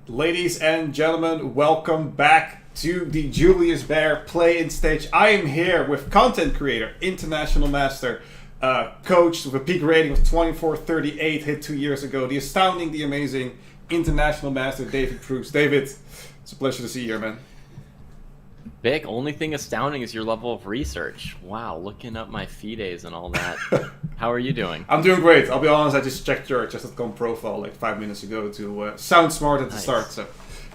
Ladies and gentlemen, welcome back to the Julius Baer play-in stage. I am here with content creator, international master, coach with a peak rating of 24.38 hit 2 years ago, the astounding, the amazing international master, David Cruz. David, it's a pleasure to see you here, man. Vic, only thing astounding is your level of research. Wow, looking up my FIDEs and all that. How are you doing? I'm doing great. I'll be honest, I just checked your chess.com profile like 5 minutes ago to sound smart at the start, so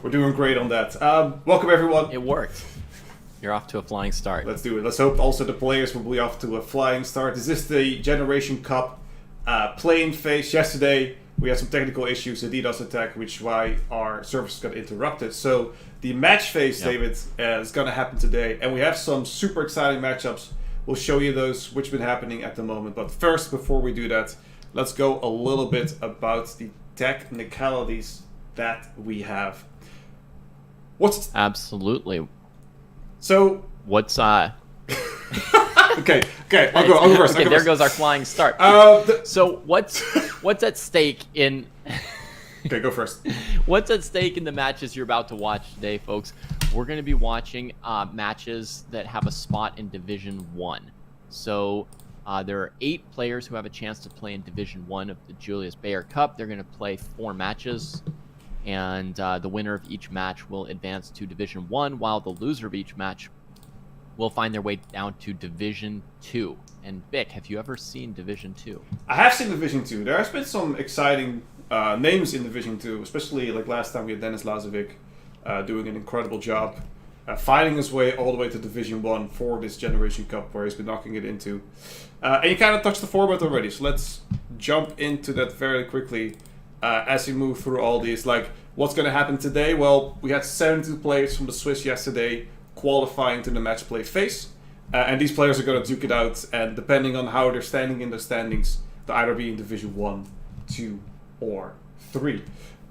we're doing great on that. Welcome everyone. It worked. You're off to a flying start. Let's do it. Let's hope also the players will be off to a flying start. This is the Generation Cup play-in phase. Yesterday we had some technical issues, a DDoS attack, which is why our service got interrupted. So the match phase, David, is going to happen today, and we have some super exciting matchups. We'll show you those, which have been happening at the moment. But first, before we do that, let's go a little bit about the technicalities that we have. Absolutely. So what's okay, I'll go first. Okay, there goes our flying start. So what's at stake in? Okay, go first. What's at stake in the matches you're about to watch today, folks? We're going to be watching matches that have a spot in Division 1. So there are 8 players who have a chance to play in Division 1 of the Julius Baer Cup. They're going to play 4 matches, and the winner of each match will advance to Division 1, while the loser of each match will find their way down to Division 2. And Vic, have you ever seen Division 2? I have seen Division 2. There has been some exciting names in Division 2, especially like last time we had Dennis Lazovic doing an incredible job, fighting his way all the way to Division 1 for this Generation Cup, where he's been knocking it into. And you kind of touched the format already, so let's jump into that very quickly as we move through all these. Like, what's going to happen today? Well, we had 72 players from the Swiss yesterday qualifying to the match play phase. And these players are going to duke it out, and depending on how they're standing in the standings, they'll either be in Division 1, 2, or 3.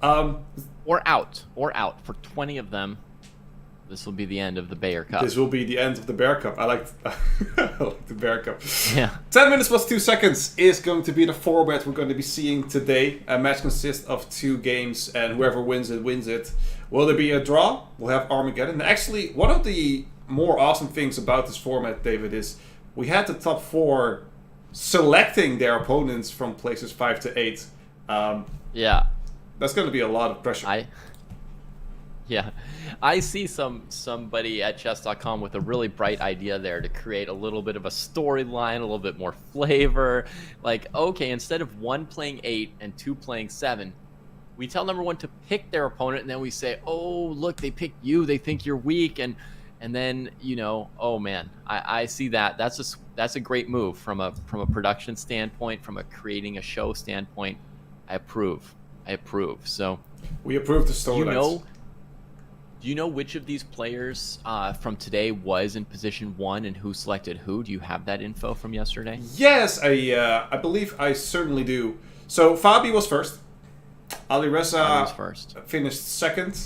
Or out. For 20 of them, this will be the end of the Baer Cup. This will be the end of the Baer Cup. I like the Baer Cup. Yeah. 10 minutes plus 2 seconds is going to be the format we're going to be seeing today. A match consists of 2 games, and whoever wins it, wins it. Will there be a draw? We'll have Armageddon. And actually, one of the more awesome things about this format, David, is we had the top 4 selecting their opponents from places 5 to 8. Yeah. That's going to be a lot of pressure. I see somebody at chess.com with a really bright idea there to create a little bit of a storyline, a little bit more flavor. Like, okay, instead of 1 playing 8 and 2 playing 7, we tell number 1 to pick their opponent, and then we say, oh, look, they picked you, they think you're weak, and then, you know, oh man, I see that. That's a great move from a production standpoint, from a creating a show standpoint. I approve. So we approve the storylines. Do you know which of these players from today was in position 1 and who selected who? Do you have that info from yesterday? Yes, I believe I certainly do. So Fabi was first. Alireza finished second.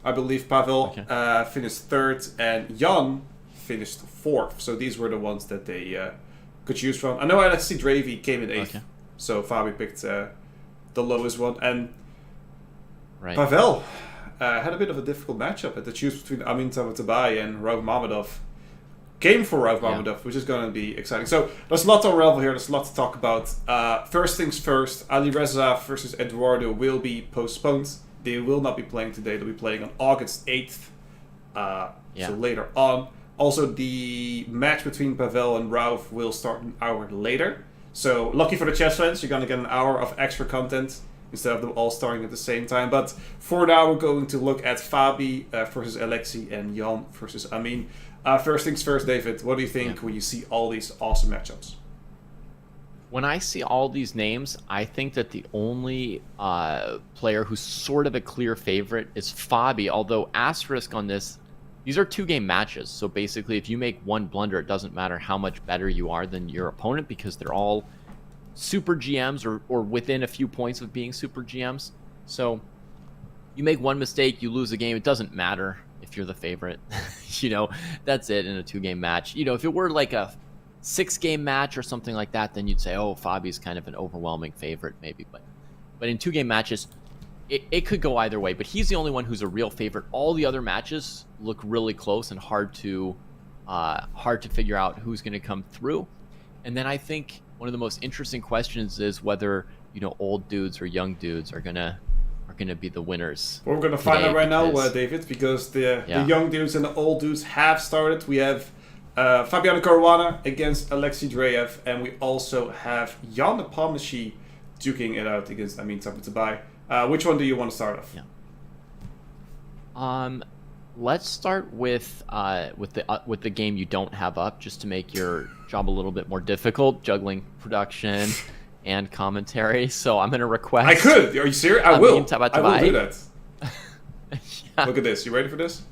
I believe Pavel finished third, and Jan finished fourth. So these were the ones that they could choose from. I know I see Drev came in 8th. So Fabi picked the lowest one, and Pavel had a bit of a difficult matchup at the choose between Amin and Rauf Mamadov. Came for Rauf Mamadov, which is going to be exciting. So there's a lot to unravel here. There's a lot to talk about. First things first, Alireza versus Eduardo will be postponed. They will not be playing today. They'll be playing on August 8th. So later on. Also, the match between Pavel and Rauf will start an hour later. So lucky for the chess fans, you're going to get an hour of extra content instead of them all starting at the same time. But for now, we're going to look at Fabi versus Alexei and Jan versus Amin. First things first, David, what do you think when you see all these awesome matchups? When I see all these names, I think that the only player who's sort of a clear favorite is Fabi, although asterisk on this, these are 2-game matches. So basically, if you make one blunder, it doesn't matter how much better you are than your opponent, because they're all super GMs or within a few points of being super GMs. So you make one mistake, you lose a game. It doesn't matter if you're the favorite. You know, that's it in a 2-game match. You know, if it were like a 6-game match or something like that, then you'd say, oh, Fabi's kind of an overwhelming favorite maybe. But in 2-game matches, it could go either way, but he's the only one who's a real favorite. All the other matches look really close and hard to figure out who's going to come through. And then I think one of the most interesting questions is whether, you know, old dudes or young dudes are gonna be the winners. Well, we're gonna find out right now, David, because the young dudes and the old dudes have started. We have Fabiano Caruana against Alexei Drev, and we also have Jan Nepomniachtchi duking it out against Amin Tabatabai. Which one do you want to start off? Yeah. Let's start with the game you don't have up, just to make your job a little bit more difficult, juggling production and commentary. So I'm gonna request. I could. Are you serious? I will. Tabatabai. I will do that. Yeah. Look at this. You ready for this?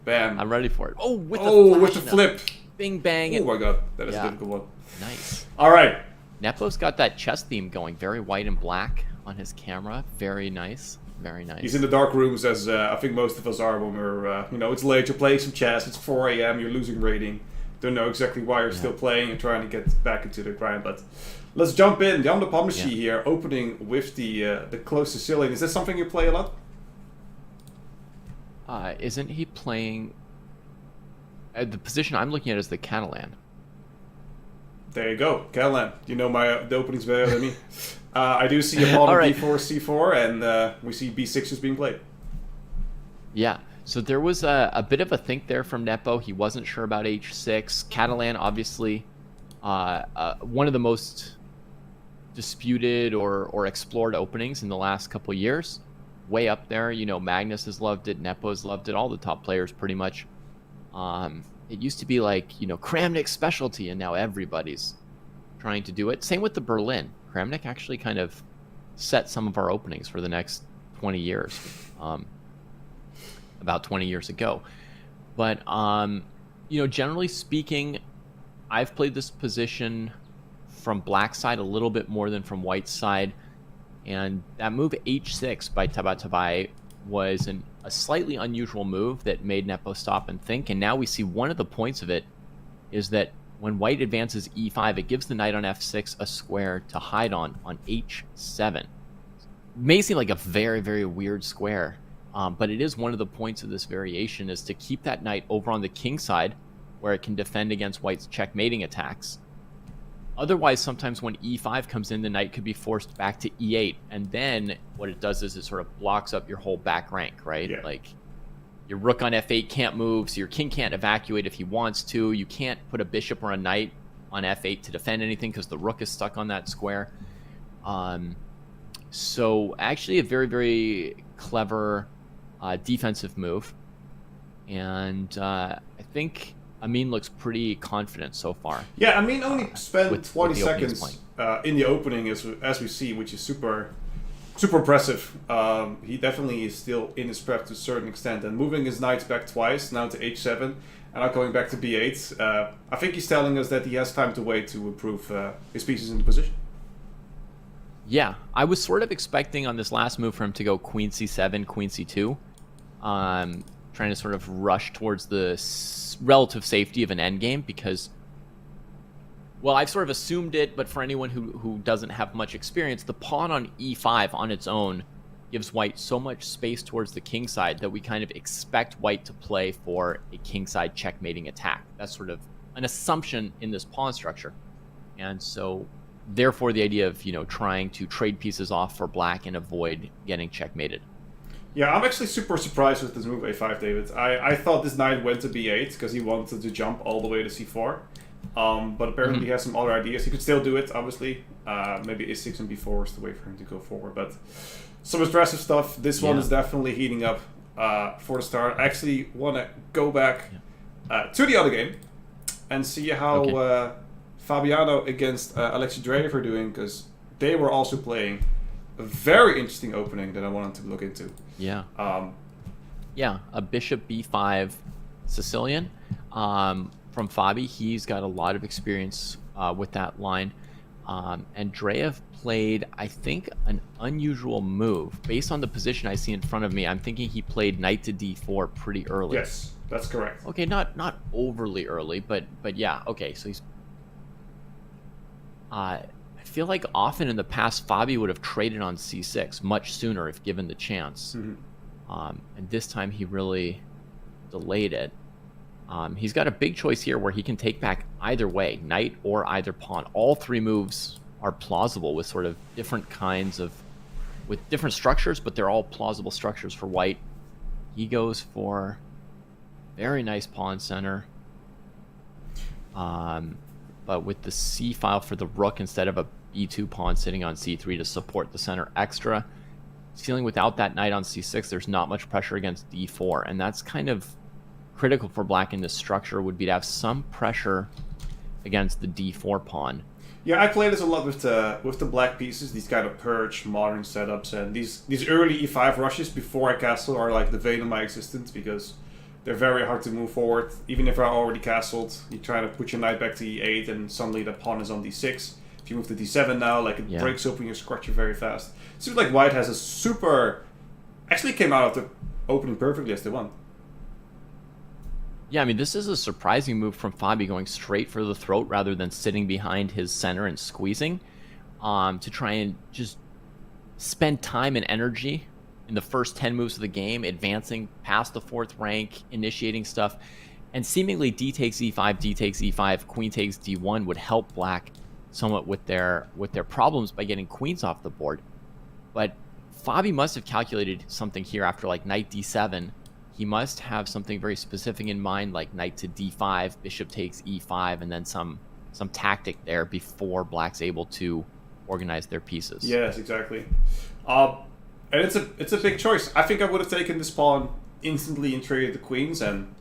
Bam. I'm ready for it. Oh, with the flip. Bing bang. Oh my god, that is a difficult one. Nice. All right. Nepo's got that chess theme going, very white and black on his camera. Very nice. Very nice. He's in the dark rooms, as I think most of us are when we're, it's late, you're playing some chess, it's 4 a.m., you're losing rating. Don't know exactly why you're still playing and trying to get back into the grind, but let's jump in. Jan Nepomniachtchi here, opening with the close Sicilian. Is that something you play a lot? Isn't he playing... the position I'm looking at is the Catalan. There you go, Catalan. You know the openings better than me. I do see a pawn on b4, c4, and we see b6 being played. Yeah, so there was a bit of a think there from Nepo. He wasn't sure about h6. Catalan, obviously, one of the most disputed or explored openings in the last couple of years. Way up there, you know, Magnus has loved it, Nepo's loved it, all the top players pretty much. It used to be like, you know, Kramnik's specialty, and now everybody's trying to do it. Same with the Berlin. Kramnik actually kind of set some of our openings for the next 20 years, about 20 years ago. But, you know, generally speaking, I've played this position from black side a little bit more than from white side. And that move h6 by Tabatabai was a slightly unusual move that made Nepo stop and think. And now we see one of the points of it is that when white advances e5, it gives the knight on f6 a square to hide on h7. It may seem like a very, very weird square, but it is one of the points of this variation, is to keep that knight over on the king side where it can defend against white's checkmating attacks. Otherwise, sometimes when e5 comes in, the knight could be forced back to e8, and then what it does is it sort of blocks up your whole back rank, right? Yeah. Like, your rook on f8 can't move, so your king can't evacuate if he wants to. You can't put a bishop or a knight on f8 to defend anything because the rook is stuck on that square. So actually a very, very clever defensive move. And I think Amin looks pretty confident so far. Yeah, Amin only spent 20 seconds in the opening, as we see, which is super impressive. He definitely is still in his prep to a certain extent, and moving his knights back twice, now to h7, and now going back to b8. I think he's telling us that he has time to wait to improve his pieces in the position. Yeah, I was sort of expecting on this last move for him to go queen c7, queen c2, trying to sort of rush towards the relative safety of an endgame, because, well, I've sort of assumed it, but for anyone who doesn't have much experience, the pawn on e5 on its own gives white so much space towards the king side that we kind of expect white to play for a king side checkmating attack. That's sort of an assumption in this pawn structure. And so, therefore, the idea of, you know, trying to trade pieces off for black and avoid getting checkmated. Yeah, I'm actually super surprised with this move a5, David. I thought this knight went to b8 because he wanted to jump all the way to c4. But apparently he has some other ideas. He could still do it, obviously. Maybe a6 and b4 is the way for him to go forward. But some impressive stuff. This one is definitely heating up for the start. I actually want to go back to the other game and see how Fabiano against Alexei Drev are doing, because they were also playing a very interesting opening that I wanted to look into. Yeah. Yeah, a bishop b5 Sicilian. From Fabi, he's got a lot of experience with that line. And Drev played, I think, an unusual move. Based on the position I see in front of me, I'm thinking he played knight to d4 pretty early. Yes, that's correct. Okay, not overly early, but yeah, okay, so he's... I feel like often in the past, Fabi would have traded on c6 much sooner if given the chance. And this time he really delayed it. He's got a big choice here where he can take back either way, knight or either pawn. All three moves are plausible with sort of different kinds of, with different structures, but they're all plausible structures for white. He goes for very nice pawn center. But with the c file for the rook instead of a b2 pawn sitting on c3 to support the center extra. Dealing without that knight on c6, there's not much pressure against d4, and that's kind of critical for black in this structure, would be to have some pressure against the d4 pawn. Yeah, I play this a lot with the black pieces, these kind of purge modern setups, and these early e5 rushes before I castle are like the vein of my existence, because they're very hard to move forward. Even if I already castled, you try to put your knight back to e8 and suddenly the pawn is on d6. If you move to d7 now, like it breaks open your structure very fast. It seems like white has a super... Actually came out of the opening perfectly as they want. Yeah, I mean, this is a surprising move from Fabi, going straight for the throat rather than sitting behind his center and squeezing, to try and just spend time and energy in the first 10 moves of the game, advancing past the 4th rank, initiating stuff, and seemingly d takes e5, d takes e5, queen takes d1 would help black somewhat with their problems by getting queens off the board. But Fabi must have calculated something here after like knight d7. He must have something very specific in mind, like knight to d5, bishop takes e5, and then some tactic there before black's able to organize their pieces. Yes, exactly. And it's a big choice. I think I would have taken this pawn instantly and traded the queens and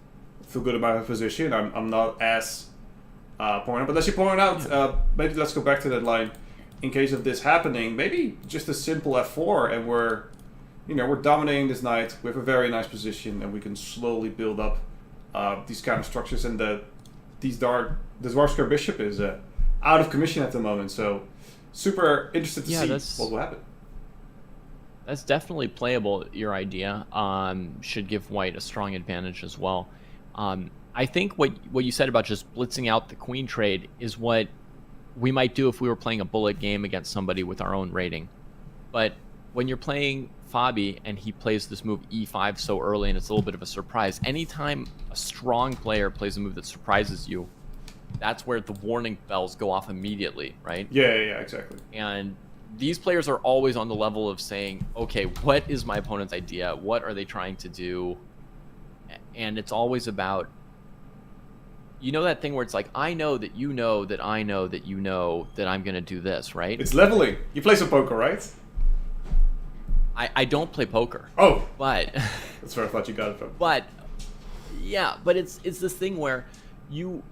feel good about my position. I'm not as pointed, but as you pointed out, maybe let's go back to that line. In case of this happening, maybe just a simple f4, and we're dominating this knight. We have a very nice position, and we can slowly build up these kind of structures. And the Dwarf bishop is out of commission at the moment, so super interested to see what will happen. That's definitely playable, your idea. Should give white a strong advantage as well. I think what you said about just blitzing out the queen trade is what we might do if we were playing a bullet game against somebody with our own rating. But when you're playing Fabi and he plays this move e5 so early and it's a little bit of a surprise, anytime a strong player plays a move that surprises you, that's where the warning bells go off immediately, right? Yeah, exactly. And these players are always on the level of saying, okay, what is my opponent's idea? What are they trying to do? And it's always about, that thing where it's like, I know that you know that I know that you know that I'm going to do this, right? It's leveling. You play some poker, right? I don't play poker. Oh! But... That's where I thought you got it from. But, yeah, but it's this thing where you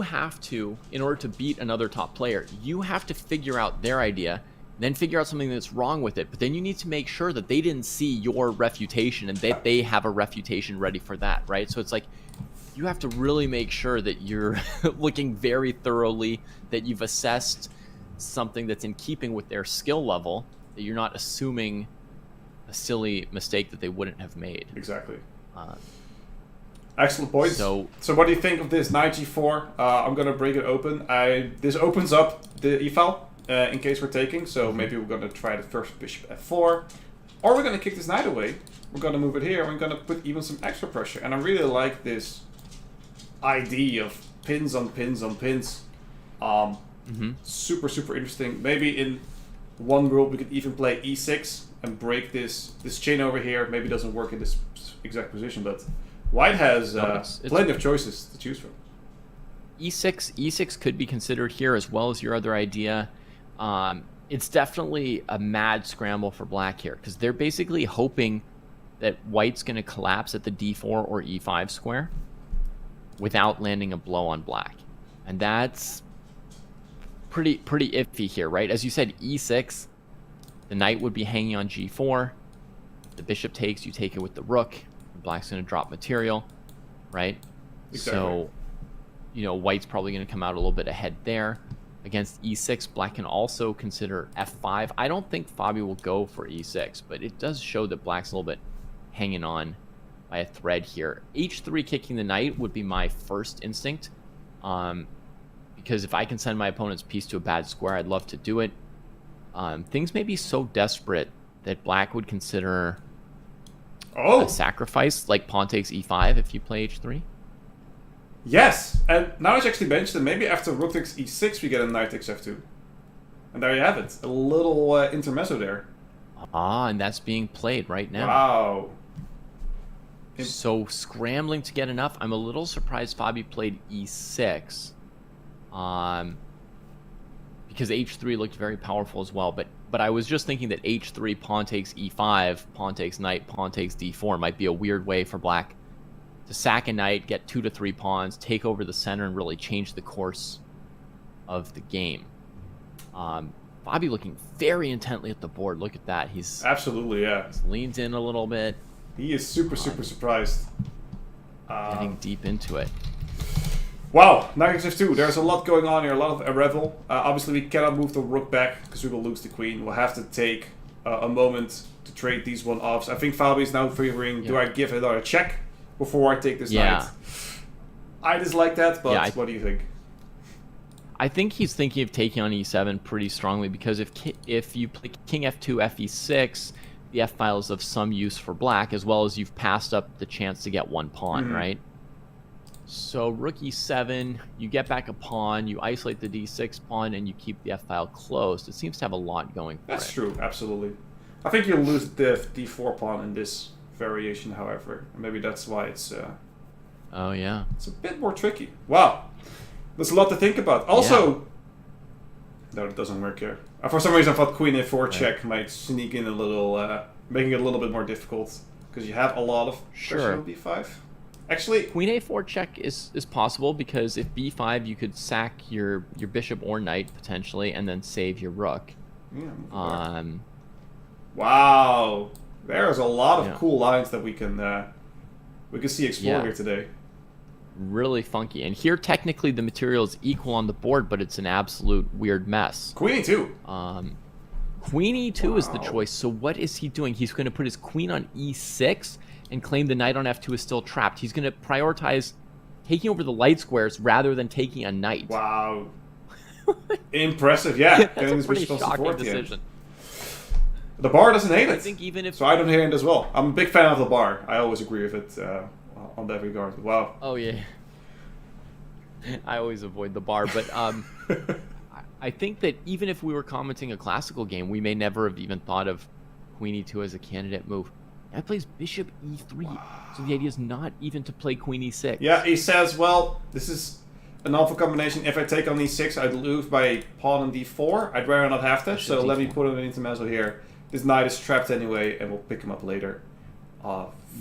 have to, in order to beat another top player, you have to figure out their idea, then figure out something that's wrong with it. But then you need to make sure that they didn't see your refutation and that they have a refutation ready for that, right? So it's like, you have to really make sure that you're looking very thoroughly, that you've assessed something that's in keeping with their skill level, that you're not assuming a silly mistake that they wouldn't have made. Exactly. Excellent point. So what do you think of this knight g4? I'm going to break it open. This opens up the e-file in case we're taking. So maybe we're going to try the first bishop f4. Or we're going to kick this knight away. We're going to move it here. We're going to put even some extra pressure. And I really like this idea of pins on pins on pins. Super, super interesting. Maybe in one rule we could even play e6 and break this chain over here. Maybe it doesn't work in this exact position, but... White has plenty of choices to choose from. E6 could be considered here as well as your other idea. It's definitely a mad scramble for black here because they're basically hoping that white's going to collapse at the d4 or e5 square without landing a blow on black. And that's pretty iffy here, right? As you said, e6, the knight would be hanging on g4. The bishop takes, you take it with the rook. Black's going to drop material, right? Exactly. So, white's probably going to come out a little bit ahead there. Against e6, black can also consider f5. I don't think Fabi will go for e6, but it does show that black's a little bit hanging on by a thread here. h3 kicking the knight would be my first instinct, because if I can send my opponent's piece to a bad square, I'd love to do it. Things may be so desperate that black would consider a sacrifice, like pawn takes e5 if you play h3. Yes, and now that you actually mentioned it, maybe after rook takes e6 we get a knight takes f2. And there you have it. A little intermezzo there. Ah, and that's being played right now. Wow. So scrambling to get enough. I'm a little surprised Fabi played e6. Because h3 looked very powerful as well. But I was just thinking that h3, pawn takes e5, pawn takes knight, pawn takes d4 might be a weird way for black to sack a knight, get 2 to 3 pawns, take over the center, and really change the course of the game. Fabi looking very intently at the board. Look at that. He's absolutely, yeah. He's leaned in a little bit. He is super surprised. Getting deep into it. Wow, knight f2. There's a lot going on here, a lot of revel. Obviously, we cannot move the rook back because we will lose the queen. We'll have to take a moment to trade these one offs. I think Fabi is now figuring, do I give another check before I take this knight? I dislike that, but what do you think? I think he's thinking of taking on e7 pretty strongly because if you play king f2, fe6, the f file is of some use for black, as well as you've passed up the chance to get one pawn, right? So rook e7, you get back a pawn, you isolate the d6 pawn, and you keep the f file closed. It seems to have a lot going for it. That's true, absolutely. I think you'll lose the d4 pawn in this variation, however. Maybe that's why it's... oh, yeah. It's a bit more tricky. Wow. There's a lot to think about. Also... No, it doesn't work here. For some reason I thought queen a4 check might sneak in a little, making it a little bit more difficult. Because you have a lot of pressure on b5. Actually... Queen a4 check is possible because if b5 you could sack your bishop or knight, potentially, and then save your rook. Yeah, wow. There's a lot of cool lines that we can see explored here today. Really funky. And here, technically, the material is equal on the board, but it's an absolute weird mess. Queen e2. Queen e2 is the choice. So what is he doing? He's going to put his queen on e6 and claim the knight on f2 is still trapped. He's going to prioritize taking over the light squares rather than taking a knight. Wow. Impressive, yeah. That's a pretty shocking decision. The bar doesn't hate it. I think even if... So I don't hate it as well. I'm a big fan of the bar. I always agree with it on that regard. Wow. Oh, yeah. I always avoid the bar. But I think that even if we were commenting a classical game, we may never have even thought of queen e2 as a candidate move. Now he plays bishop e3. Wow. So the idea is not even to play queen e6. Yeah, he says, well, this is an awful combination. If I take on e6, I'd lose by pawn on d4. I'd rather not have that, so let me put in an intermezzo here. This knight is trapped anyway, and we'll pick him up later.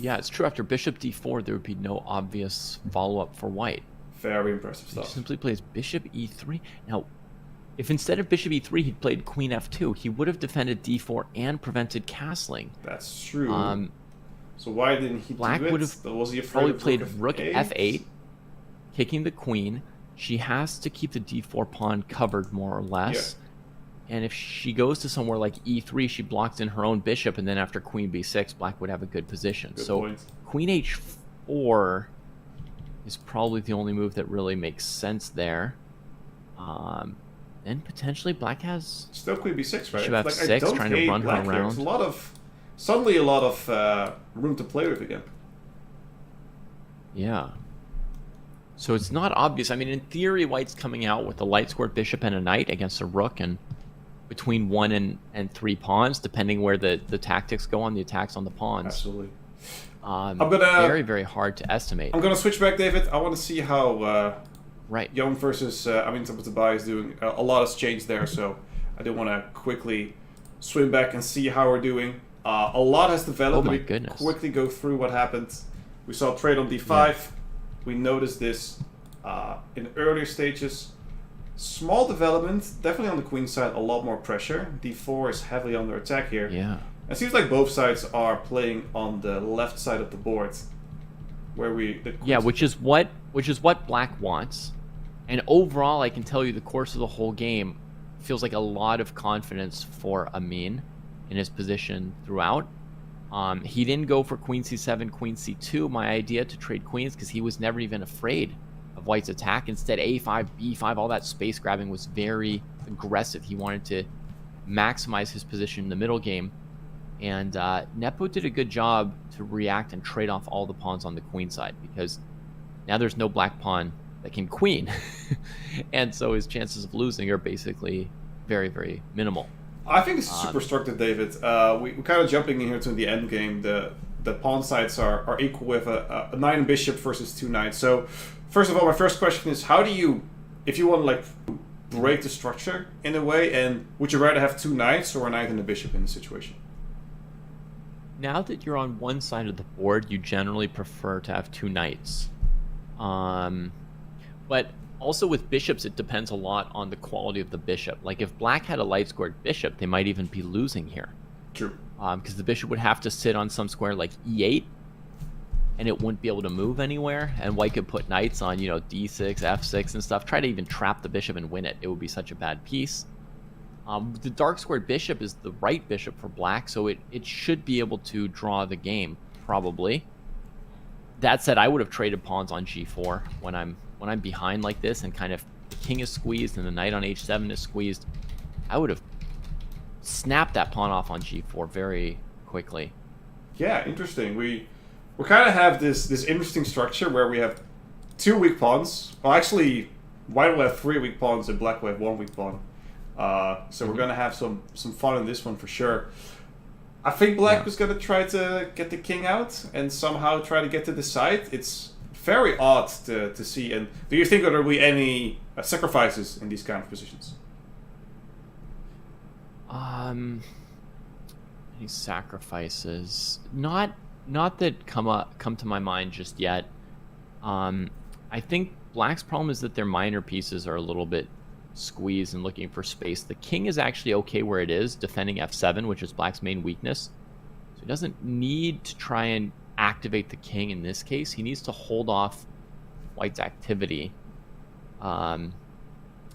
Yeah, it's true. After bishop d4, there would be no obvious follow-up for white. Very impressive stuff. He simply plays bishop e3. Now, if instead of bishop e3, he'd played queen f2, he would have defended d4 and prevented castling. That's true. So why didn't he Black do it? Would have was he afraid probably of played rook f8, kicking the queen. She has to keep the d4 pawn covered, more or less. Yeah. And if she goes to somewhere like e3, she blocks in her own bishop, and then after queen b6, black would have a good position. Good so point. Queen h4 is probably the only move that really makes sense there. Then potentially black has... Still queen b6, right? Bishop f6, trying to run her around. There's a lot of... Suddenly a lot of room to play with again. Yeah. So it's not obvious. I mean, in theory, white's coming out with a light squared bishop and a knight against a rook, and between 1 and 3 pawns, depending where the tactics go on the attacks on the pawns. Absolutely. I'm gonna, very, very hard to estimate. I'm going to switch back, David. I want to see how right. Young versus Amin is doing. A lot has changed there, so I do want to quickly swim back and see how we're doing. A lot has developed. Oh my goodness. Quickly go through what happened. We saw trade on d5. Yeah. We noticed this in earlier stages. Small development, definitely on the queen side, a lot more pressure. d4 is heavily under attack here. Yeah. It seems like both sides are playing on the left side of the board, where which is what black wants. And overall, I can tell you the course of the whole game feels like a lot of confidence for Amin in his position throughout. He didn't go for queen c7, queen c2. My idea to trade queens because he was never even afraid of White's attack. Instead, A5, B5, all that space grabbing was very aggressive. He wanted to maximize his position in the middle game. And Nepo did a good job to react and trade off all the pawns on the queen side, because now there's no black pawn that can queen. And so his chances of losing are basically very, very minimal. I think this is super structured, David. We're kind of jumping in here to the end game. The pawn sides are equal with a knight and bishop versus 2 knights. So, first of all, my first question is, how do you, if you want to like break the structure in a way, and would you rather have 2 knights or a knight and a bishop in the situation? Now that you're on one side of the board, you generally prefer to have 2 knights. But also with bishops, it depends a lot on the quality of the bishop. Like if black had a light squared bishop, they might even be losing here. True. Because the bishop would have to sit on some square like e8, and it wouldn't be able to move anywhere. And white could put knights on, d6, f6 and stuff. Try to even trap the bishop and win it. It would be such a bad piece. The dark squared bishop is the right bishop for black, so it should be able to draw the game, probably. That said, I would have traded pawns on g4 when I'm behind like this, and kind of the king is squeezed and the knight on h7 is squeezed. I would have snapped that pawn off on g4 very quickly. Yeah, interesting. We kind of have this interesting structure where we have 2 weak pawns. Well, actually, white will have 3 weak pawns and black will have 1 weak pawn. So we're gonna have some fun in this one for sure. I think black was gonna try to get the king out and somehow try to get to the side. It's very odd to see. And do you think there will be any sacrifices in these kind of positions? Any sacrifices? Not that come to my mind just yet. I think black's problem is that their minor pieces are a little bit squeezed and looking for space. The king is actually okay where it is, defending f7, which is black's main weakness. So he doesn't need to try and activate the king in this case. He needs to hold off white's activity.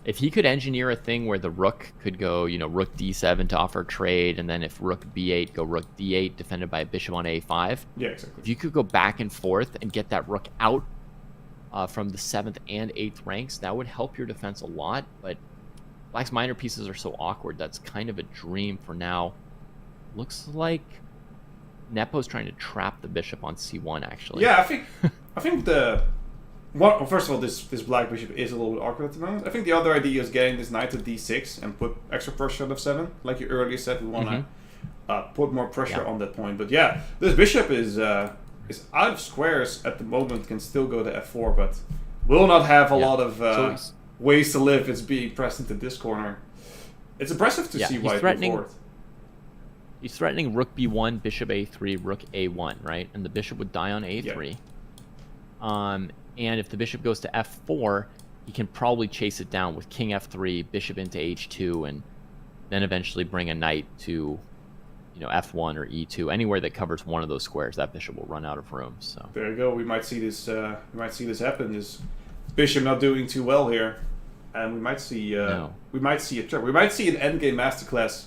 If he could engineer a thing where the rook could go, rook d7 to offer trade, and then if rook b8, go rook d8, defended by a bishop on a5. Yeah, exactly. If you could go back and forth and get that rook out from the 7th and 8th ranks, that would help your defense a lot. But black's minor pieces are so awkward, that's kind of a dream for now. Looks like Nepo's trying to trap the bishop on c1, actually. Yeah, I think first of all, this black bishop is a little bit awkward at the moment. I think the other idea is getting this knight to d6 and put extra pressure on f7. Like you earlier said, we want to put more pressure on that point. But yeah, this bishop is out of squares at the moment, can still go to f4, but will not have a lot of ways to live. It's being pressed into this corner. It's impressive to see white move forward. He's threatening rook b1, bishop a3, rook a1, right? And the bishop would die on a3. Yeah. And if the bishop goes to f4, he can probably chase it down with king f3, bishop into h2, and then eventually bring a knight to f1 or e2, anywhere that covers one of those squares. That bishop will run out of room. So there you go. We might see this. We might see this happen. This bishop not doing too well here, and we might see. We might see a trap. We might see an endgame masterclass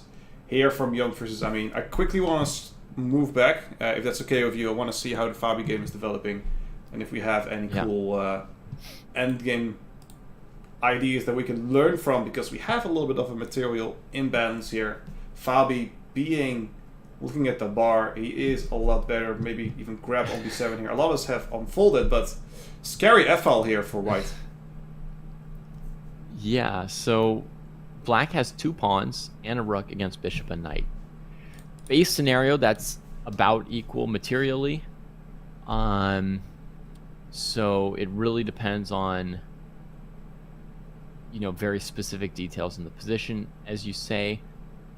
here from Young versus Amin. I quickly want to move back, if that's okay with you. I want to see how the Fabi game is developing, and if we have any cool endgame ideas that we can learn from, because we have a little bit of a material imbalance here. Fabi looking at the bar, he is a lot better. Maybe even grab on b7 here. A lot of us have unfolded, but scary f-file here for white. Yeah, so black has 2 pawns and a rook against bishop and knight. Base scenario, that's about equal materially. So it really depends on very specific details in the position. As you say,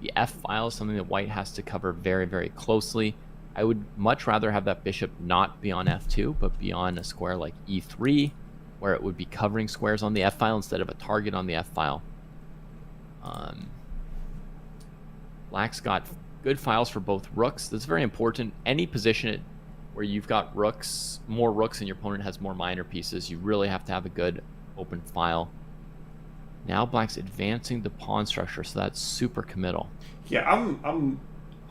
the f-file is something that white has to cover very, very closely. I would much rather have that bishop not be on f2, but be on a square like e3, where it would be covering squares on the f-file instead of a target on the f-file. Black's got good files for both rooks. That's very important. Any position where you've got more rooks and your opponent has more minor pieces, you really have to have a good open file. Now black's advancing the pawn structure, so that's super committal. Yeah, I'm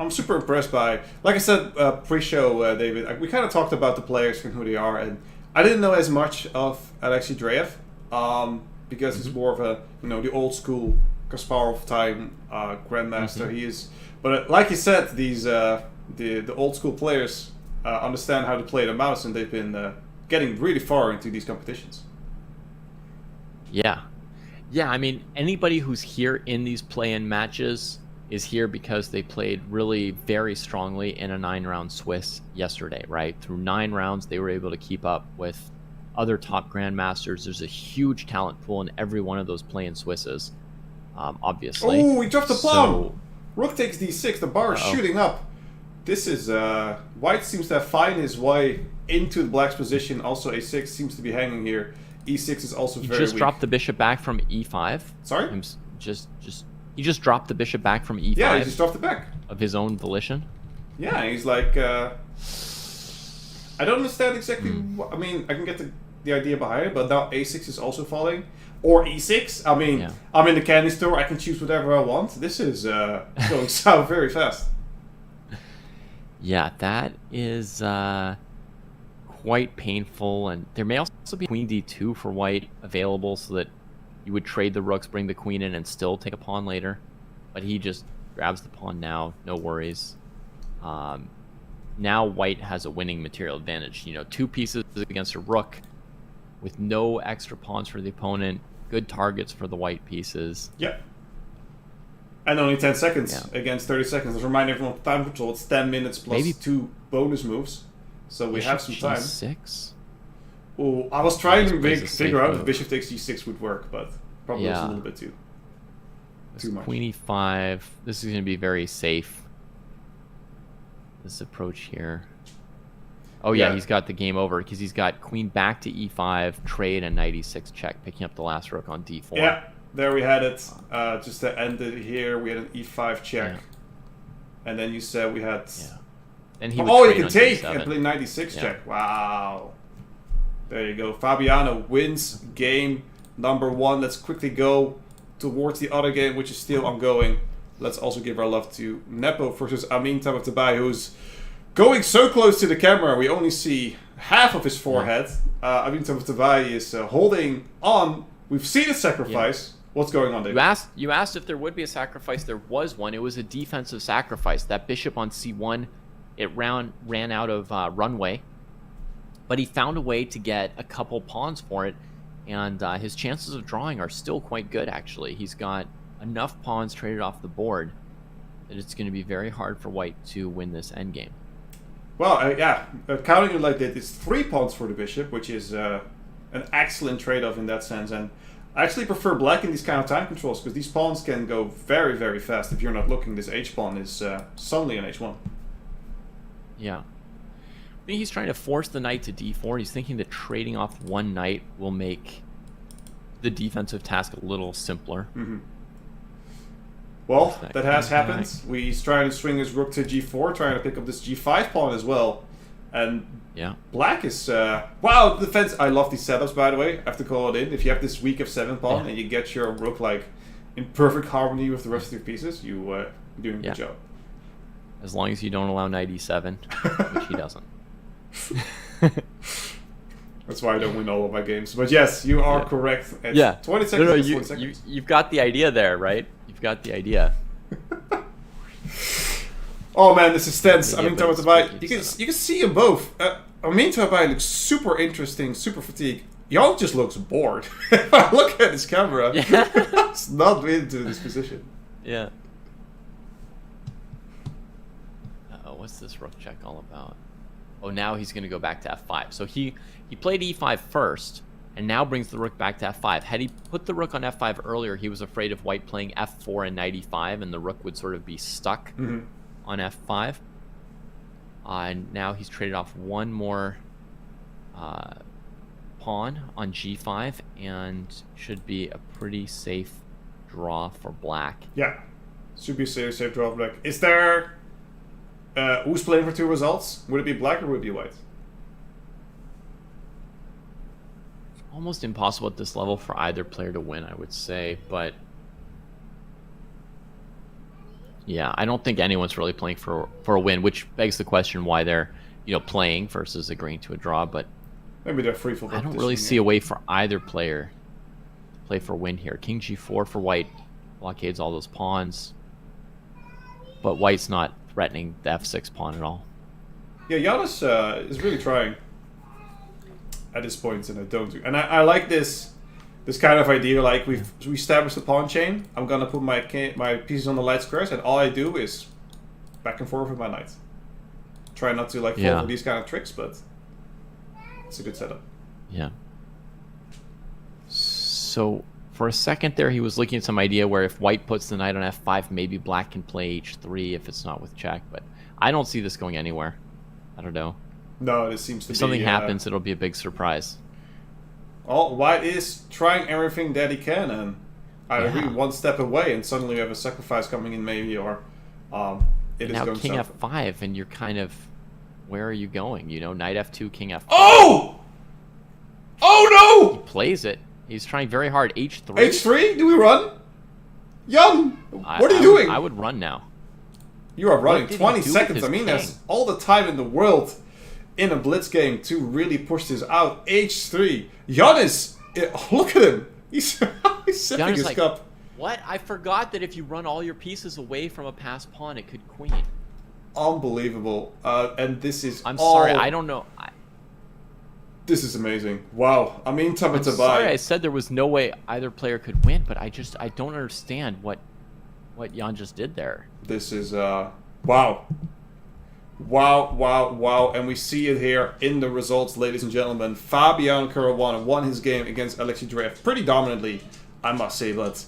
super impressed by, like I said pre-show, David. We kind of talked about the players and who they are, and I didn't know as much of Alexei Drev, because he's more of a, the old school Kasparov time grandmaster. He is, but like you said, these the old school players understand how to play the mouse, and they've been getting really far into these competitions. Yeah. I mean, anybody who's here in these play-in matches is here because they played really very strongly in a 9-round Swiss yesterday, right? Through 9 rounds, they were able to keep up with other top grandmasters. There's a huge talent pool in every one of those play-in Swisses, obviously. Oh, he dropped the pawn! Rook takes d6, the bar is shooting up. This is, white seems to have found his way into the black's position. Also, a6 seems to be hanging here. e6 is also very just weak. Dropped the bishop back from e5. Sorry? He just dropped the bishop back from e5. Yeah, he just dropped it back. Of his own volition. Yeah, he's like, I don't understand exactly what, I mean, I can get the idea behind it, but now a6 is also falling. Or e6. I mean, I'm in the candy store, I can choose whatever I want. This is going south very fast. Yeah, that is quite painful, and there may also be queen d2 for white available so that you would trade the rooks, bring the queen in, and still take a pawn later. But he just grabs the pawn now, no worries. Now white has a winning material advantage. 2 pieces against a rook with no extra pawns for the opponent. Good targets for the white pieces. Yeah. And only 10 seconds against 30 seconds. Let's remind everyone of time control. It's 10 minutes plus maybe 2 bonus moves. So we have some time. G6? Oh, I was trying to figure out if bishop takes g6 would work, but probably was a little bit too much. Queen e5. This is going to be very safe. This approach here. Oh yeah, he's got the game over because he's got queen back to e5, trade, and knight e6 check, picking up the last rook on d4. Yeah, there we had it. Just to end it here, we had an e5 check. And then you said we had... And he you can take and play knight e6 check. Wow. There you go. Fabiano wins game number 1. Let's quickly go towards the other game, which is still ongoing. Let's also give our love to Nepo versus Amin Tabatabay, who's going so close to the camera, we only see half of his forehead. Amin Tabatabay is holding on. We've seen a sacrifice. What's going on there? You asked if there would be a sacrifice. There was one. It was a defensive sacrifice. That bishop on c1, it ran out of runway. But he found a way to get a couple pawns for it. And his chances of drawing are still quite good, actually. He's got enough pawns traded off the board that it's going to be very hard for white to win this endgame. Well, counting it like that, it's 3 pawns for the bishop, which is an excellent trade-off in that sense. And I actually prefer black in these kind of time controls, because these pawns can go very, very fast. If you're not looking, this h-pawn is suddenly an h1. Yeah. I think he's trying to force the knight to d4. He's thinking that trading off one knight will make the defensive task a little simpler. Well, that has happened. He's trying to swing his rook to g4, trying to pick up this g5 pawn as well. And black is... wow, defense... I love these setups, by the way. I have to call it in. If you have this weak f7 pawn and you get your rook like in perfect harmony with the rest of your pieces, you're doing a good job. As long as you don't allow knight e7, which he doesn't. That's why I don't win all of my games. But yes, you are correct. It's 20 seconds. 20 seconds. You've got the idea there, right? You've got the idea. Oh man, this is tense. Amin Tabatabay. You can see them both. Amin Tabatabay looks super interesting, super fatigued. Jan just looks bored. If I look at his camera, it's not into this position. Yeah. What's this rook check all about? Oh, now he's going to go back to f5. So he played e5 first, and now brings the rook back to f5. Had he put the rook on f5 earlier, he was afraid of white playing f4 and knight e5, and the rook would sort of be stuck on f5. And now he's traded off one more pawn on g5, and should be a pretty safe draw for black. Yeah, should be a safe draw for black. Is there... who's playing for 2 results? Would it be black or would it be white? Almost impossible at this level for either player to win, I would say, but yeah, I don't think anyone's really playing for a win, which begs the question why they're playing versus agreeing to a draw. But Maybe they're free for. I don't really see a way for either player to play for win here. King G4 for white blockades all those pawns, but white's not threatening the F6 pawn at all. Yeah, Giannis is really trying at this point, and I don't do. And I like this kind of idea. Like we established the pawn chain. I'm gonna put my pieces on the light squares, and all I do is back and forth with my knight. Try not to like fall for these kind of tricks, but it's a good setup. Yeah. So for a second there, he was looking at some idea where if white puts the knight on F5, maybe black can play H3 if it's not with check. But I don't see this going anywhere. I don't know. No, this seems to be... If something happens, it'll be a big surprise. Oh, white is trying everything that he can, and I agree, one step away, and suddenly we have a sacrifice coming in maybe, or it is now going king south. F5, and you're kind of... Where are you going? You know, knight F2, king F5. Oh! Oh, no! He plays it. He's trying very hard. H3? H3? Do we run? Young! What are you doing? I would run now. You are running 20 seconds. I mean, there's all the time in the world in a blitz game to really push this out. H3. Giannis, look at him. He's sipping his cup. What? I forgot that if you run all your pieces away from a passed pawn, it could queen. Unbelievable. And this is I'm sorry, I don't know. This is amazing. Wow. I mean, I'm sorry I said there was no way either player could win, but I don't understand what Jan just did there. This is, wow. Wow. And we see it here in the results, ladies and gentlemen. Fabian Caruana won his game against Alexei Drev pretty dominantly, I must say, but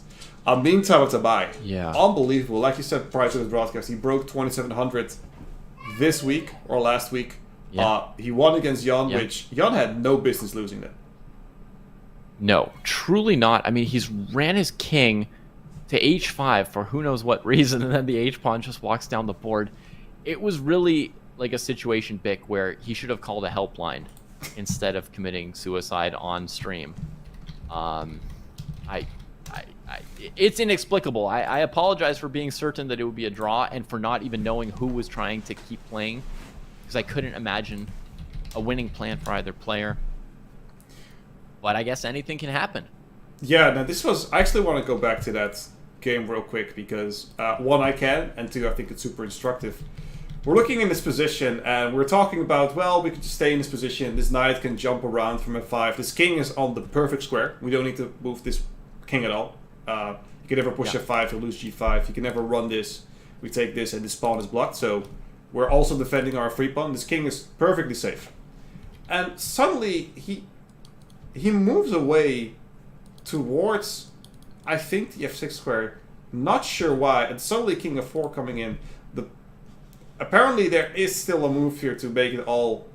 Amin Tabatabai. Yeah. Unbelievable. Like you said prior to the broadcast, he broke 2,700 this week or last week. Yeah. He won against Jan, which Jan had no business losing that. No, truly not. I mean, he's ran his king to h5 for who knows what reason, and then the h-pawn just walks down the board. It was really like a situation, Bick, where he should have called a helpline instead of committing suicide on stream. It's inexplicable. I apologize for being certain that it would be a draw and for not even knowing who was trying to keep playing, because I couldn't imagine a winning plan for either player. But I guess anything can happen. Yeah, now this was... I actually want to go back to that game real quick because, one, I can, and two, I think it's super instructive. We're looking in this position, and we're talking about, well, we could just stay in this position. This knight can jump around from f5. This king is on the perfect square. We don't need to move this king at all. You can never push f5 to lose g5. You can never run this. We take this, and this pawn is blocked, so we're also defending our free pawn. This king is perfectly safe. And suddenly, he moves away towards, I think, the f6 square. Not sure why. And suddenly king f4 coming in. Apparently there is still a move here to make it all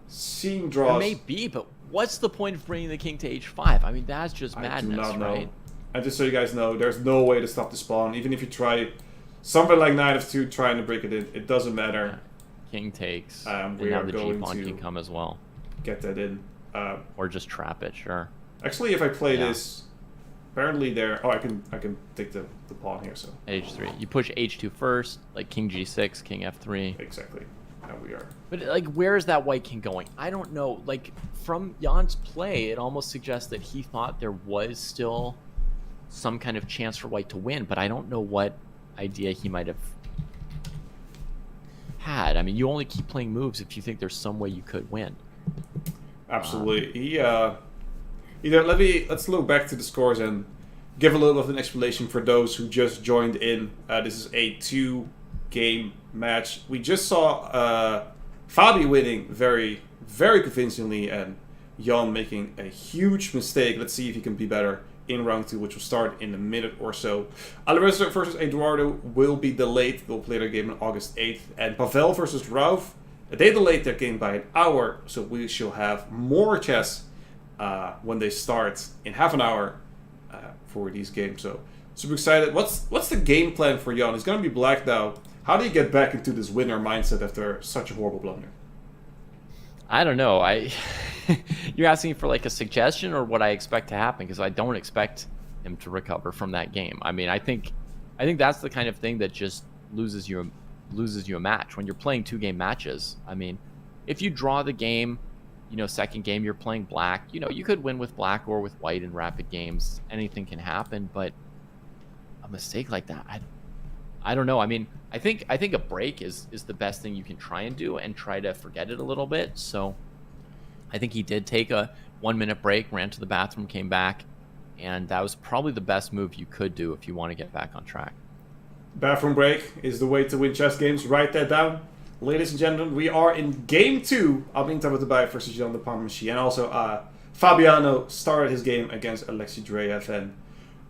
seem draws. There may be, but what's the point of bringing the king to h5? I mean, that's just madness, I do not know. right? And just so you guys know, there's no way to stop the spawn. Even if you try something like knight f2 trying to break it in, it doesn't matter. King takes. We and are now the going g-pawn to can come as well. Get that in. Or just trap it, sure. Actually, if I play this, apparently there... Oh, I can take the pawn here, so... h3. You push h2 first, like king g6, king f3. Exactly. Now we are... But, like, where is that white king going? I don't know. Like, from Jan's play, it almost suggests that he thought there was still some kind of chance for white to win, but I don't know what idea he might have had. I mean, you only keep playing moves if you think there's some way you could win. Absolutely. Let's look back to the scores and give a little of an explanation for those who just joined in. This is a 2-game match. We just saw Fabi winning very, very convincingly and Jan making a huge mistake. Let's see if he can be better in round 2, which will start in a minute or so. Alvarez versus Eduardo will be delayed. They'll play their game on August 8th. And Pavel versus Rauf, they delayed their game by an hour, so we shall have more chess when they start in half an hour for these games. So super excited. What's the game plan for Jan? He's gonna be blacked out. How do you get back into this winner mindset after such a horrible blunder? I don't know. You're asking for like a suggestion or what I expect to happen, because I don't expect him to recover from that game. I mean, I think that's the kind of thing that just loses you a match when you're playing 2-game matches. I mean, if you draw the game second game you're playing black. You could win with black or with white in rapid games. Anything can happen, but a mistake like that, I don't know. I mean, I think a break is the best thing you can try and do, and try to forget it a little bit. So I think he did take a 1-minute break, ran to the bathroom, came back, and that was probably the best move you could do if you want to get back on track. Bathroom break is the way to win chess games. Write that down. Ladies and gentlemen, we are in game 2. Amin versus Jan the Parmeschi. And also, Fabiano started his game against Alexei Drev. And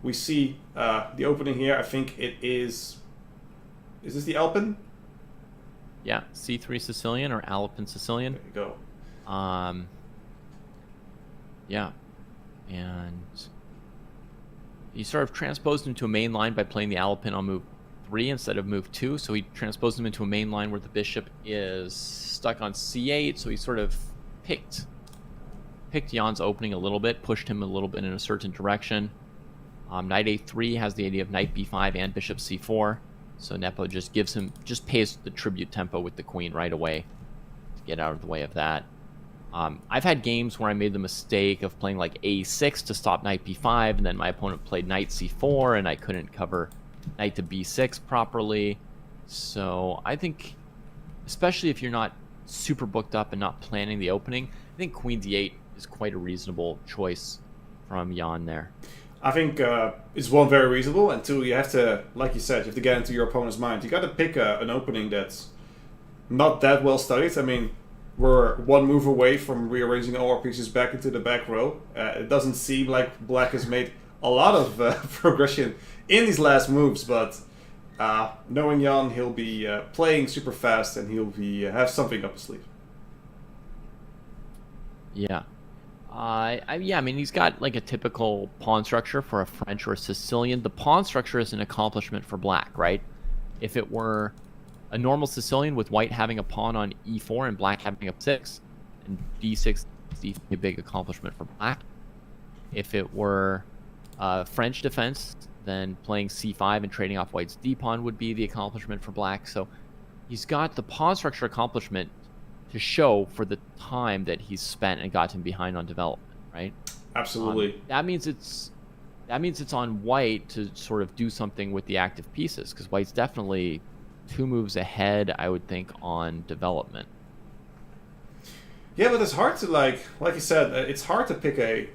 we see the opening here. I think it is... Is this the Alpen? Yeah, C3 Sicilian or Alpen Sicilian. There you go. Yeah. And he sort of transposed him to a main line by playing the Alpen on move 3 instead of move 2. So he transposed him into a main line where the bishop is stuck on C8. So he sort of picked Jan's opening a little bit, pushed him a little bit in a certain direction. Knight A3 has the idea of knight B5 and bishop C4. So Nepo just pays the tribute tempo with the queen right away to get out of the way of that. I've had games where I made the mistake of playing like A6 to stop knight B5, and then my opponent played knight C4, and I couldn't cover knight to B6 properly. So I think, especially if you're not super booked up and not planning the opening, I think queen D8 is quite a reasonable choice from Jan there. I think it's one, very reasonable, and two, you have to, like you said, you have to get into your opponent's mind. You got to pick an opening that's not that well studied. I mean, we're one move away from rearranging all our pieces back into the back row. It doesn't seem like black has made a lot of progression in these last moves, but knowing Jan, he'll be playing super fast, and he'll be have something up his sleeve. Yeah. I mean, he's got like a typical pawn structure for a French or a Sicilian. The pawn structure is an accomplishment for black, right? If it were a normal Sicilian with white having a pawn on E4 and black having a 6, and D6 is a big accomplishment for black. If it were French defense, then playing C5 and trading off white's D pawn would be the accomplishment for black. So he's got the pawn structure accomplishment to show for the time that he's spent and got him behind on development, right? Absolutely. That means it's on white to sort of do something with the active pieces, because white's definitely 2 moves ahead, I would think, on development. Yeah, but it's hard to, like you said, it's hard to pick a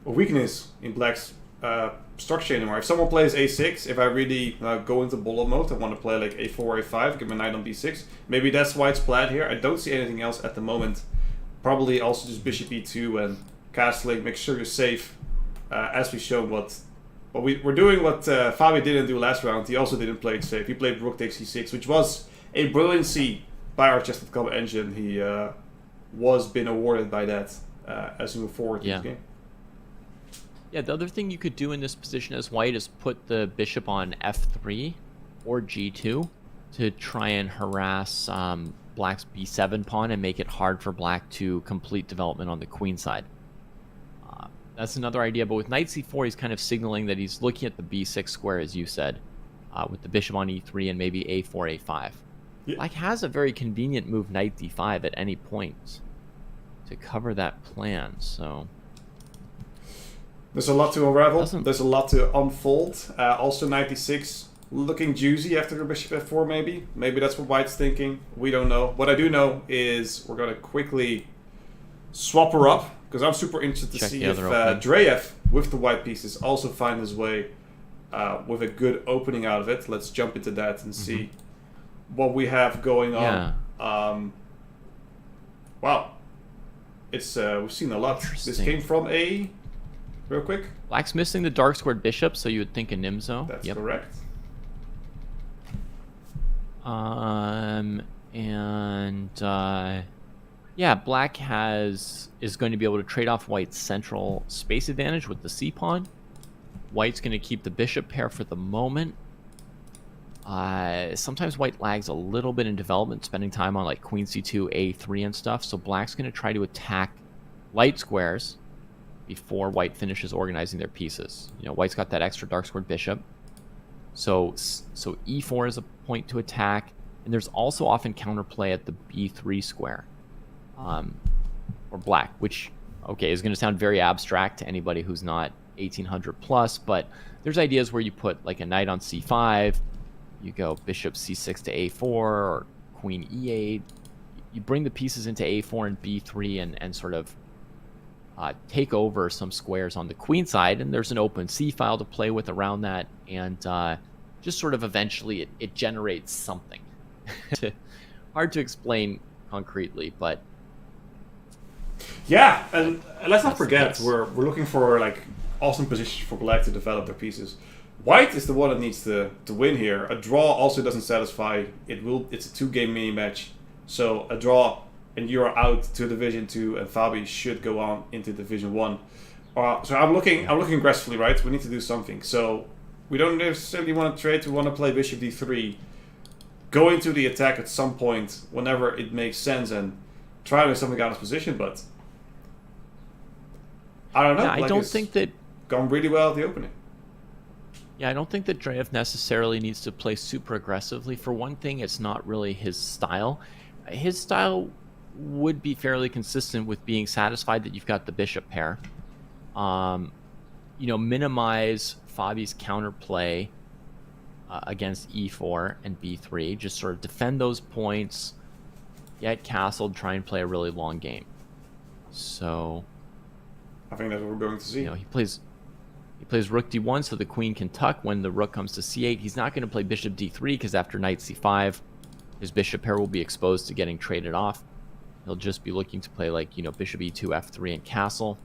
weakness in black's structure anymore. If someone plays A6, if I really go into bullet mode, I want to play like A4, A5, get my knight on B6. Maybe that's why it's played here. I don't see anything else at the moment. Probably also just bishop E2 and castling. Make sure you're safe. As we've shown we're doing what Fabi didn't do last round. He also didn't play it safe. He played rook takes C6, which was a brilliancy by our chess.com engine. He was been awarded by that as we move forward in this game. Yeah, the other thing you could do in this position as white is put the bishop on F3 or G2 to try and harass black's B7 pawn and make it hard for black to complete development on the queen side. That's another idea, but with knight C4, he's kind of signaling that he's looking at the B6 square, as you said, with the bishop on E3 and maybe A4, A5. Yeah. Black has a very convenient move knight D5 at any point to cover that plan, so... There's a lot to unravel. There's a lot to unfold. Also, knight d6 looking juicy after bishop f4, maybe. Maybe that's what white's thinking. We don't know. What I do know is we're going to quickly swap her up, because I'm super interested to see if Drev, with the white pieces, also find his way with a good opening out of it. Let's jump into that and see what we have going on. Wow. It's we've seen a lot. This came from a... Real quick. Black's missing the dark squared bishop, so you would think a Nimzo. That's correct. Yeah, black is going to be able to trade off white's central space advantage with the C pawn. White's going to keep the bishop pair for the moment. Sometimes white lags a little bit in development, spending time on like queen C2, A3 and stuff. So black's going to try to attack light squares before white finishes organizing their pieces. You know, white's got that extra dark squared bishop. So E4 is a point to attack, and there's also often counterplay at the B3 square. or black, which, okay, is going to sound very abstract to anybody who's not 1800 plus, but there's ideas where you put like a knight on c5, you go bishop c6 to a4, or queen e8. You bring the pieces into a4 and b3 and sort of take over some squares on the queen side, and there's an open c file to play with around that, and just sort of eventually it generates something. Hard to explain concretely, but yeah, and let's not forget we're looking for like awesome positions for black to develop their pieces. White is the one that needs to win here. A draw also doesn't satisfy. It's a 2-game mini match, so a draw and you're out to Division 2, and Fabi should go on into Division 1. So I'm looking aggressively, right? We need to do something. So we don't necessarily want to trade. We want to play Bishop D3, go into the attack at some point whenever it makes sense, and try to make something out of position. But I don't know. Yeah, I don't think that gone really well at the opening. Yeah, I don't think that Drev necessarily needs to play super aggressively. For one thing, it's not really his style. His style would be fairly consistent with being satisfied that you've got the bishop pair. Minimize Fabi's counterplay against e4 and b3. Just sort of defend those points, get castled, try and play a really long game. So I think that's what we're going to see. He plays rook d1 so the queen can tuck when the rook comes to c8. He's not going to play bishop d3 because after knight c5, his bishop pair will be exposed to getting traded off. He'll just be looking to play like, bishop e2, f3, and castle.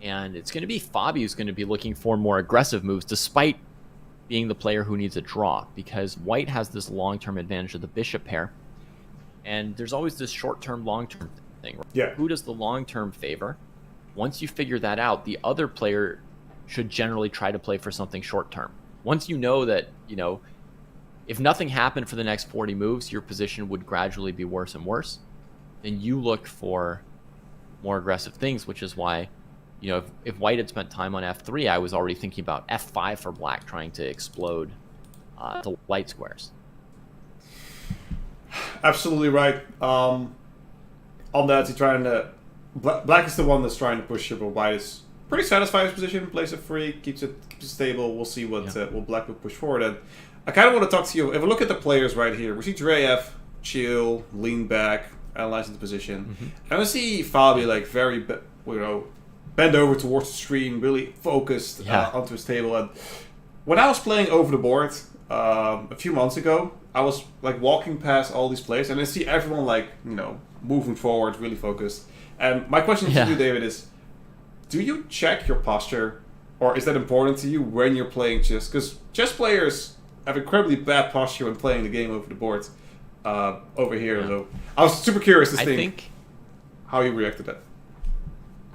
And it's going to be Fabi who's going to be looking for more aggressive moves, despite being the player who needs a draw, because white has this long-term advantage of the bishop pair. And there's always this short-term, long-term thing. Right? Yeah. Who does the long-term favor? Once you figure that out, the other player should generally try to play for something short-term. Once you know that, if nothing happened for the next 40 moves, your position would gradually be worse and worse. Then you look for more aggressive things, which is why, if white had spent time on f3, I was already thinking about f5 for black, trying to explode the light squares. Absolutely right. On that, he's trying to... Black is the one that's trying to push here, but white is pretty satisfied with his position, plays it free, keeps it stable. We'll see what black will push forward. And I kind of want to talk to you. If we look at the players right here, we see Drev chill, lean back, analyzing the position. Mm-hmm. And we see Fabi like very, bend over towards the screen, really focused onto his table. And when I was playing over the board a few months ago, I was like walking past all these players, and I see everyone like moving forward, really focused. And my question to you, David, is: do you check your posture, or is that important to you when you're playing chess? Because chess players have incredibly bad posture when playing the game over the board. Over here, though, I was super curious to think how you react to that.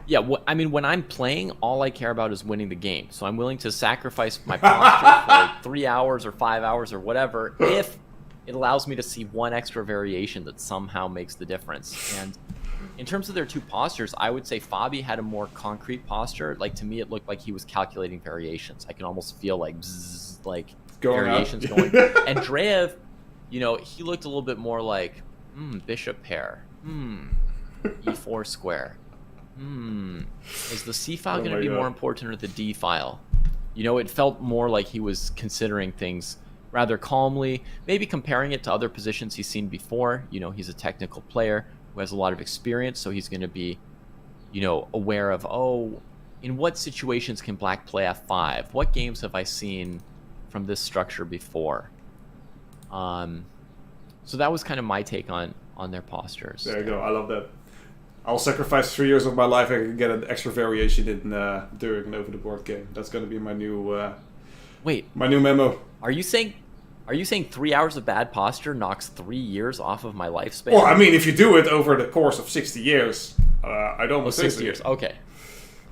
Yeah, when I'm playing, all I care about is winning the game. So I'm willing to sacrifice my posture for like 3 hours or 5 hours or whatever if it allows me to see one extra variation that somehow makes the difference. And in terms of their two postures, I would say Fabi had a more concrete posture. Like, to me, it looked like he was calculating variations. I can almost feel like bzzz, like variations going. And Drev, he looked a little bit more like, bishop pair, e4 square. Is the C file going to be more important or the D file? It felt more like he was considering things rather calmly, maybe comparing it to other positions he's seen before. He's a technical player who has a lot of experience, so he's going to be, aware of, in what situations can black play f5? What games have I seen from this structure before? So that was kind of my take on their postures. There you go. I love that. I'll sacrifice 3 years of my life. I can get an extra variation in during an over the board game. That's going to be my new my new memo. Are you saying 3 hours of bad posture knocks 3 years off of my lifespan? Well, I mean, if you do it over the course of 60 years, I don't. 60 years. Okay.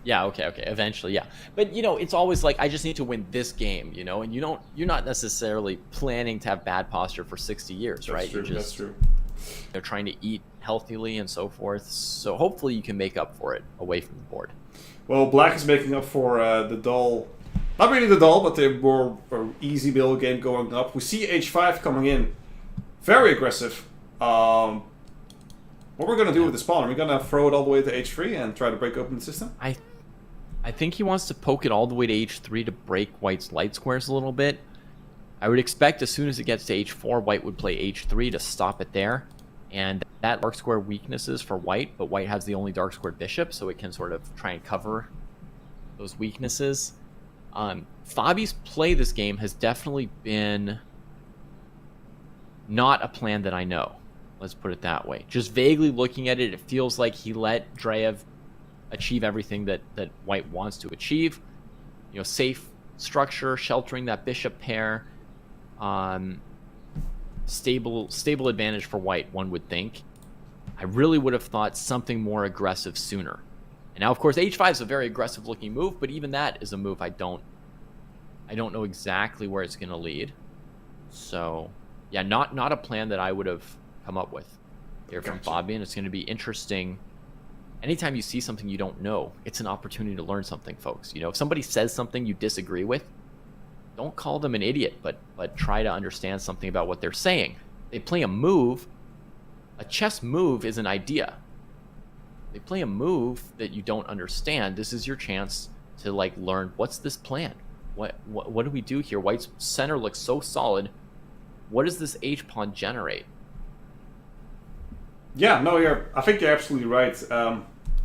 Yeah. Okay. Eventually, yeah. But it's always like, I just need to win this game. And you're not necessarily planning to have bad posture for 60 years, right? That's true. They're trying to eat healthily and so forth. So hopefully you can make up for it away from the board. Well, black is making up for the dull, not really the dull, but the more easy middle game going up. We see h5 coming in, very aggressive. What What we're going to do with this pawn? Are we going to throw it all the way to h3 and try to break open the system? I think he wants to poke it all the way to h3 to break white's light squares a little bit. I would expect as soon as it gets to h4, white would play h3 to stop it there. And that dark square weaknesses for white, but white has the only dark squared bishop, so it can sort of try and cover those weaknesses. Fabi's play this game has definitely been not a plan that I know. Let's put it that way. Just vaguely looking at it, it feels like he let Drev achieve everything that white wants to achieve. You know, safe structure, sheltering that bishop pair. Stable advantage for white, one would think. I really would have thought something more aggressive sooner. And now, of course, h5 is a very aggressive looking move, but even that is a move I don't know exactly where it's going to lead. So, yeah, not a plan that I would have come up with here from Fabi, and it's going to be interesting. Anytime you see something you don't know, it's an opportunity to learn something, folks. You know, if somebody says something you disagree with, don't call them an idiot, but try to understand something about what they're saying. They play a move. A chess move is an idea. They play a move that you don't understand. This is your chance to like learn, what's this plan? What do we do here? White's center looks so solid. What does this h pawn generate? Yeah, no, I think you're absolutely right.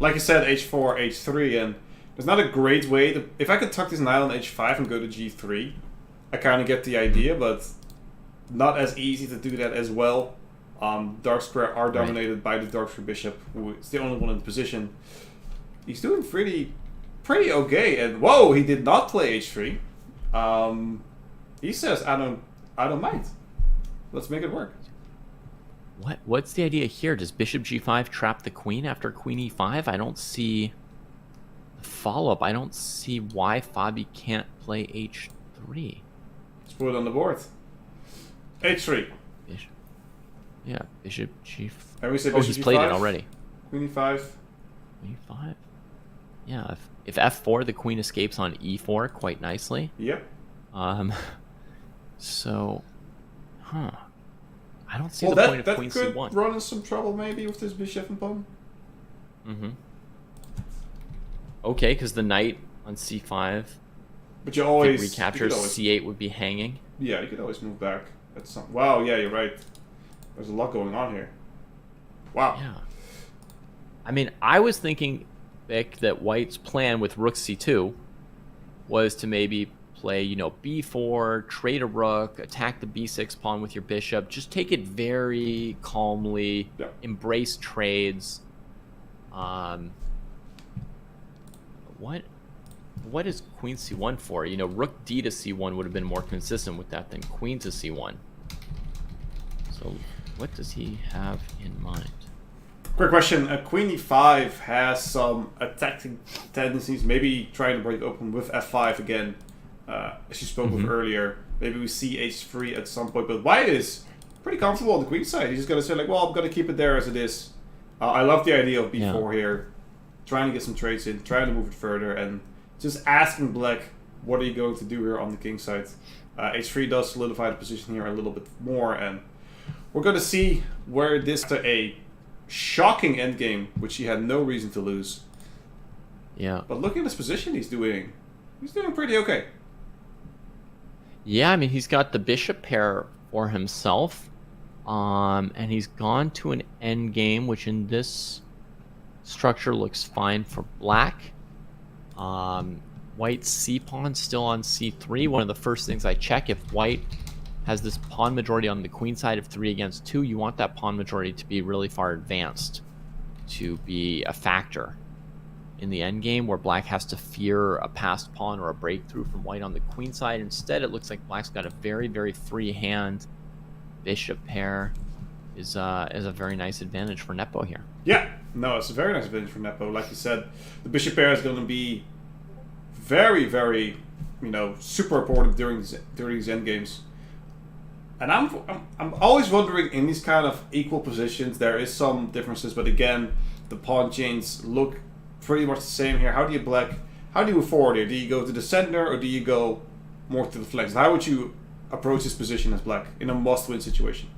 Like you said, h4, h3, and there's not a great way to... If I could tuck this knight on h5 and go to g3, I kind of get the idea, but not as easy to do that as well. Dark square are dominated by the dark square bishop, who is the only one in the position. He's doing pretty okay, and whoa, he did not play h3. He says, I don't mind. Let's make it work. What's the idea here? Does bishop g5 trap the queen after queen e5? I don't see the follow-up. I don't see why Fabi can't play h3. Let's put it on the board. h3. Bishop. Yeah, bishop g5. And we say bishop he's g5. Played it already. Queen e5. Queen e5. Yeah, if f4, the queen escapes on e4 quite nicely. Yep. So, I don't see the point of queen c1. That could run into some trouble maybe with this bishop and pawn. Mm-hmm. Okay, because the knight on c5. But you always recapture c8 would be hanging. Yeah, you could always move back. At some. Wow, yeah, you're right. There's a lot going on here. Wow. Yeah. I mean, I was thinking, Vic, that White's plan with rook c2 was to maybe play, you know, b4, trade a rook, attack the b6 pawn with your bishop. Just take it very calmly, embrace trades. What is queen c1 for? You know, rook d to c1 would have been more consistent with that than queen to c1. So what does he have in mind? Quick question. Queen e5 has some attacking tendencies. Maybe trying to break open with f5 again, as you spoke of earlier. Maybe we see h3 at some point. But White is pretty comfortable on the queen side. He's going to say, like, well, I'm going to keep it there as it is. I love the idea of b4 here. Trying to get some trades in, trying to move it further, and just asking Black, what are you going to do here on the king side? h3 does solidify the position here a little bit more, and we're going to see where this to a shocking endgame, which he had no reason to lose. Yeah. But looking at his position, he's doing pretty okay. Yeah, I mean, he's got the bishop pair for himself, and he's gone to an endgame, which in this structure looks fine for Black. White's c-pawn still on c3. One of the first things I check, if White has this pawn majority on the queen side of 3 against 2, you want that pawn majority to be really far advanced to be a factor in the endgame, where Black has to fear a passed pawn or a breakthrough from White on the queen side. Instead, it looks like Black's got a very, very free hand. Bishop pair is a very nice advantage for Nepo here. Yeah, no, it's a very nice advantage for Nepo. Like you said, the bishop pair is going to be very, very, super important during these endgames. And I'm always wondering, in these kind of equal positions, there is some differences, but again, the pawn chains look pretty much the same here. How do you move forward here? Do you go to the center, or do you go more to the flanks? How would you approach this position as Black in a must-win situation?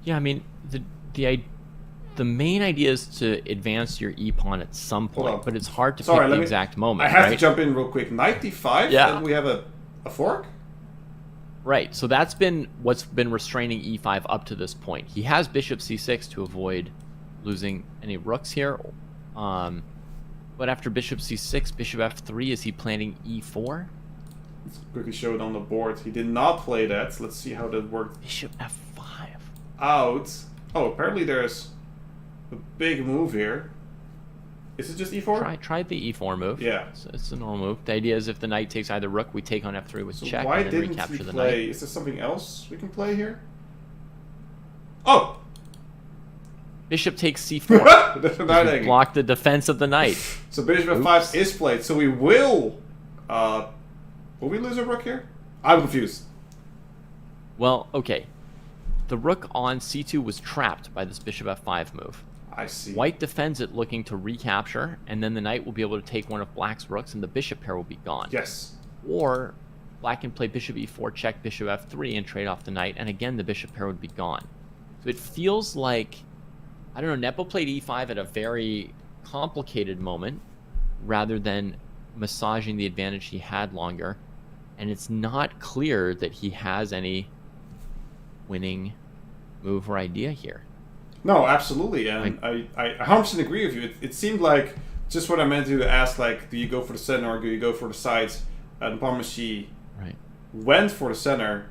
Yeah, I mean, the the main idea is to advance your e-pawn at some point, but it's hard to pick the exact moment. I have right? to jump in real quick. Knight d5, and we have a fork? Right, so that's been what's been restraining e5 up to this point. He has bishop c6 to avoid losing any rooks here. But after bishop c6, bishop f3, is he planning e4? Let's quickly show it on the board. He did not play that. Let's see how that worked. Bishop f5. Out. Oh, apparently there's a big move here. Is it just e4? Try the e4 move. Yeah. It's a normal move. The idea is if the knight takes either rook, we take on f3 with check why and then didn't recapture he the play? knight. Is there something else we can play here? Oh! Bishop takes c4. Block the defense of the knight. So bishop f5 is played. So we will we lose a rook here? I'm confused. Well, okay. The rook on c2 was trapped by this bishop f5 move. I see. White defends it looking to recapture, and then the knight will be able to take one of black's rooks, and the bishop pair will be gone. Yes. Or black can play bishop e4, check bishop f3, and trade off the knight, and again the bishop pair would be gone. So it feels like, I don't know, Nepo played e5 at a very complicated moment, rather than massaging the advantage he had longer, and it's not clear that he has any winning move or idea here. No, absolutely, and I 100% agree with you. It seemed like just what I meant to ask, like, do you go for the center or do you go for the sides? And Parmesan went for the center,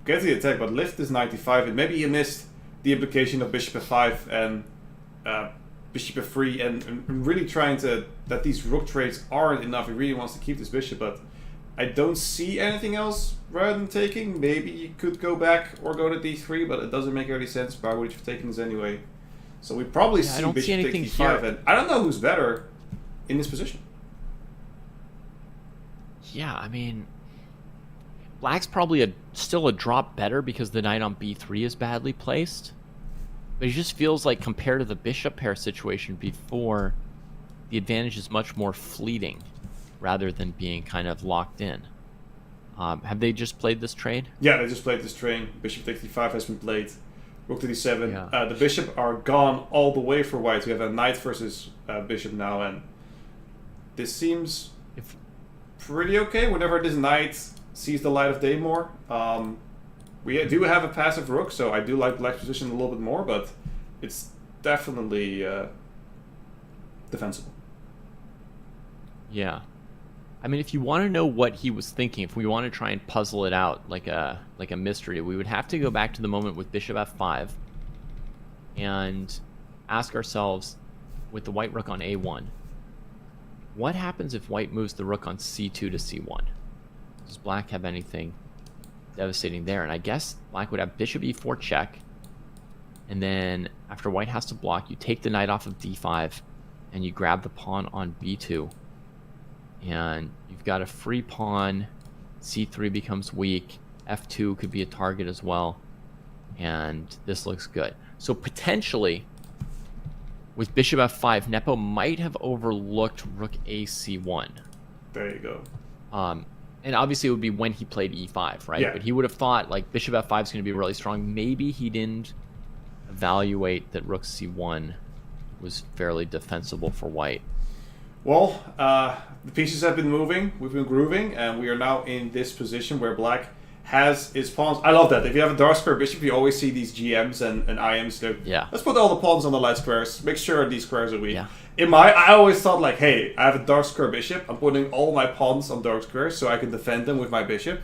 gets the attack, but left this 95, and maybe he missed the implication of bishop f5 and bishop f3, and really trying to, that these rook trades aren't enough. He really wants to keep this bishop, but I don't see anything else rather than taking. Maybe you could go back or go to d3, but it doesn't make any sense. Why would you have taken this anyway? So we probably see bishop take d5, and I don't know who's better in this position. Yeah, I mean, black's probably still a drop better because the knight on b3 is badly placed. But it just feels like compared to the bishop pair situation before, the advantage is much more fleeting rather than being kind of locked in. Have they just played this trade? Yeah, they just played this trade. Bishop takes d5 has been played. Rook to d7. Yeah. The bishop are gone all the way for white. We have a knight versus bishop now, and this seems pretty okay. Whenever this knight sees the light of day more, we do have a passive rook, so I do like black's position a little bit more, but it's definitely defensible. Yeah. I mean, if you want to know what he was thinking, if we want to try and puzzle it out like a mystery, we would have to go back to the moment with bishop f5 and ask ourselves, with the white rook on a1, what happens if white moves the rook on c2 to c1? Does black have anything devastating there? And I guess black would have bishop e4 check, and then after white has to block, you take the knight off of d5 and you grab the pawn on b2. And you've got a free pawn, c3 becomes weak, f2 could be a target as well, and this looks good. So potentially, with bishop f5, Nepo might have overlooked rook a c1. There you go. And obviously it would be when he played e5, right? Yeah. But he would have thought, like, bishop f5 is going to be really strong. Maybe he didn't evaluate that rook c1 was fairly defensible for white. Well, the pieces have been moving, we've been grooving, and we are now in this position where black has his pawns. I love that. If you have a dark square bishop, you always see these GMs and IMs. Let's put all the pawns on the light squares. Make sure these squares are weak. Yeah. I always thought, like, hey, I have a dark square bishop. I'm putting all my pawns on dark squares so I can defend them with my bishop.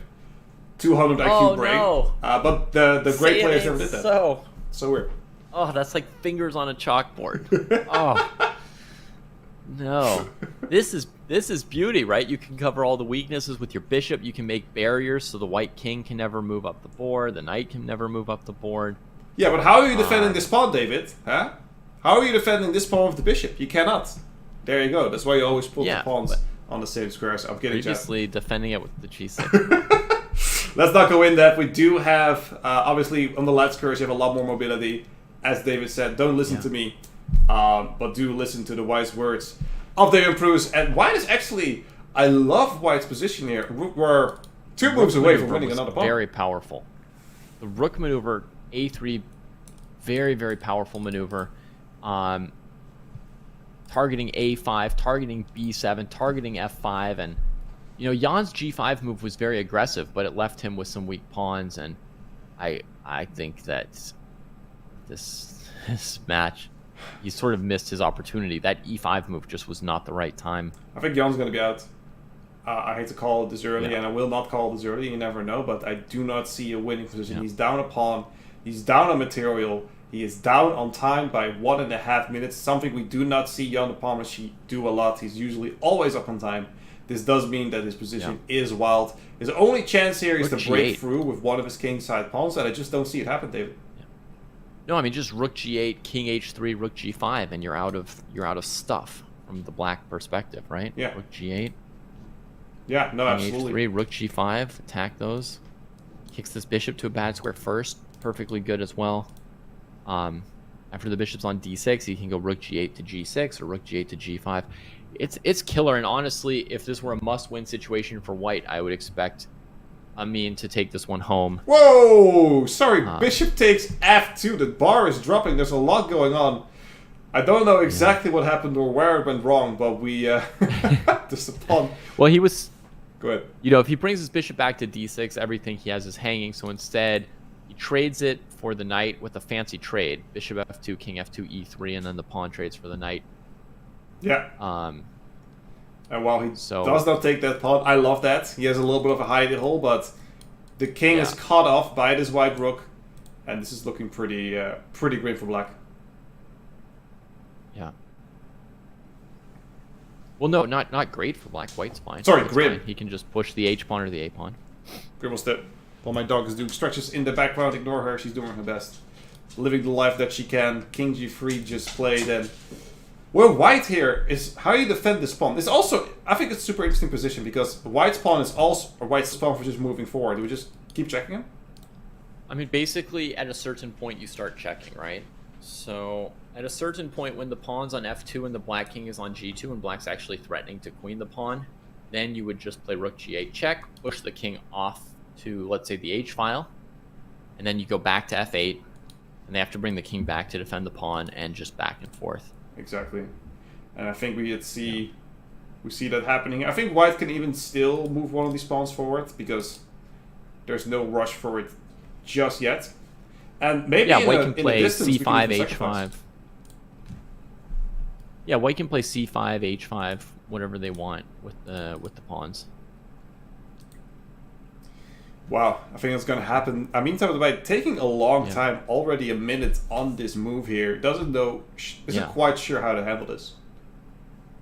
200 IQ brain. No. But the great players never did that. So weird. Oh, that's like fingers on a chalkboard. Oh. No, this is beauty, right? You can cover all the weaknesses with your bishop. You can make barriers so the white king can never move up the board. The knight can never move up the board. Yeah, but how are you defending this pawn, David? Huh? How are you defending this pawn with the bishop? You cannot. There you go. That's why you always put the pawns on the same squares. I'm kidding. Previously defending it with the g6. Let's not go in that. We do have, obviously, on the light squares, you have a lot more mobility. As David said, don't listen to me. But do listen to the wise words of David Bruce. And white is actually, I love white's position here. We're two moves away from winning another pawn. Very powerful. The rook maneuver, a3, very, very powerful maneuver. Targeting A5, targeting B7, targeting F5, and Jan's G5 move was very aggressive, but it left him with some weak pawns, and I think that this match, he sort of missed his opportunity. That E5 move just was not the right time. I think Jan's going to be out. I hate to call it this early, Yeah. and I will not call it this early. You never know, but I do not see a winning position. Yeah. He's down a pawn. He's down on material. He is down on time by 1.5 minutes, something we do not see Jan de Palmashi do a lot. He's usually always up on time. This does mean that his position is wild. His only chance here is to break through with one of his kingside pawns, and I just don't see it happen, David. Yeah. No, I mean just rook G8, king H3, rook G5, and you're out of stuff from the black perspective, right? Yeah. Rook G8. Yeah, no, king absolutely. H3, rook G5, attack those. Kicks this bishop to a bad square first, perfectly good as well. After the bishop's on D6, he can go rook G8 to G6 or rook G8 to G5. It's killer, and honestly, if this were a must-win situation for white, I would expect Amin to take this one home. Whoa! Sorry, bishop takes F2. The bar is dropping. There's a lot going on. I don't know exactly what happened or where it went wrong, but we just a pawn. Well, he was. Go ahead. If he brings his bishop back to D6, everything he has is hanging. So instead, he trades it for the knight with a fancy trade: bishop F2, king F2, E3, and then the pawn trades for the knight. Yeah. And while he does not take that pawn, I love that. He has a little bit of a hidey hole, but the king is cut off by this white rook, and this is looking pretty grim for black. Yeah. Well, no, not great for black. White's fine. Sorry, That's grim. Fine. He can just push the H pawn or the A pawn. Grim will step. While my dog is doing stretches in the background, ignore her. She's doing her best, living the life that she can. King G3 just played, and well, white here is how you defend this pawn. It's also, I think it's a super interesting position because white's pawn is also, or white's pawn for just moving forward. Do we just keep checking him? I mean, basically, at a certain point, you start checking, right? So, at a certain point, when the pawn's on F2 and the black king is on G2 and black's actually threatening to queen the pawn, then you would just play rook G8 check, push the king off to, let's say, the H file, and then you go back to F8, and they have to bring the king back to defend the pawn and just back and forth. Exactly. And I think we see that happening. I think white can even still move one of these pawns forward because there's no rush for it just yet. And maybe white can play C5, H5. Yeah, white can play C5, H5, whatever they want with the pawns. Wow, I think that's going to happen. I mean, by taking a long time, already a minute on this move here, isn't quite sure how to handle this.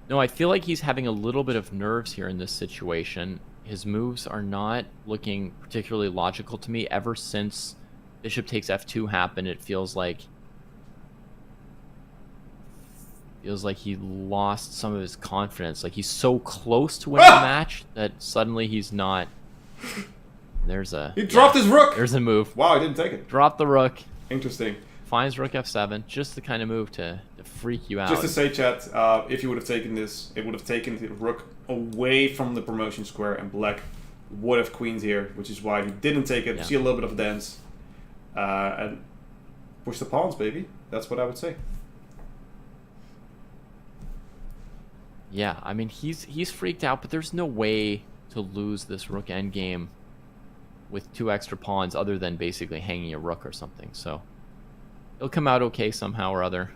No, I feel like he's having a little bit of nerves here in this situation. His moves are not looking particularly logical to me. Ever since bishop takes F2 happened, it feels like he lost some of his confidence. Like he's so close to winning the match that suddenly he's not. He dropped his rook! There's a move. Wow, I didn't take it. Drop the rook. Interesting. Finds rook F7. Just the kind of move to freak you out. Just to say, chat, if you would have taken this, it would have taken the rook away from the promotion square, and black would have queened here, which is why he didn't take it. See a little bit of a dance. And push the pawns, baby. That's what I would say. Yeah, I mean, he's freaked out, but there's no way to lose this rook endgame with 2 extra pawns other than basically hanging a rook or something. So he'll come out okay somehow or other.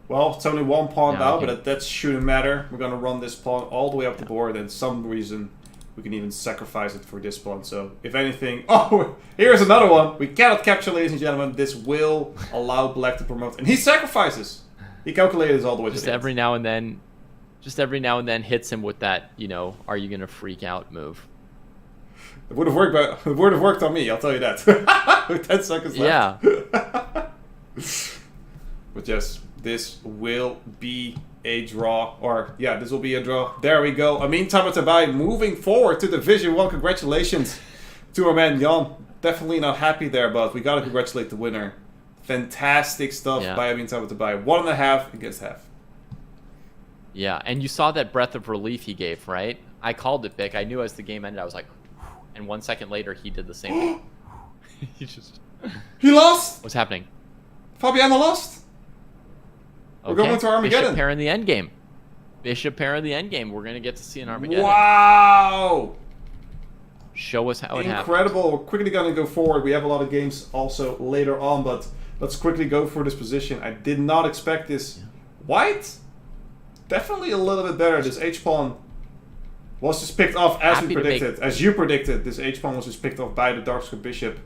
Well, it's only 1 pawn now, but that shouldn't matter. We're going to run this pawn all the way up the board, and some reason we can even sacrifice it for this pawn. So if anything... Oh, here's another one. We cannot capture, ladies and gentlemen. This will allow black to promote. And he sacrifices. He calculated this all the way to the every now and then. Just every now and then hits him with that, are you going to freak out move. It would have worked, but it would have worked on me, I'll tell you that. With 10 seconds left. Yeah. But yes, this will be a draw. This will be a draw. There we go. Amin Tabatabai moving forward to Division 1. Congratulations to our man Jan. Definitely not happy there, but we got to congratulate the winner. Fantastic stuff by Amin Tabatabai. 1.5 against half. Yeah, and you saw that breath of relief he gave, right? I called it, Bick. I knew as the game ended, I was like, and 1 second later, he did the same thing. He lost? What's happening? Fabiano lost. We're going to Armageddon. Bishop pair in the end game. Bishop pair in the end game. We're going to get to see an Armageddon. Wow! Show us how it happens. Incredible. We're quickly going to go forward. We have a lot of games also later on, but let's quickly go for this position. I did not expect this. White? Definitely a little bit better. This H-pawn was just picked off as we predicted. As you predicted, this H-pawn was just picked off by the Darkscript Bishop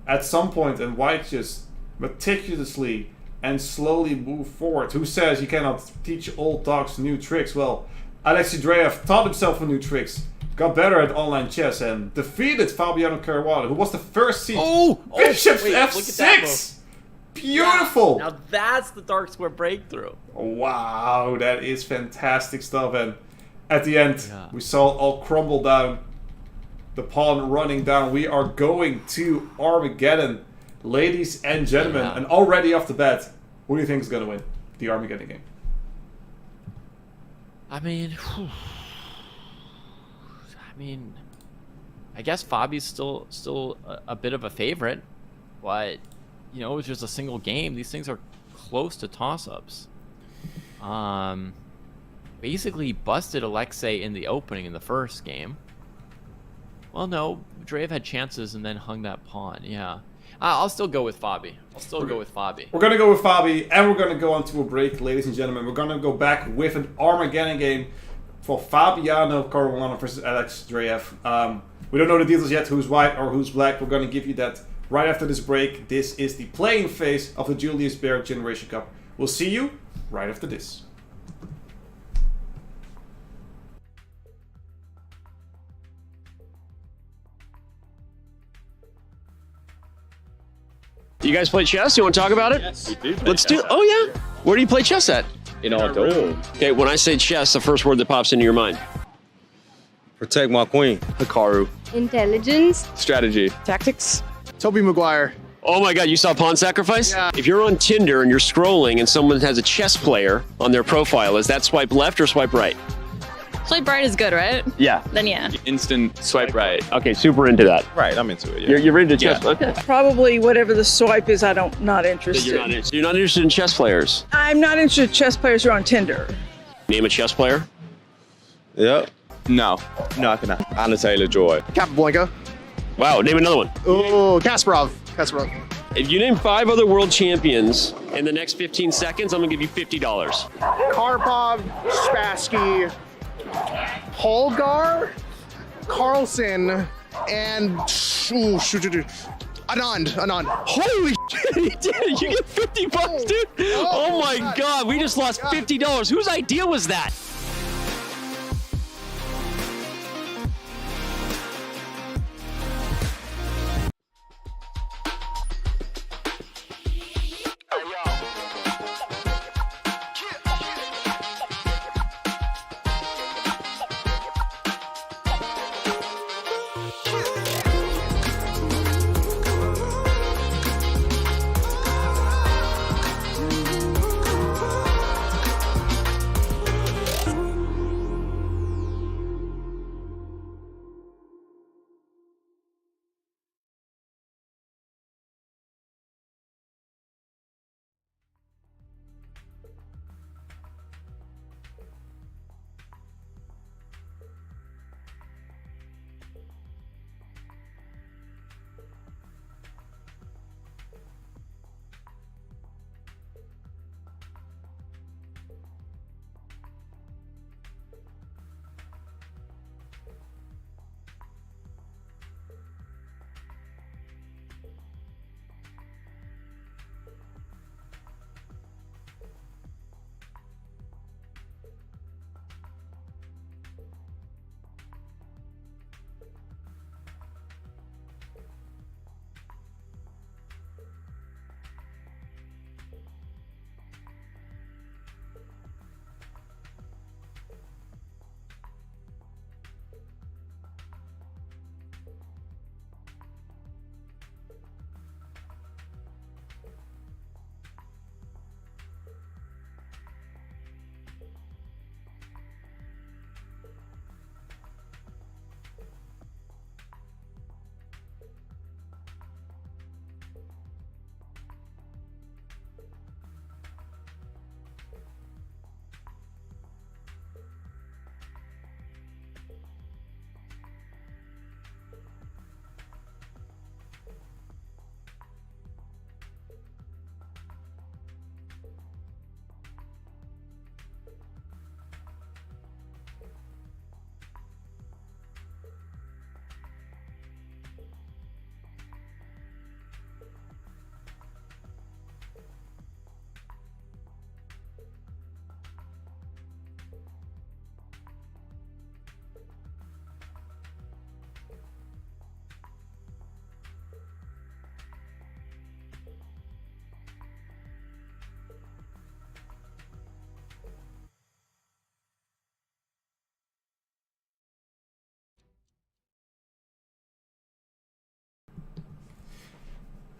at some point, and White just meticulously and slowly moved forward. Who says you cannot teach old dogs new tricks? Well, Alexei Drev taught himself new tricks, got better at online chess, and defeated Fabiano Caruana, who was the first seed. Bishop F6! Beautiful! Yeah, now that's the Dark Square breakthrough. Wow, that is fantastic stuff. And at the end, we saw it all crumble down. The pawn running down. We are going to Armageddon. Ladies and gentlemen, and already off the bat, who do you think is going to win the Armageddon game? I mean, I guess Fabi's still a bit of a favorite, but you know, it was just a single game. These things are close to toss-ups. Basically busted Alexei in the opening in the first game. Well, no, Drev had chances and then hung that pawn. Yeah. I'll still go with Fabi. We're going to go with Fabi, and we're going to go on to a break, ladies and gentlemen. We're going to go back with an Armageddon game for Fabiano Caruana versus Alex Drev. We don't know the details yet, who's white or who's black. We're going to give you that right after this break. This is the playing phase of the Julius Baer Generation Cup. We'll see you right after this. You guys play chess? You want to talk about it? Yes, we do. Let's do. Oh yeah. Where do you play chess at? In our dorm. Okay, when I say chess, the first word that pops into your mind. Protect my queen. Hikaru. Intelligence. Strategy. Tactics. Toby Maguire. Oh my God, you saw Pawn Sacrifice? Yeah. If you're on Tinder and you're scrolling and someone has a chess player on their profile, is that swipe left or swipe right? Swipe right is good, right? Yeah. Then yeah. Instant swipe right. Okay, super into that. Right, I'm into it. Yeah. You're into chess? Yeah. Okay. Probably whatever the swipe is, not interested. You're not interested in chess players? I'm not interested in chess players who are on Tinder. Name a chess player. Yep. No. Nothing. Anna Taylor-Joy. Capablanca. Wow, name another one. Oh, Kasparov. If you name 5 other world champions in the next 15 seconds, I'm gonna give you $50. Karpov. Spassky. Holgar. Carlson. And Anand. Holy shit, he did it. You get $50, dude. Oh my God, we just lost $50. Whose idea was that?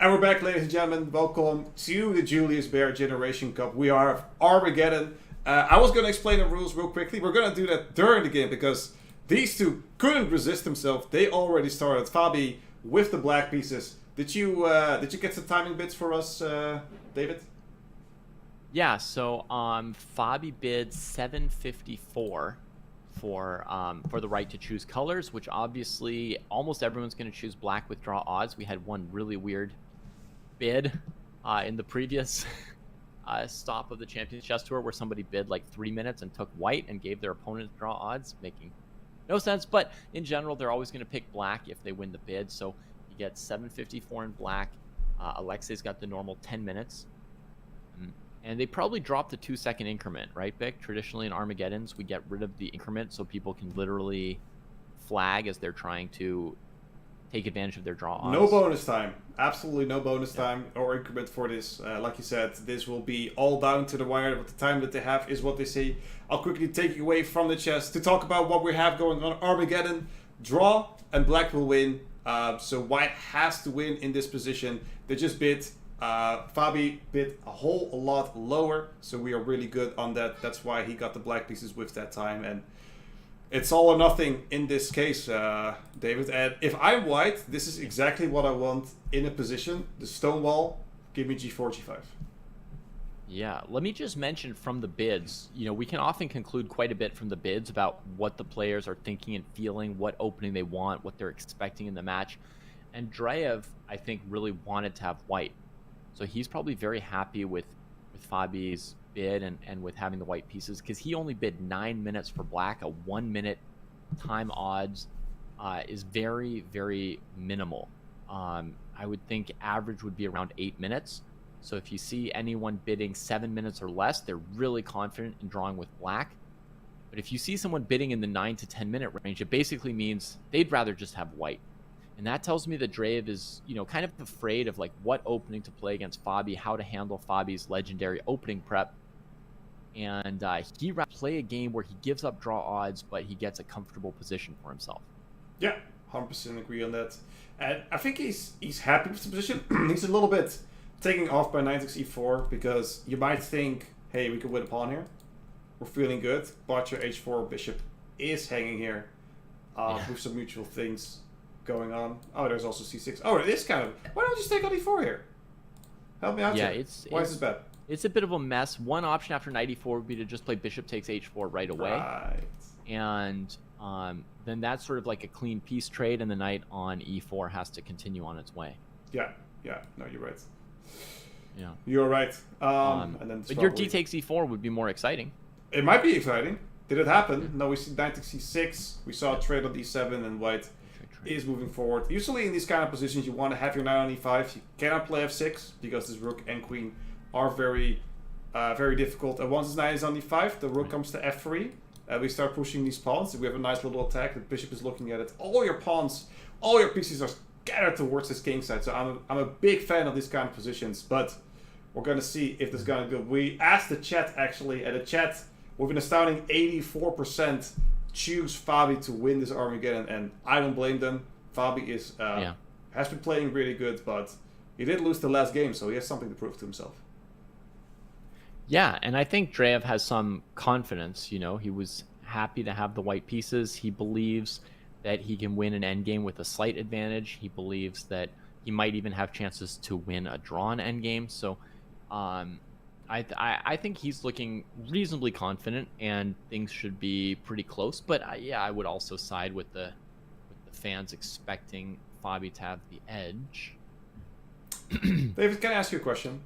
And we're back, ladies and gentlemen. Welcome to the Julius Baer Generation Cup. We are Armageddon. I was going to explain the rules real quickly. We're going to do that during the game because these two couldn't resist themselves. They already started. Fabi with the black pieces. Did you get some timing bits for us, David? Yeah, so Fabi bid 754 for the right to choose colors, which obviously almost everyone's going to choose black with draw odds. We had one really weird bid in the previous stop of the Champions Chess Tour where somebody bid like 3 minutes and took white and gave their opponent draw odds, making no sense. But in general, they're always going to pick black if they win the bid. So you get 754 in black. Alexei's got the normal 10 minutes. And they probably dropped the 2-second increment, right, Vic? Traditionally in Armageddons, we get rid of the increment so people can literally flag as they're trying to take advantage of their draw odds. No bonus time. Absolutely no bonus time or increment for this. Like you said, this will be all down to the wire. But the time that they have is what they say. I'll quickly take you away from the chess to talk about what we have going on. Armageddon, draw, and black will win. So white has to win in this position. They just bid. Fabi bid a whole lot lower, so we are really good on that. That's why he got the black pieces with that time, and it's all or nothing in this case, David. And if I'm white, this is exactly what I want in a position. The stone wall, give me g4, g5. Yeah, let me just mention from the bids, you know, we can often conclude quite a bit from the bids about what the players are thinking and feeling, what opening they want, what they're expecting in the match. And Drev, I think, really wanted to have white. So he's probably very happy with Fabi's bid and with having the white pieces because he only bid 9 minutes for black. A 1 minute time odds is very, very minimal. I would think average would be around 8 minutes. So if you see anyone bidding 7 minutes or less, they're really confident in drawing with black. But if you see someone bidding in the 9 to 10 minute range, it basically means they'd rather just have white. And that tells me that Drev is, you know, kind of afraid of like what opening to play against Fabi, how to handle Fabi's legendary opening prep. And he rather play a game where he gives up draw odds, but he gets a comfortable position for himself. Yeah, 100% agree on that. And I think he's happy with the position. He's a little bit taking off by knight e4 because you might think, hey, we could win a pawn here. We're feeling good. But your h4 bishop is hanging here with some mutual things going on. Oh, there's also c6. Oh, it is kind of... Why don't you just take on e4 here? Help me out here. Why is this bad? It's a bit of a mess. One option after knight e4 would be to just play bishop takes h4 right away. Right. And then that's sort of like a clean piece trade, and the knight on e4 has to continue on its way. Yeah. No, you're right. Yeah. You're right. And then but your d takes e4 would be more exciting. It might be exciting. Did it happen? No, we see knight takes c6. We saw a trade on d7, and white is moving forward. Usually in these kind of positions you want to have your knight on e5. You cannot play f6 because this rook and queen are very difficult. And once this knight is on e5, the rook comes to f3. We start pushing these pawns. We have a nice little attack. The bishop is looking at it. All your pawns, all your pieces are scattered towards this king side. So I'm a big fan of these kind of positions. But we're going to see if this is going to go. We asked the chat actually, and the chat with an astounding 84% choose Fabi to win this Armageddon, and I don't blame them. Fabi is has been playing really good, but he did lose the last game, so he has something to prove to himself. Yeah, and I think Drev has some confidence. You know, he was happy to have the white pieces. He believes that he can win an endgame with a slight advantage. He believes that he might even have chances to win a drawn endgame. So I think he's looking reasonably confident, and things should be pretty close. But I would also side with the fans expecting Fabi to have the edge. David, can I ask you a question?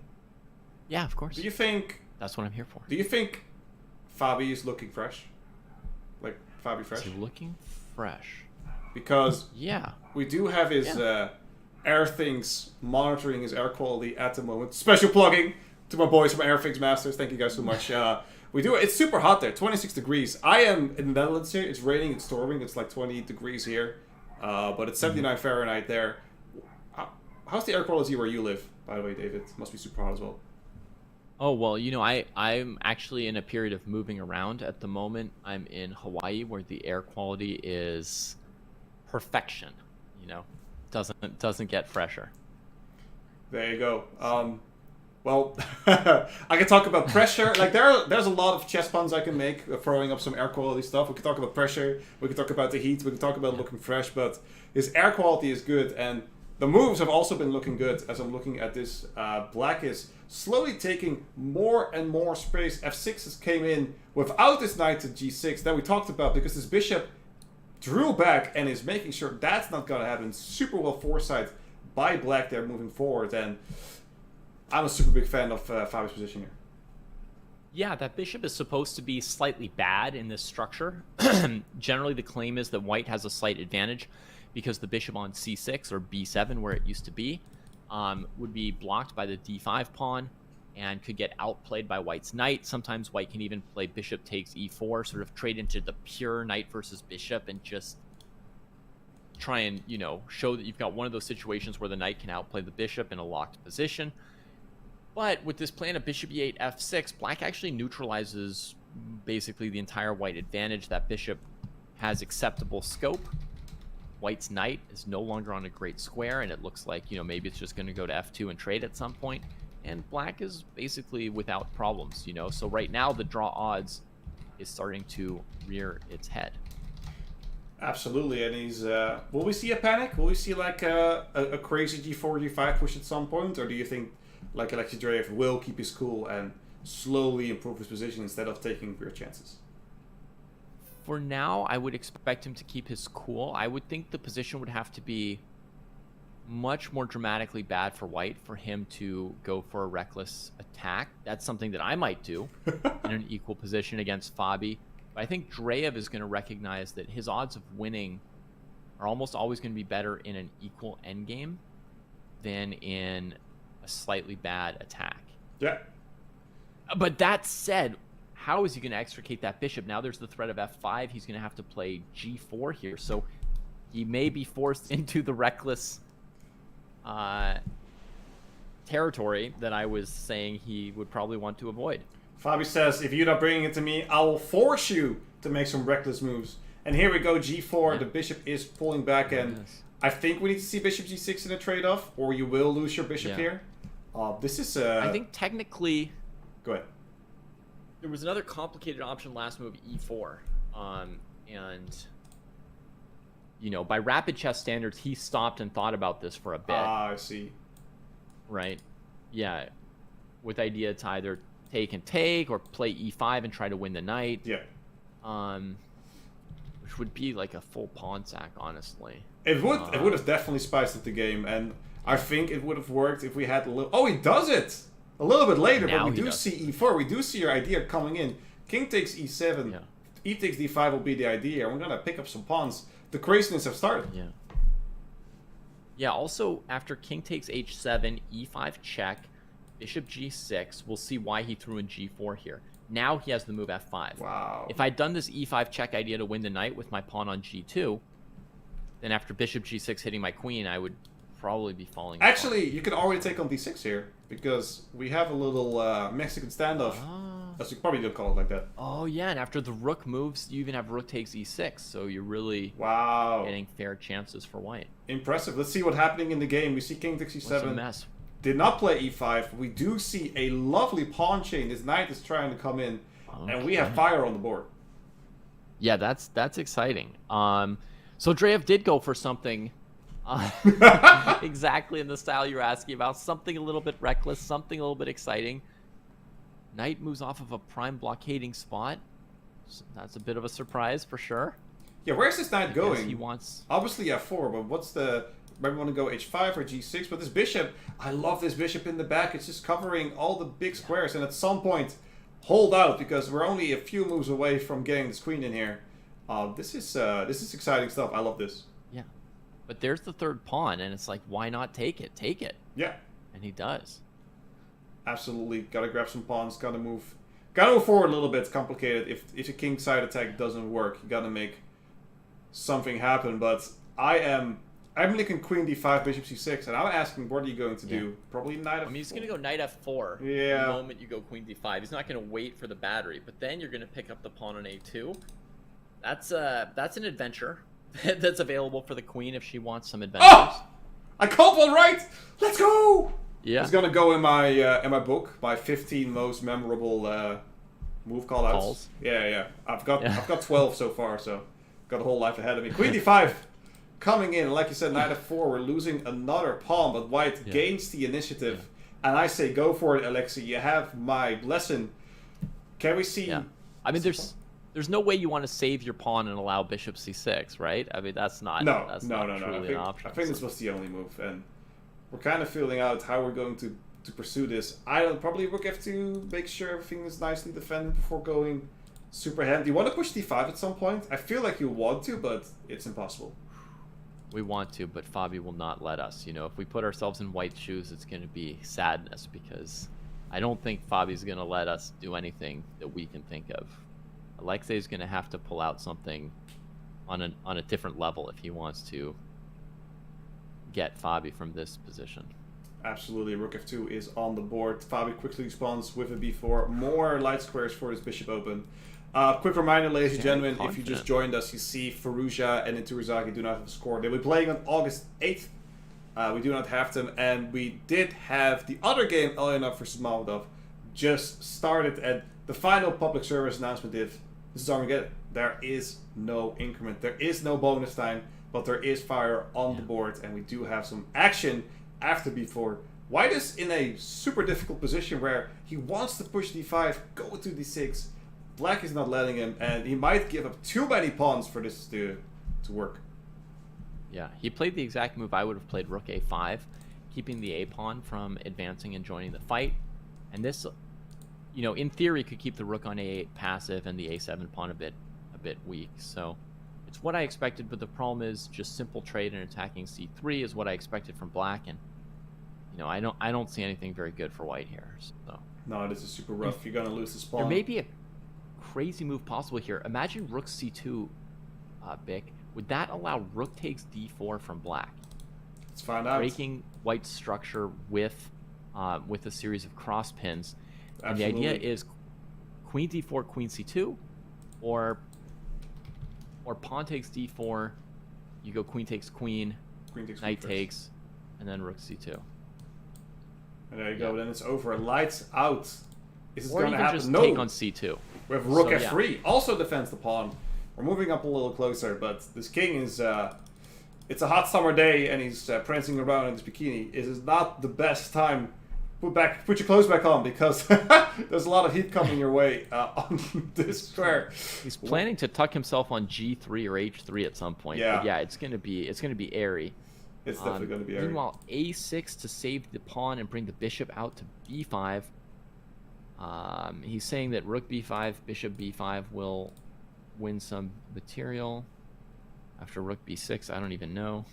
Yeah, of course. Do you think that's what I'm here for? Do you think Fabi is looking fresh? Like Fabi fresh? Is he looking fresh? Because we do have his air things monitoring his air quality at the moment. Special plugging to my boys from Airfix Masters. Thank you guys so much. We do. It's super hot there, 26 degrees. I am in the Netherlands here. It's raining, it's storming. It's like 20 degrees here, but it's 79 Fahrenheit there. How's the air quality where you live, by the way, David? It must be super hot as well. Oh, well, you know, I'm actually in a period of moving around at the moment. I'm in Hawaii, where the air quality is perfection. You know, doesn't get fresher. There you go. Well, I can talk about pressure. Like there's a lot of chess puns I can make, throwing up some air quality stuff. We can talk about pressure. We can talk about the heat. We can talk about looking fresh. But his air quality is good, and the moves have also been looking good. As I'm looking at this, Black is slowly taking more and more space. F6 came in without this knight to G6 that we talked about, because this bishop drew back and is making sure that's not going to happen. Super well foresight by Black there moving forward, and I'm a super big fan of Fabi's position here. Yeah, that bishop is supposed to be slightly bad in this structure. Generally, the claim is that white has a slight advantage because the bishop on c6 or b7, where it used to be, would be blocked by the d5 pawn and could get outplayed by white's knight. Sometimes white can even play bishop takes e4, sort of trade into the pure knight versus bishop and just try and, you know, show that you've got one of those situations where the knight can outplay the bishop in a locked position. But with this plan of bishop e8, f6, Black actually neutralizes basically the entire white advantage. That bishop has acceptable scope. White's knight is no longer on a great square, and it looks like, you know, maybe it's just going to go to f2 and trade at some point. And Black is basically without problems, you know. So right now, the draw odds is starting to rear its head. Absolutely, and he's... will we see a panic? Will we see like a crazy g4, g5 push at some point? Or do you think like Alexei Drev will keep his cool and slowly improve his position instead of taking weird chances? For now, I would expect him to keep his cool. I would think the position would have to be much more dramatically bad for white for him to go for a reckless attack. That's something that I might do in an equal position against Fabi. But I think Drev is going to recognize that his odds of winning are almost always going to be better in an equal endgame than in a slightly bad attack. Yeah. But that said, how is he going to extricate that bishop? Now there's the threat of f5. He's going to have to play g4 here. So he may be forced into the reckless territory that I was saying he would probably want to avoid. Fabi says, if you're not bringing it to me, I will force you to make some reckless moves. And here we go, g4. Yeah. The bishop is pulling back, and I think we need to see bishop g6 in a trade-off, or you will lose your bishop here. This is... I think technically... Go ahead. There was another complicated option last move, e4. And, you know, by rapid chess standards, he stopped and thought about this for a bit. Ah, I see. Right. Yeah. With idea to either take or play e5 and try to win the knight. Yeah. Which would be like a full pawn sack, honestly. It would have definitely spiced up the game, and I think it would have worked if we had a little... Oh, he does it! A little bit later, but we do see e4. We do see your idea coming in. King takes e7. Yeah. E takes d5 will be the idea. We're going to pick up some pawns. The craziness have started. Yeah. Yeah, also, after king takes h7, e5 check, bishop g6, we'll see why he threw in g4 here. Now he has the move f5. Wow. If I'd done this e5 check idea to win the knight with my pawn on g2, then after bishop g6 hitting my queen, I would probably be falling apart. Actually, you can already take on d6 here, because we have a little Mexican standoff. As you probably don't call it like that. Oh, yeah, and after the rook moves, you even have rook takes e6, so you're really getting fair chances for white. Impressive. Let's see what's happening in the game. We see king takes e7. What's a mess? Did not play e5. We do see a lovely pawn chain. This knight is trying to come in, and we have fire on the board. Yeah, that's exciting. So Drev did go for something exactly in the style you're asking about. Something a little bit reckless, something a little bit exciting. Knight moves off of a prime blockading spot. So that's a bit of a surprise for sure. Yeah, where's this knight going? He wants... Obviously f4, but what's the... Maybe we want to go h5 or g6, but this bishop, I love this bishop in the back. It's just covering all the big squares, and at some point, hold out, because we're only a few moves away from getting this queen in here. This is exciting stuff. I love this. Yeah, but there's the third pawn, and it's like, why not take it? Take it. Yeah. And he does. Absolutely. Gotta grab some pawns, gotta move forward a little bit. It's complicated. If a king side attack doesn't work, you gotta make something happen, but I'm looking queen d5, bishop c6, and I'm asking, what are you going to do? Probably knight f4. I mean, he's going to go knight f4 the moment you go queen d5. He's not going to wait for the battery, but then you're going to pick up the pawn on a2. That's an adventure that's available for the queen if she wants some adventures. Oh! I called one right! Let's go! Yeah. It's gonna go in my book, my 15 most memorable move callouts. Calls. Yeah. I've got 12 so far, so got a whole life ahead of me. Queen d5 coming in, like you said, knight f4. We're losing another pawn, but white gains the initiative, and I say go for it, Alexei. You have my blessing. Can we see? Yeah. I mean, there's no way you want to save your pawn and allow bishop c6, right? I mean, that's not. No. Truly an option. I think this was the only move, and we're kind of feeling out how we're going to pursue this. I don't probably rook f2, make sure everything is nicely defended before going super hand. Do you want to push d5 at some point? I feel like you want to, but it's impossible. We want to, but Fabi will not let us. You know, if we put ourselves in white shoes, it's going to be sadness, because I don't think Fabi's going to let us do anything that we can think of. Alexei's going to have to pull out something on a different level if he wants to get Fabi from this position. Absolutely, rook f2 is on the board. Fabi quickly responds with a b4. More light squares for this bishop open. Quick reminder, ladies and gentlemen, if you just joined us, you see Firouzja and Inturizaki do not have a score. They'll be playing on August 8th. We do not have them, and we did have the other game, Elianov versus Mamadov, just started, and the final public service announcement is, this is Armageddon. There is no increment, there is no bonus time, but there is fire on the board, and we do have some action after b4. White is in a super difficult position where he wants to push d5, go to d6. Black is not letting him, and he might give up too many pawns for this to work. Yeah, he played the exact move I would have played, rook a5, keeping the a pawn from advancing and joining the fight. And this, you know, in theory, could keep the rook on a8 passive and the a7 pawn a bit weak. So it's what I expected, but the problem is just simple trade and attacking c3 is what I expected from black, and you know, I don't see anything very good for white here. So no, this is super rough. You're gonna lose this pawn. There may be a crazy move possible here. Imagine rook c2, Bick. Would that allow rook takes d4 from black? Let's find out. Breaking white's structure with a series of cross pins. Absolutely. And the idea is queen d4, queen c2, or pawn takes d4, you go queen takes queen, knight takes, and then rook c2. And there you go. Then it's over. Lights out. Is this or going to happen? Just no. take on c2. We have rook f3. Also defends the pawn. We're moving up a little closer, but this king is... it's a hot summer day, and he's prancing around in his bikini. It is not the best time. Put your clothes back on, because there's a lot of heat coming your way on this square. He's planning to tuck himself on g3 or h3 at some point. Yeah, but yeah, it's gonna be airy. It's definitely going to be airy. Meanwhile, a6 to save the pawn and bring the bishop out to b5. He's saying that rook b5, bishop b5 will win some material. After rook b6, I don't even know.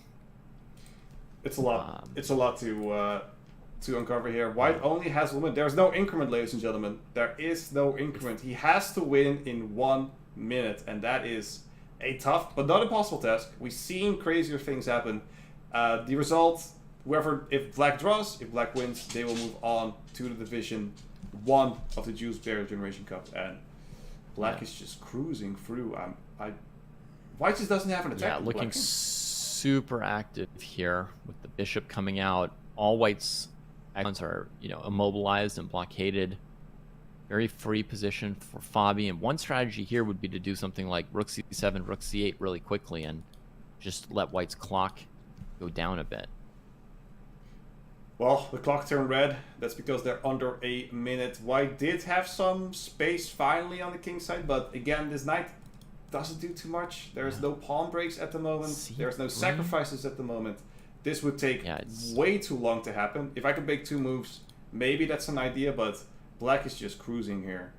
It's a lot. It's a lot to uncover here. White only has 1 minute. There's no increment, ladies and gentlemen. There is no increment. He has to win in 1 minute, and that is a tough but not impossible task. We've seen crazier things happen. The result, if black draws, if black wins, they will move on to the division 1 of the Julius Baer Generation Cup, and black is just cruising through. White just doesn't have an attack. Yeah, looking super active here with the bishop coming out. All white's actions are, you know, immobilized and blockaded. Very free position for Fabi, and one strategy here would be to do something like rook c7, rook c8 really quickly, and just let white's clock go down a bit. Well, the clock turned red. That's because they're under a minute. White did have some space finally on the king side, but again, this knight doesn't do too much. There's no pawn breaks at the moment. There's no sacrifices at the moment. This would take way too long to happen. If I could make 2 moves, maybe that's an idea, but black is just cruising here,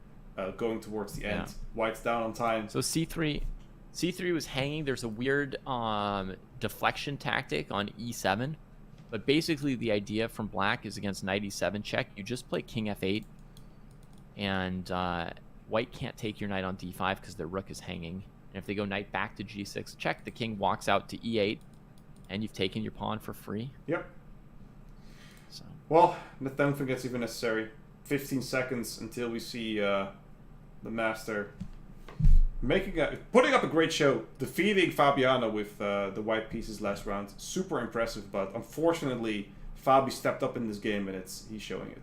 going towards the end. White's down on time. So c3 was hanging. There's a weird deflection tactic on e7. But basically the idea from black is against knight e7 check, you just play king f8, and white can't take your knight on d5 because their rook is hanging. And if they go knight back to g6 check, the king walks out to e8, and you've taken your pawn for free. Yep. So. Well, I don't think that's even necessary. 15 seconds until we see the master putting up a great show, defeating Fabiano with the white pieces last round. Super impressive, but unfortunately Fabi stepped up in this game, and he's showing it.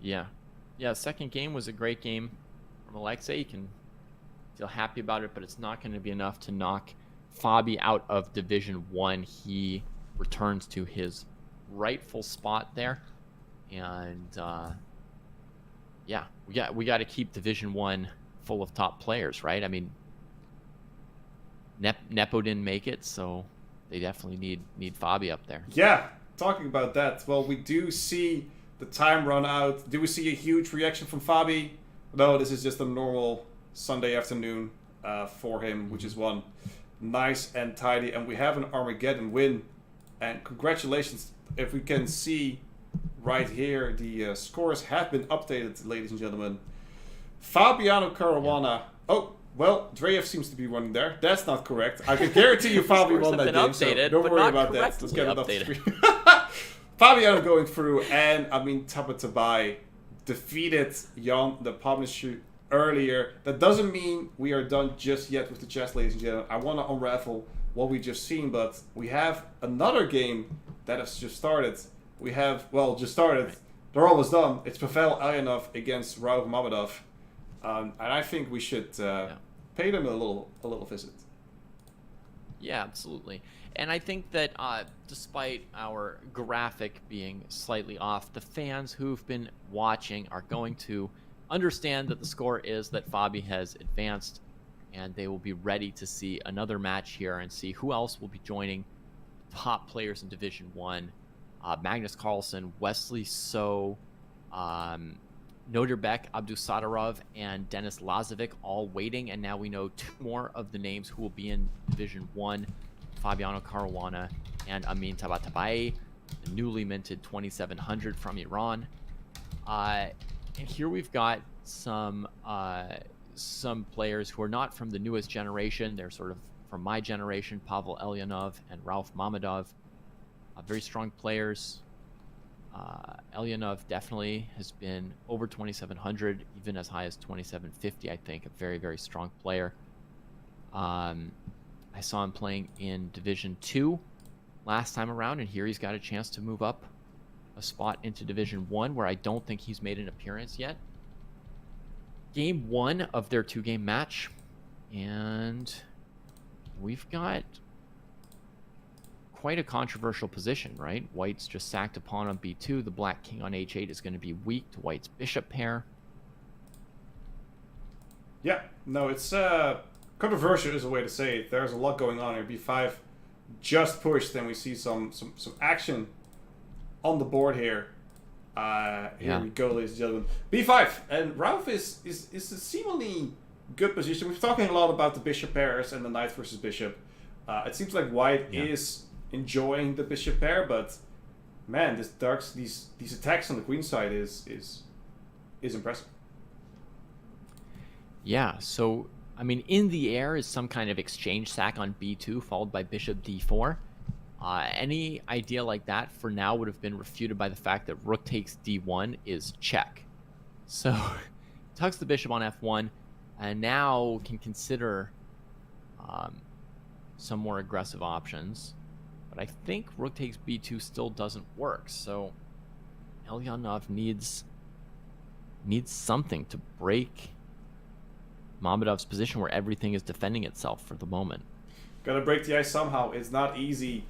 Yeah. Yeah, second game was a great game from Alexei. You can feel happy about it, but it's not going to be enough to knock Fabi out of Division 1. He returns to his rightful spot there. And, yeah, we got to keep Division 1 full of top players, right? I mean, Nepo didn't make it, so they definitely need Fabi up there. Yeah, talking about that, well, we do see the time run out. Do we see a huge reaction from Fabi? No, this is just a normal Sunday afternoon for him, which is one nice and tidy. And we have an Armageddon win. And congratulations. If we can see right here, the scores have been updated, ladies and gentlemen. Fabiano Caruana. Oh, well, Drev seems to be running there. That's not correct. I can guarantee you Fabi won that game, updated, so don't worry about that. Let's get it up to screen. Fabiano going through, and Amin Tabatabai defeated Jan the publisher earlier. That doesn't mean we are done just yet with the chess, ladies and gentlemen. I want to unravel what we just seen, but we have another game that has just started. We have, well, just started. They're almost done. It's Pavel Elianov against Rauf Mamadov. And I think we should pay them a little visit. Yeah, absolutely. And I think that despite our graphic being slightly off, the fans who've been watching are going to understand that the score is that Fabi has advanced, and they will be ready to see another match here and see who else will be joining top players in Division 1. Magnus Carlsen, Wesley So, Noderbek, Abdusadarov, and Denis Lazovic all waiting, and now we know 2 more of the names who will be in Division 1, Fabiano Caruana and Amin Tabatabai, the newly minted 2700 from Iran. And here we've got some players who are not from the newest generation. They're sort of from my generation, Pavel Elianov and Rauf Mamadov. Very strong players. Elianov definitely has been over 2700, even as high as 2750, I think. A very, very strong player. I saw him playing in Division 2 last time around, and here he's got a chance to move up a spot into Division 1, where I don't think he's made an appearance yet. Game 1 of their 2-game match, and we've got quite a controversial position, right? White's just sacked a pawn on b2. The black king on h8 is going to be weak to White's bishop pair. Yeah, no, it's controversial is a way to say it. There's a lot going on here. b5 just pushed, and we see some action on the board here. Here we go, ladies and gentlemen. b5, and Rauf is a seemingly good position. We've been talking a lot about the bishop pairs and the knight versus bishop. It seems like White is enjoying the bishop pair, but man, these attacks on the queen side is impressive. Yeah, so I mean, in the air is some kind of exchange sack on b2 followed by bishop d4. Any idea like that for now would have been refuted by the fact that rook takes d1 is check. So tucks the bishop on f1, and now can consider some more aggressive options. But I think rook takes b2 still doesn't work. So Elianov needs something to break Mamadov's position where everything is defending itself for the moment. Gotta break the ice somehow. It's not easy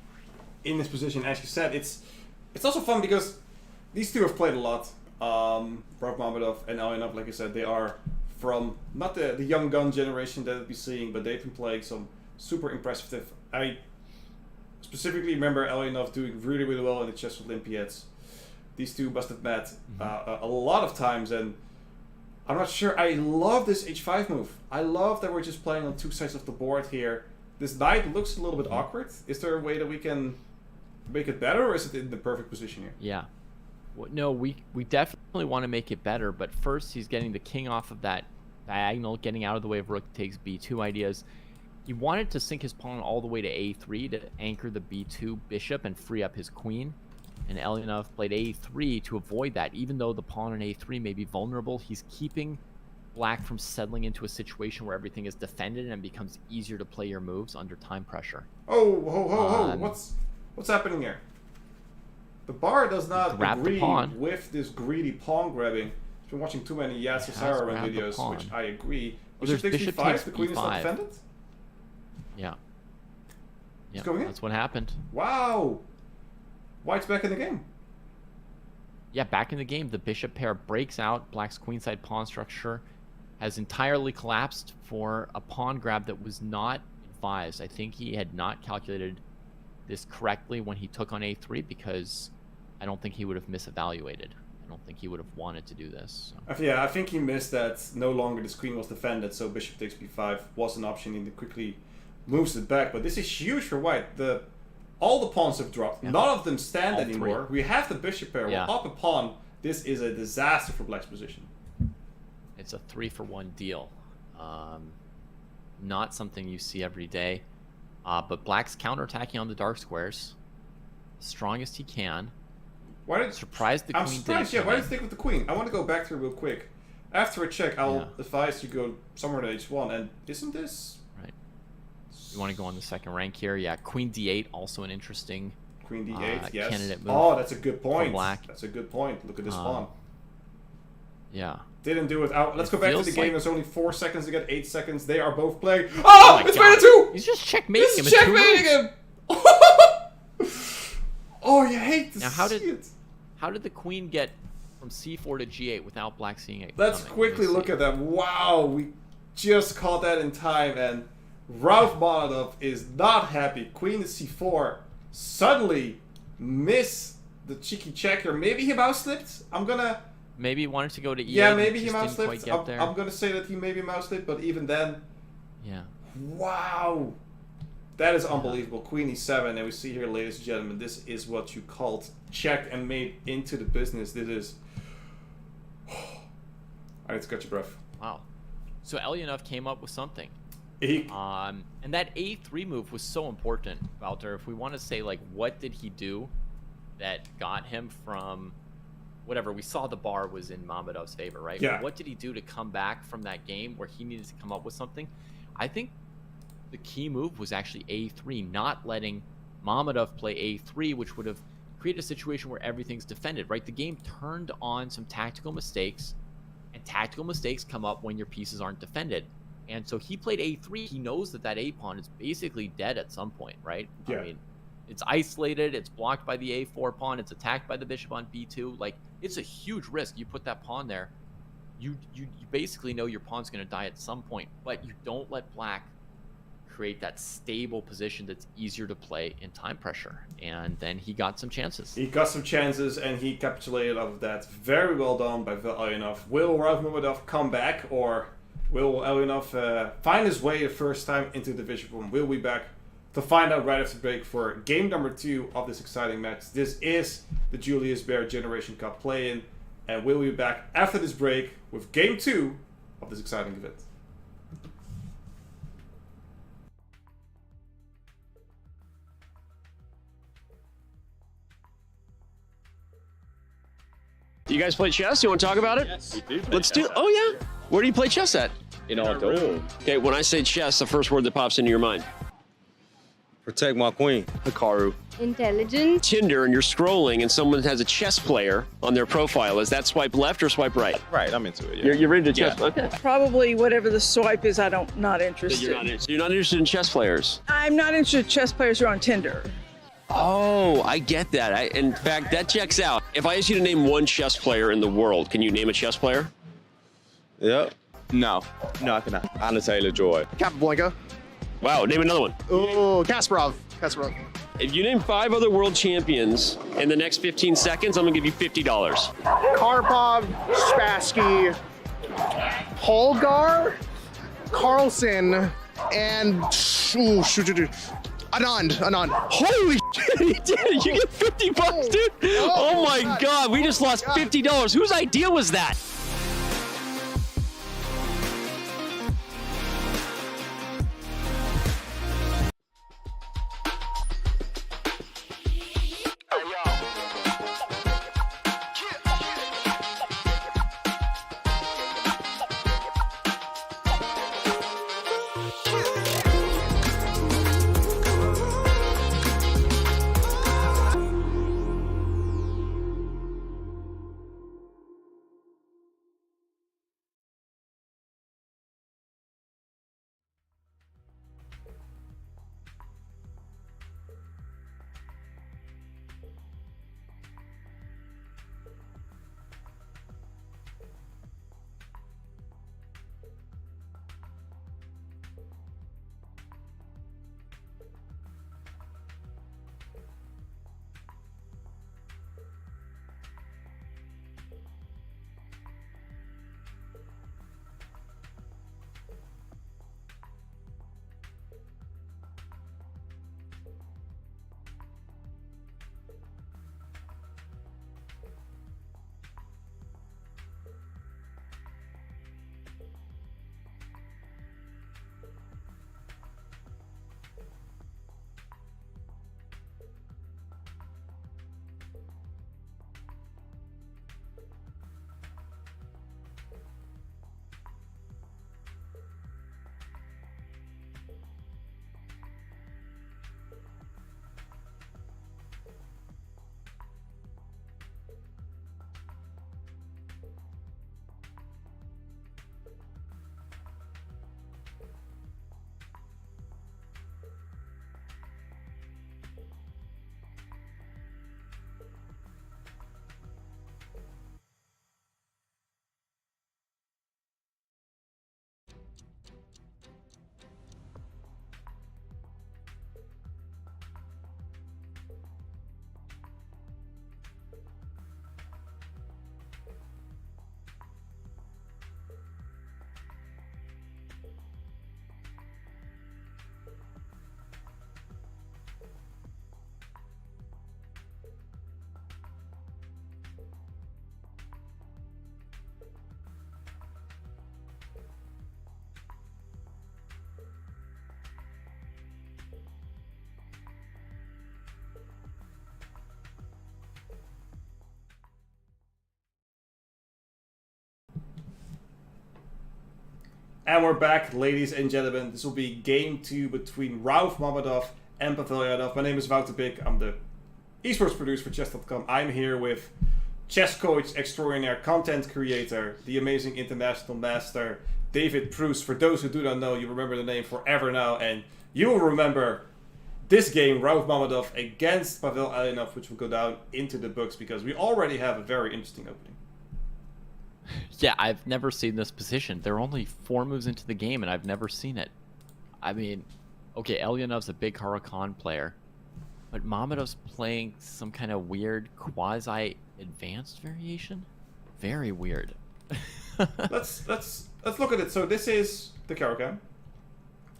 in this position. As you said, it's also fun because these two have played a lot. Rauf Mamadov and Elianov, like I said, they are from not the young gun generation that we'll be seeing, but they've been playing some super impressive. I specifically remember Elianov doing really, really well in the Chess Olympiads. These two must have met a lot of times, and I'm not sure. I love this h5 move. I love that we're just playing on 2 sides of the board here. This knight looks a little bit awkward. Is there a way that we can make it better, or is it in the perfect position here? Yeah. Well, no, we definitely want to make it better, but first he's getting the king off of that diagonal, getting out of the way of rook takes b2 ideas. He wanted to sink his pawn all the way to a3 to anchor the b2 bishop and free up his queen. And Elianov played a3 to avoid that. Even though the pawn on a3 may be vulnerable, he's keeping black from settling into a situation where everything is defended and becomes easier to play your moves under time pressure. Oh, ho, ho, ho. What's happening here? The bar does not Grab the agree pawn. with this greedy pawn grabbing. I've been watching too many Yasser Sararan videos, which I agree. There's Bishop takes b5, the queen is not b5. defended? Yeah. Yeah, going in? that's what happened. Wow! White's back in the game. Yeah, back in the game, the bishop pair breaks out. Black's queenside pawn structure has entirely collapsed for a pawn grab that was not advised. I think he had not calculated this correctly when he took on a3 because I don't think he would have misevaluated. I don't think he would have wanted to do this. So. Yeah, I think he missed that no longer this queen was defended, so bishop takes b5 was an option, and he quickly moves it back. But this is huge for white. All the pawns have dropped. Yeah. None of them stand All anymore. three. We have the bishop pair. Yeah. We're up a pawn. This is a disaster for Black's position. It's a 3-for-1 deal. Not something you see every day. But Black's counterattacking on the dark squares. Strongest he can. Why did Surprised the I'm queen surprised, didn't yeah, why come did you stick with the queen? I want to go back to it real quick. After a check, I'll advise you go somewhere to h1. And isn't this... Right. You want to go on the second rank here? Yeah, queen d8, also an interesting Queen d8, yes. candidate move. Oh, that's a good point. Black. That's a good point. Look at this pawn. Yeah. Didn't do it. Let's It go back to feels the game. like- There's only 4 seconds to get 8 seconds. They are both playing. Oh Oh, my it's God. made a 2! He's just checkmating him. It's in 2 checkmating moves. him! Oh, you hate to Now, see it. How did the queen get from c4 to g8 without Black seeing it? Let's coming? quickly Let me look see. at that. Wow, we just caught that in time, and Ralph Mamadov is not happy. Queen to c4. Suddenly miss the cheeky checker. Maybe he mouse slipped. I'm gonna... Maybe he wanted to go to e8. Yeah, maybe he just mouse didn't quite slipped. get there. I'm gonna say that he maybe mouse slipped, but even then... Yeah. Wow. That is unbelievable. Queen e7, and we see here, ladies and gentlemen, this is what you called checked and made into the business. This is... I need to catch your breath. Wow. So Elianov came up with something. He... And that a3 move was so important, Walter. If we want to say, like, what did he do that got him from... Whatever, we saw the bar was in Mamadov's favor, right? Yeah. But what did he do to come back from that game where he needed to come up with something? I think the key move was actually a3, not letting Mamadov play a3, which would have created a situation where everything's defended, right? The game turned on some tactical mistakes, and tactical mistakes come up when your pieces aren't defended. And so he played a3. He knows that that a-pawn is basically dead at some point, right? Yeah. I mean, it's isolated, it's blocked by the a4 pawn, it's attacked by the bishop on b2. Like, it's a huge risk. You put that pawn there, you basically know your pawn's going to die at some point, but you don't let Black create that stable position that's easier to play in time pressure. And then he got some chances. He got some chances, and he capitulated off of that. Very well done by Elianov. Will Ralph Mamadov come back, or will Elianov find his way the first time into the division room? We'll be back to find out right after the break for game number 2 of this exciting match. This is the Julius Baer Generation Cup play-in, and we'll be back after this break with game 2 of this exciting event. You guys play chess? You want to talk about it? Yes, we do. Let's do. Oh yeah. Where do you play chess at? In our dorm. Okay, when I say chess, the first word that pops into your mind. Protect my queen. Hikaru. Intelligence. Tinder, and you're scrolling, and someone has a chess player on their profile. Is that swipe left or swipe right? Right, I'm into it. Yeah. You're into chess. Yeah. Okay. Probably whatever the swipe is, not So interested. you're not interested in chess players. I'm not interested in chess players who are on Tinder. Oh, I get that. In fact, that checks out. If I ask you to name one chess player in the world, can you name a chess player? Yep. No, I cannot. Anna Taylor-Joy. Capablanca. Wow, name another one. Oh, Kasparov. If you name 5 other world champions in the next 15 seconds, I'm gonna give you $50. Karpov, Spassky, Holgar, Carlson, and Anand. Holy shit, he did! You get $50, dude! Oh my God, we just lost $50. Whose idea was that? And we're back, ladies and gentlemen. This will be game 2 between Rauf Mamadov and Pavel Elianov. My name is Wouter Bik. I'm the esports producer for chess.com. I'm here with chess coach extraordinaire, content creator, the amazing international master, David Proust. For those who do not know, you remember the name forever now, and you will remember this game, Rauf Mamadov against Pavel Elianov, which will go down into the books because we already have a very interesting opening. Yeah, I've never seen this position. They're only 4 moves into the game, and I've never seen it. I mean, okay, Elianov's a big Huracan player, but Mamadov's playing some kind of weird quasi-advanced variation. Very weird. let's look at it. So this is the Huracan,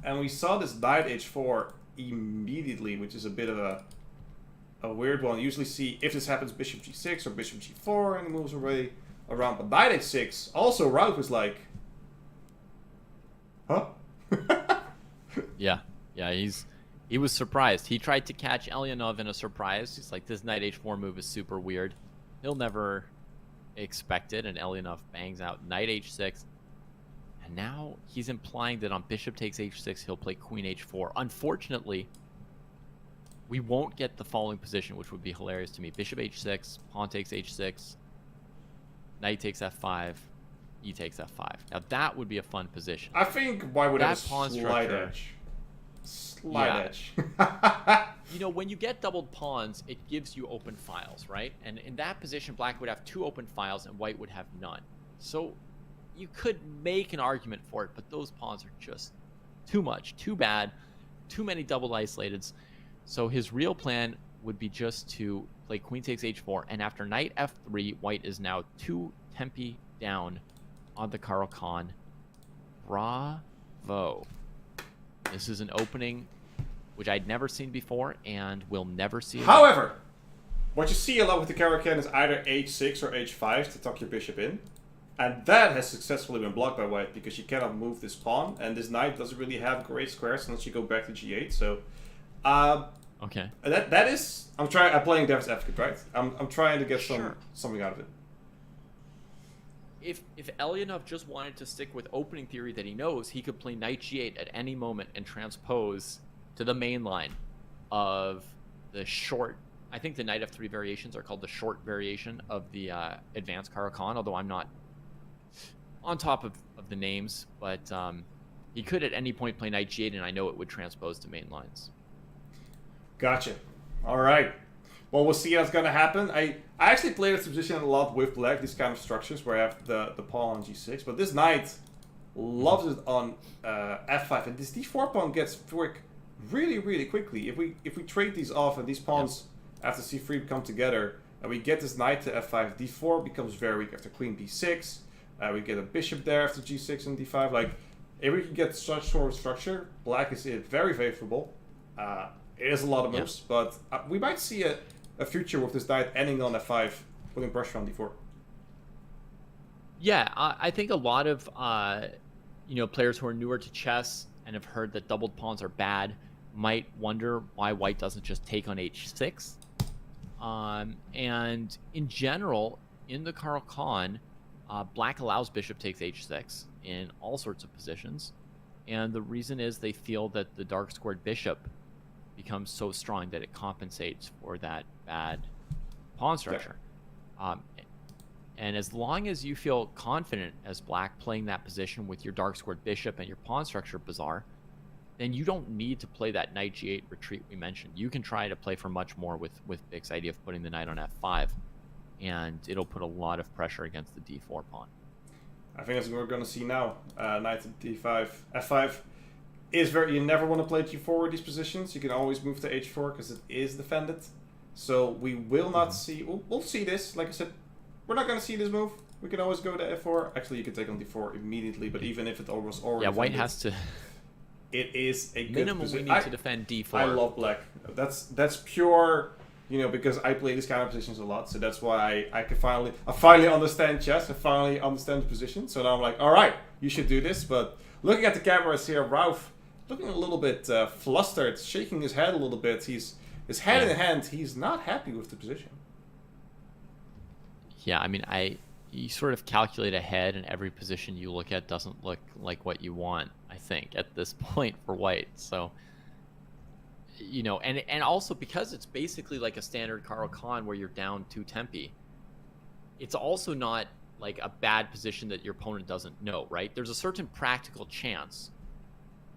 and we saw this knight h4 immediately, which is a bit of a weird one. You usually see if this happens, bishop g6 or bishop g4, and he moves away around. But knight h6, also Rauf was like, huh? Yeah, he was surprised. He tried to catch Elianov in a surprise. He's like, this knight h4 move is super weird. He'll never expect it, and Elianov bangs out knight h6. And now he's implying that on bishop takes h6, he'll play queen h4. Unfortunately, we won't get the following position, which would be hilarious to me. Bishop h6, pawn takes h6, knight takes f5, e takes f5. Now that would be a fun position. I think why would have a pawn slight structure, edge? Slight edge. You know, when you get doubled pawns, it gives you open files, right? And in that position, black would have 2 open files and white would have none. So you could make an argument for it, but those pawns are just too much, too bad, too many double isolateds. So his real plan would be just to play queen takes h4, and after knight f3, white is now 2 tempi down on the Huracan. Bravo. This is an opening which I'd never seen before and will never see again. However, what you see a lot with the Huracan is either h6 or h5 to tuck your bishop in. And that has successfully been blocked by white because you cannot move this pawn, and this knight doesn't really have great squares unless you go back to g8. So, okay, that is I'm playing devil's advocate, right? I'm trying to get something out of it. If Elianov just wanted to stick with opening theory that he knows, he could play knight g8 at any moment and transpose to the main line of the short. I think the knight f3 variations are called the short variation of the advanced Huracan, although I'm not on top of the names, but he could at any point play knight g8, and I know it would transpose to main lines. Gotcha. All right. Well, we'll see what's going to happen. I actually play this position a lot with black, these kind of structures where I have the pawn on g6, but this knight loves it on f5, and this d4 pawn gets work really, really quickly. If we trade these off and these pawns after c3 come together, and we get this knight to f5, d4 becomes very weak after queen b6. We get a bishop there after g6 and d5. Like, if we can get such sort of structure, black is very favorable. It is a lot of moves, but we might see a future with this knight ending on f5, putting pressure on d4. Yeah, I think a lot of players who are newer to chess and have heard that doubled pawns are bad might wonder why white doesn't just take on h6. And in general, in the Huracan, black allows bishop takes h6 in all sorts of positions, and the reason is they feel that the dark squared bishop becomes so strong that it compensates for that bad pawn structure. And as long as you feel confident as black playing that position with your dark squared bishop and your pawn structure bizarre, then you don't need to play that knight g8 retreat we mentioned. You can try to play for much more with Bik's idea of putting the knight on f5, and it'll put a lot of pressure against the d4 pawn. I think that's what we're going to see now. Knight to d5. f5 is very... You never want to play g4 with these positions. You can always move to h4 because it is defended. So we will not see... We'll see this. Like I said, we're not going to see this move. We can always go to f4. Actually, you can take on d4 immediately, but even if it almost already... Yeah, white has to... It is a good minimum position. We need to defend d4. I love black. That's pure... because I play these kind of positions a lot, so that's why I finally understand chess. I finally understand the position. So now I'm like, all right, you should do this. But looking at the cameras here, Rauf looking a little bit flustered, shaking his head a little bit. His head in hand. He's not happy with the position. Yeah, I mean, you sort of calculate ahead, and every position you look at doesn't look like what you want, I think, at this point for white. So, you know, and also because it's basically like a standard Carl Khan where you're down 2 tempi, it's also not like a bad position that your opponent doesn't know, right? There's a certain practical chance.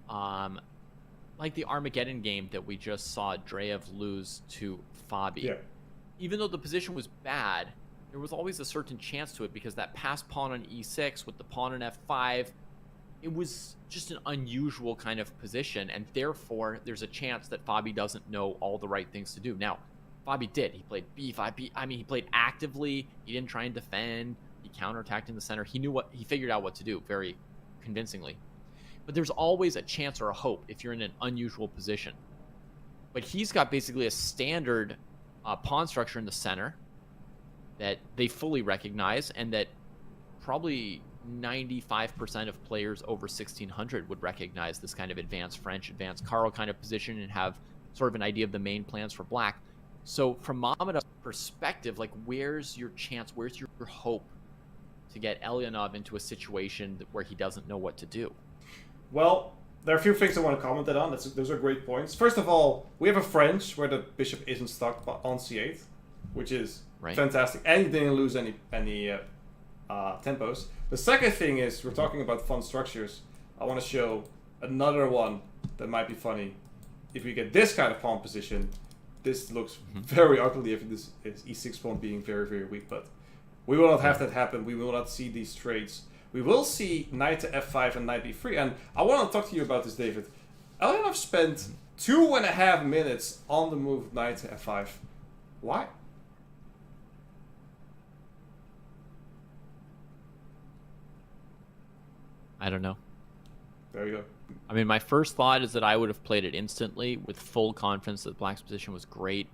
Like the Armageddon game that we just saw Drev lose to Fabi. Yeah. Even though the position was bad, there was always a certain chance to it because that passed pawn on e6 with the pawn on f5, it was just an unusual kind of position, and therefore there's a chance that Fabi doesn't know all the right things to do. Now, Fabi did. He played b5, I mean, he played actively. He didn't try and defend. He counterattacked in the center. He figured out what to do very convincingly. But there's always a chance or a hope if you're in an unusual position. But he's got basically a standard pawn structure in the center that they fully recognize, and that probably 95% of players over 1600 would recognize this kind of advanced French, advanced Carl kind of position and have sort of an idea of the main plans for black. So from Mamadov's perspective, like, where's your chance? Where's your hope to get Elianov into a situation where he doesn't know what to do? Well, there are a few things I want to comment on. Those are great points. First of all, we have a French where the bishop isn't stuck on c8, which is fantastic. And you didn't lose any tempos. The second thing is, we're talking about fun structures. I want to show another one that might be funny. If we get this kind of pawn position, this looks very ugly if this is e6 pawn being very, very weak. But we will not have that happen. We will not see these trades. We will see knight to f5 and knight b3. And I want to talk to you about this, David. Elianov spent 2.5 minutes on the move knight to f5. Why? I don't know. There you go. I mean, my first thought is that I would have played it instantly with full confidence that black's position was great.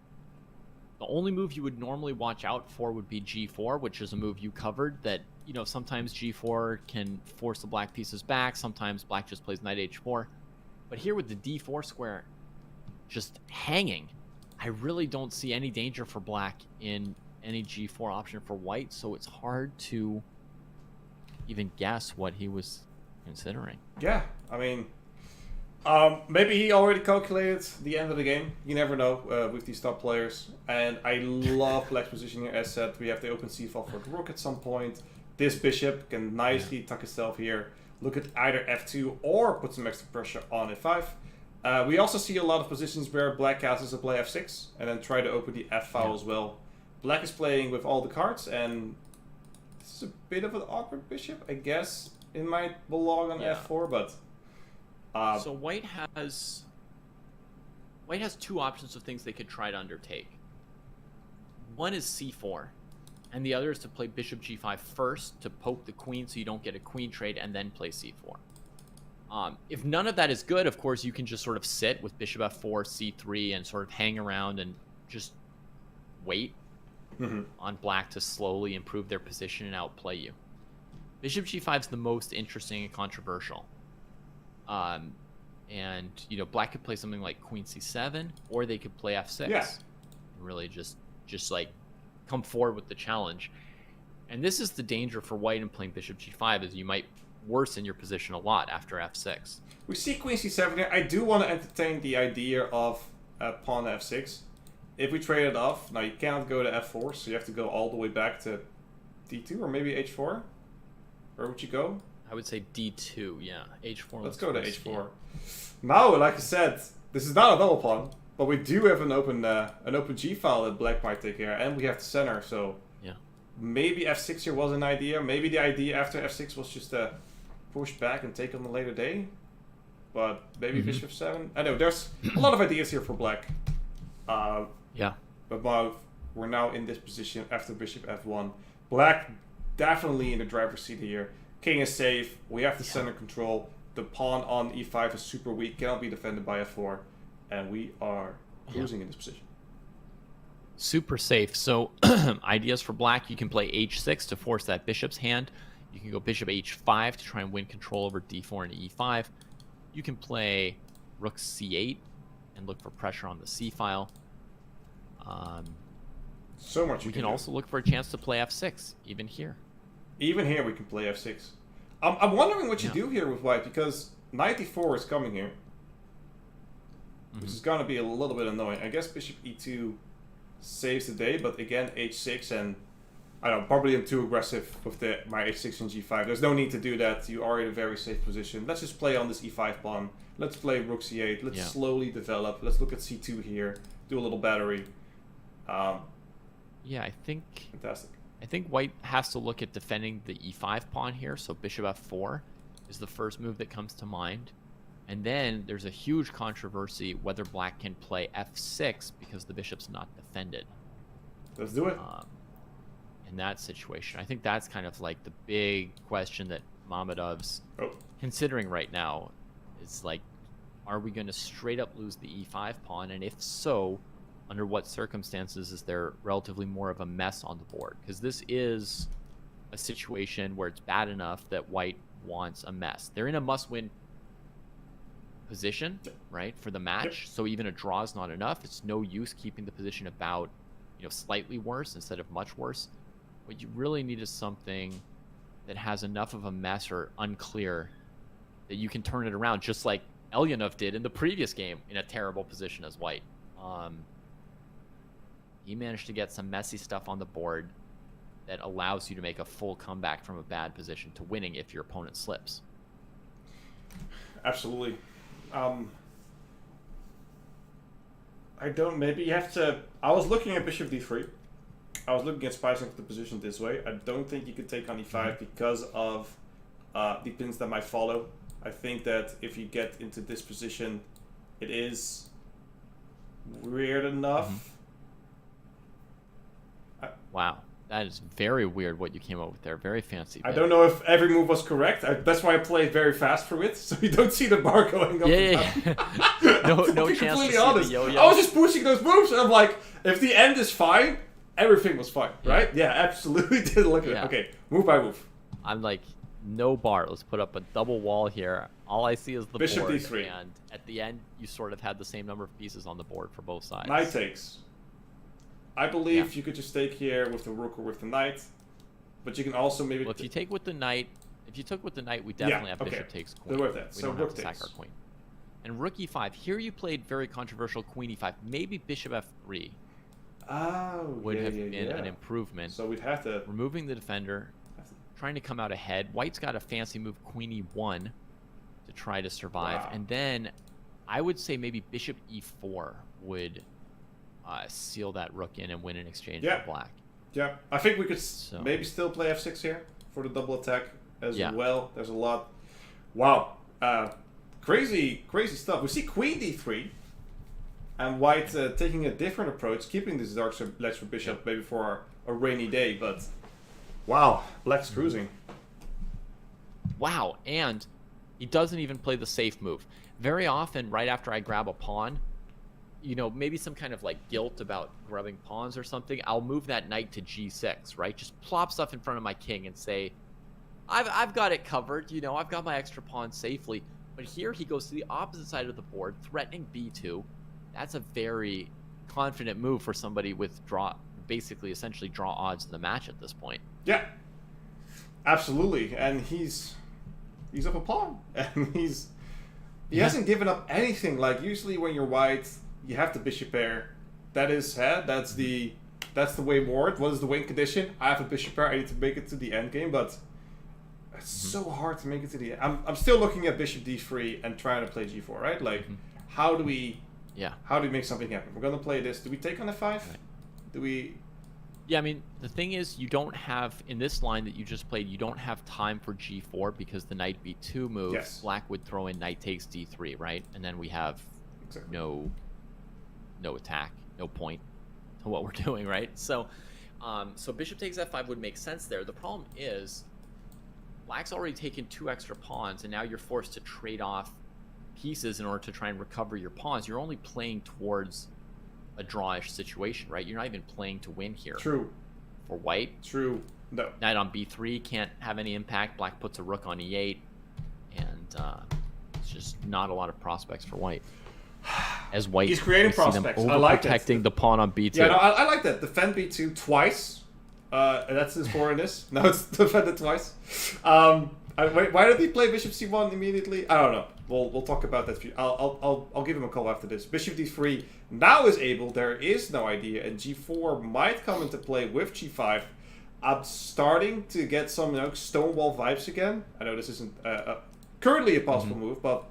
The only move you would normally watch out for would be g4, which is a move you covered that, you know, sometimes g4 can force the black pieces back. Sometimes black just plays knight h4. But here with the d4 square just hanging, I really don't see any danger for black in any g4 option for white. So it's hard to even guess what he was considering. Yeah, I mean, maybe he already calculated the end of the game. You never know with these top players. And I love black's position here. As said, we have the open c-file for the rook at some point. This bishop can nicely tuck itself here. Look at either f2 or put some extra pressure on f5. We also see a lot of positions where black castles to play f6 and then try to open the f file as well. Black is playing with all the cards, and this is a bit of an awkward bishop, I guess. It might belong on f4, but so white has two options of things they could try to undertake. One is c4, and the other is to play bishop g5 first to poke the queen so you don't get a queen trade, and then play c4. If none of that is good, of course, you can just sort of sit with bishop f4, c3, and sort of hang around and just wait on black to slowly improve their position and outplay you. Bishop g5 is the most interesting and controversial. And, you know, black could play something like queen c7, or they could play f6. Yeah. And really just like come forward with the challenge. And this is the danger for white in playing bishop g5, is you might worsen your position a lot after f6. We see queen c7 here. I do want to entertain the idea of pawn f6. If we trade it off, now you cannot go to f4, so you have to go all the way back to d2 or maybe h4. Where would you go? I would say d2, yeah. h4. Let's go to h4. Yeah. Now, like I said, this is not a double pawn, but we do have an open g file that black might take care, and we have the center. So yeah, maybe f6 here was an idea. Maybe the idea after f6 was just to push back and take on the later day. But maybe bishop 7. I know there's a lot of ideas here for black. Yeah. But we're now in this position after bishop f1. Black definitely in the driver's seat here. King is safe. We have the center control. The pawn on e5 is super weak. Cannot be defended by f4. And we are cruising in this position. Super safe. So ideas for black, you can play h6 to force that bishop's hand. You can go bishop h5 to try and win control over d4 and e5. You can play rook c8 and look for pressure on the c file. So much. We can also look for a chance to play f6, even here. Even here we can play f6. I'm wondering what you do here with white, because knight e4 is coming here. Which is going to be a little bit annoying. I guess bishop e2 saves the day, but again, h6, and I don't know, probably I'm too aggressive with my h6 and g5. There's no need to do that. You are in a very safe position. Let's just play on this e5 pawn. Let's play rook c8. Let's slowly develop. Let's look at c2 here. Do a little battery. Yeah, I think... Fantastic. I think white has to look at defending the e5 pawn here, so bishop f4 is the first move that comes to mind. And then there's a huge controversy whether black can play f6 because the bishop's not defended. Let's do it. In that situation, I think that's kind of like the big question that Mamadov's considering right now. Is like, are we going to straight up lose the e5 pawn? And if so, under what circumstances is there relatively more of a mess on the board? Because this is a situation where it's bad enough that white wants a mess. They're in a must-win position, right, for the match. So even a draw is not enough. It's no use keeping the position about, slightly worse instead of much worse. What you really need is something that has enough of a mess or unclear that you can turn it around, just like Elianov did in the previous game in a terrible position as white. He managed to get some messy stuff on the board that allows you to make a full comeback from a bad position to winning if your opponent slips. Absolutely. Maybe you have to... I was looking at bishop d3. I was looking at spicing the position this way. I don't think you could take on e5 because of the pins that might follow. I think that if you get into this position, it is weird enough. Wow. That is very weird what you came up with there. Very fancy. I don't know if every move was correct. That's why I played very fast for it, so you don't see the bar going up. No chance to see the yo-yo. I was just pushing those moves, and I'm like, if the end is fine, everything was fine, right? Yeah, absolutely didn't look at it. Okay, move by move. I'm like, no bar. Let's put up a double wall here. All I see is the bishop board, d3. And at the end, you sort of had the same number of pieces on the board for both sides. Knight takes. I believe you could just take here with the rook or with the knight, but you can also maybe... Well, if you take with the knight, we definitely have bishop takes queen. With that. We so don't rook have to takes. sack our queen. And rook e5. Here you played very controversial queen e5. Maybe bishop f3 would have been an improvement. So we'd have to... Removing the defender, trying to come out ahead. White's got a fancy move, queen e1, to try to survive. Wow. And then I would say maybe bishop e4 would... seal that rook in and win in exchange for black. Yeah, I think we could maybe still play f6 here for the double attack as well. There's a lot. Wow, crazy stuff. We see queen d3, and white taking a different approach, keeping this dark ledge for bishop maybe for a rainy day. But wow, black's cruising. Wow, and he doesn't even play the safe move. Very often, right after I grab a pawn, maybe some kind of like guilt about grubbing pawns or something, I'll move that knight to g6, right? Just plop stuff in front of my king and say, I've got it covered, I've got my extra pawn safely. But here he goes to the opposite side of the board, threatening b2. That's a very confident move for somebody with essentially draw odds in the match at this point. Yeah, absolutely. And he's up a pawn, and he hasn't given up anything. Like usually when you're white, you have the bishop pair. That is that's the way forward. What is the win condition? I have a bishop pair. I need to make it to the end game, but it's so hard to make it to the end. I'm still looking at bishop d3 and trying to play g4, right? Like, how do we make something happen? We're gonna play this. Do we take on f5? Right. Do we? Yeah, I mean, the thing is, you don't have, in this line that you just played, you don't have time for g4 because the knight b2 move, black would throw in knight takes d3, right? And then we have no attack, no point to what we're doing, right? So bishop takes f5 would make sense there. The problem is, black's already taken 2 extra pawns, and now you're forced to trade off pieces in order to try and recover your pawns. You're only playing towards a drawish situation, right? You're not even playing to win here. True. For white. True. No. Knight on b3 can't have any impact. Black puts a rook on e8, and it's just not a lot of prospects for white. As white, he's creating prospects. I like protecting the pawn on b2. Yeah, no, I like that. Defend b2 twice, That's his four in this. Now it's defended twice. Why did he play bishop c1 immediately? I don't know. We'll talk about that. I'll give him a call after this. Bishop d3 now is able. There is no idea, and g4 might come into play with g5. I'm starting to get some Stonewall vibes again. I know this isn't currently a possible move, but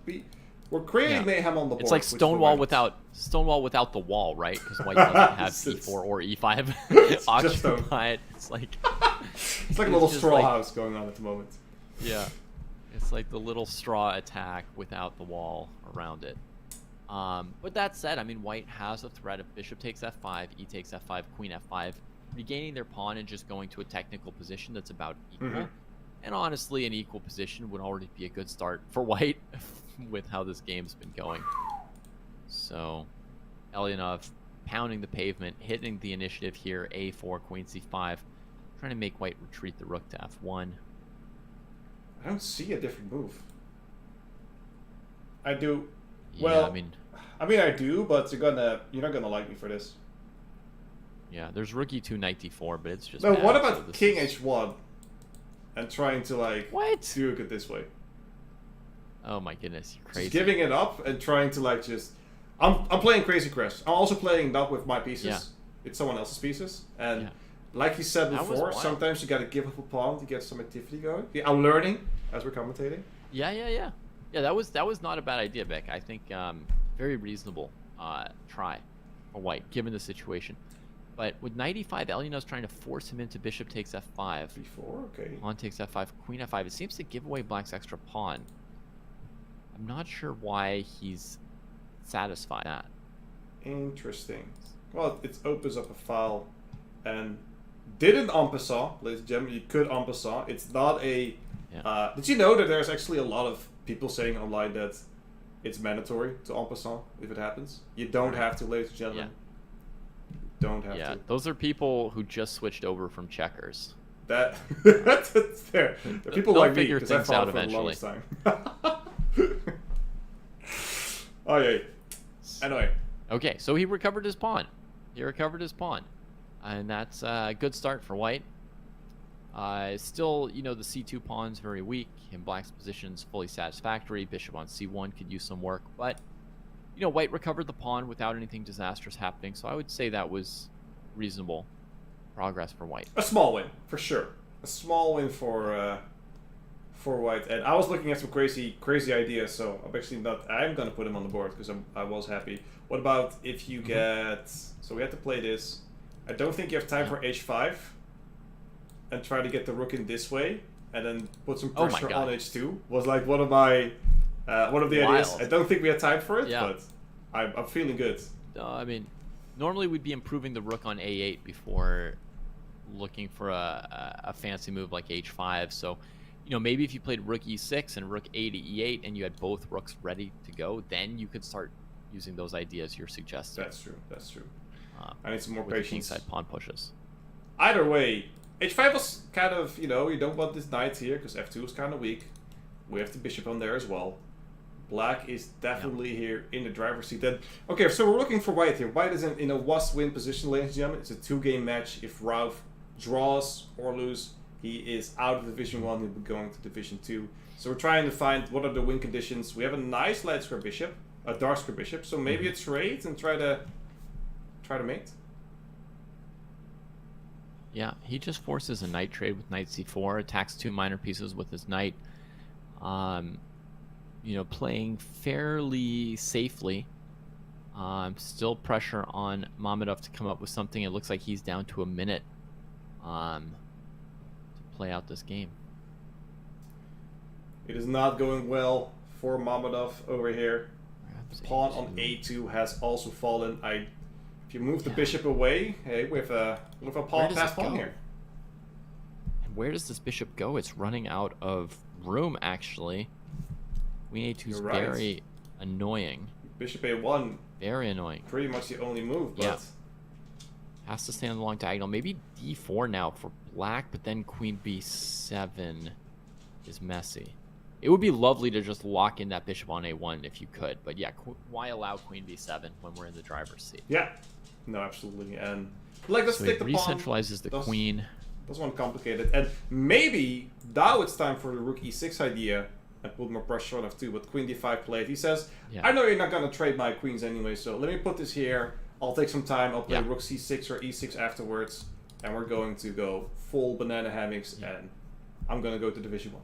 we're creating mayhem on the board. It's like Stonewall without the wall, right? Because white doesn't have e4 or e5 occupied. It's like it's like a little straw house going on at the moment. Yeah, it's like the little straw attack without the wall around it. But that said, I mean, white has a threat of bishop takes f5, e takes f5, queen f5, regaining their pawn and just going to a technical position that's about equal. And honestly, an equal position would already be a good start for white with how this game's been going. So, Elianov pounding the pavement, hitting the initiative here, a4, queen c5, trying to make white retreat the rook to f1. I don't see a different move. I do. Yeah, well, I mean, I do, but you're not gonna like me for this. Yeah, there's rook e2, knight d4, but it's just. No, bad, what about so king h1? And trying to do it this way. Oh my goodness, you're crazy. Just giving it up and trying to just. I'm playing Crazy Crest. I'm also playing not with my pieces. Yeah. It's someone else's pieces. And like you said before, sometimes you gotta give up a pawn to get some activity going. Yeah, I'm learning as we're commentating. Yeah. Yeah, that was not a bad idea, Beck. I think very reasonable try for white, given the situation. But with knight e5, Elianov's trying to force him into bishop takes f5. b4, okay. Pawn takes f5, queen f5. It seems to give away black's extra pawn. I'm not sure why he's satisfied that. Interesting. Well, it opens up a file and didn't en passant, ladies and gentlemen. You could en passant. It's not a... Yeah. Did you know that there's actually a lot of people saying online that it's mandatory to en passant if it happens? You don't have to, ladies and gentlemen. Don't have to. Yeah, those are people who just switched over from checkers. That's fair. There are people like me, because I fought for the longest time. Oh, yeah. Anyway. Okay, so he recovered his pawn. And that's a good start for white. Still, the c2 pawn's very weak, and black's position's fully satisfactory. Bishop on c1 could use some work, but white recovered the pawn without anything disastrous happening, so I would say that was reasonable progress for white. A small win, for sure. A small win for white. And I was looking at some crazy ideas, so I'm gonna put him on the board because I was happy. What about if you get... So we have to play this. I don't think you have time for h5 and try to get the rook in this way and then put some pressure on h2. Was like one of the ideas. I don't think we had time for it, but I'm feeling good. I mean, normally we'd be improving the rook on a8 before looking for a fancy move like h5. So, maybe if you played rook e6 and rook a to e8 and you had both rooks ready to go, then you could start using those ideas you're suggesting. That's true. I need some more patience. Kingside pawn pushes. Either way, h5 was kind of, you don't want this knight here because f2 is kind of weak. We have the bishop on there as well. Black is definitely here in the driver's seat. Then, okay, so we're looking for white here. White is in a must-win position, ladies and gentlemen. It's a two-game match. If Ralph draws or lose, he is out of Division 1. He'll be going to Division 2. So we're trying to find what are the win conditions. We have a nice light square bishop, a dark square bishop. So maybe it's trade and try to mate. Yeah, he just forces a knight trade with knight c4, attacks two minor pieces with his knight. Playing fairly safely. Still pressure on Mamadov to come up with something. It looks like he's down to a minute to play out this game. It is not going well for Mamadov over here. Pawn on a2 has also fallen. If you move the bishop away, hey, with a pawn passed pawn here. And where does this bishop go? It's running out of room, actually. Queen a2 is very annoying. Bishop a1. Very annoying. Pretty much the only move, but... Has to stay on the long diagonal. Maybe d4 now for black, but then queen b7 is messy. It would be lovely to just lock in that bishop on a1 if you could. But yeah, why allow queen b7 when we're in the driver's seat? Yeah. No, absolutely. And let's take the pawn. Re-centralizes the queen. Doesn't want to complicate it. And maybe now it's time for the rook e6 idea and put more pressure on f2. But queen d5 played. He says, I know you're not going to trade my queens anyway, so let me put this here. I'll take some time. I'll play rook c6 or e6 afterwards. And we're going to go full banana hammocks. And I'm going to go to division 1.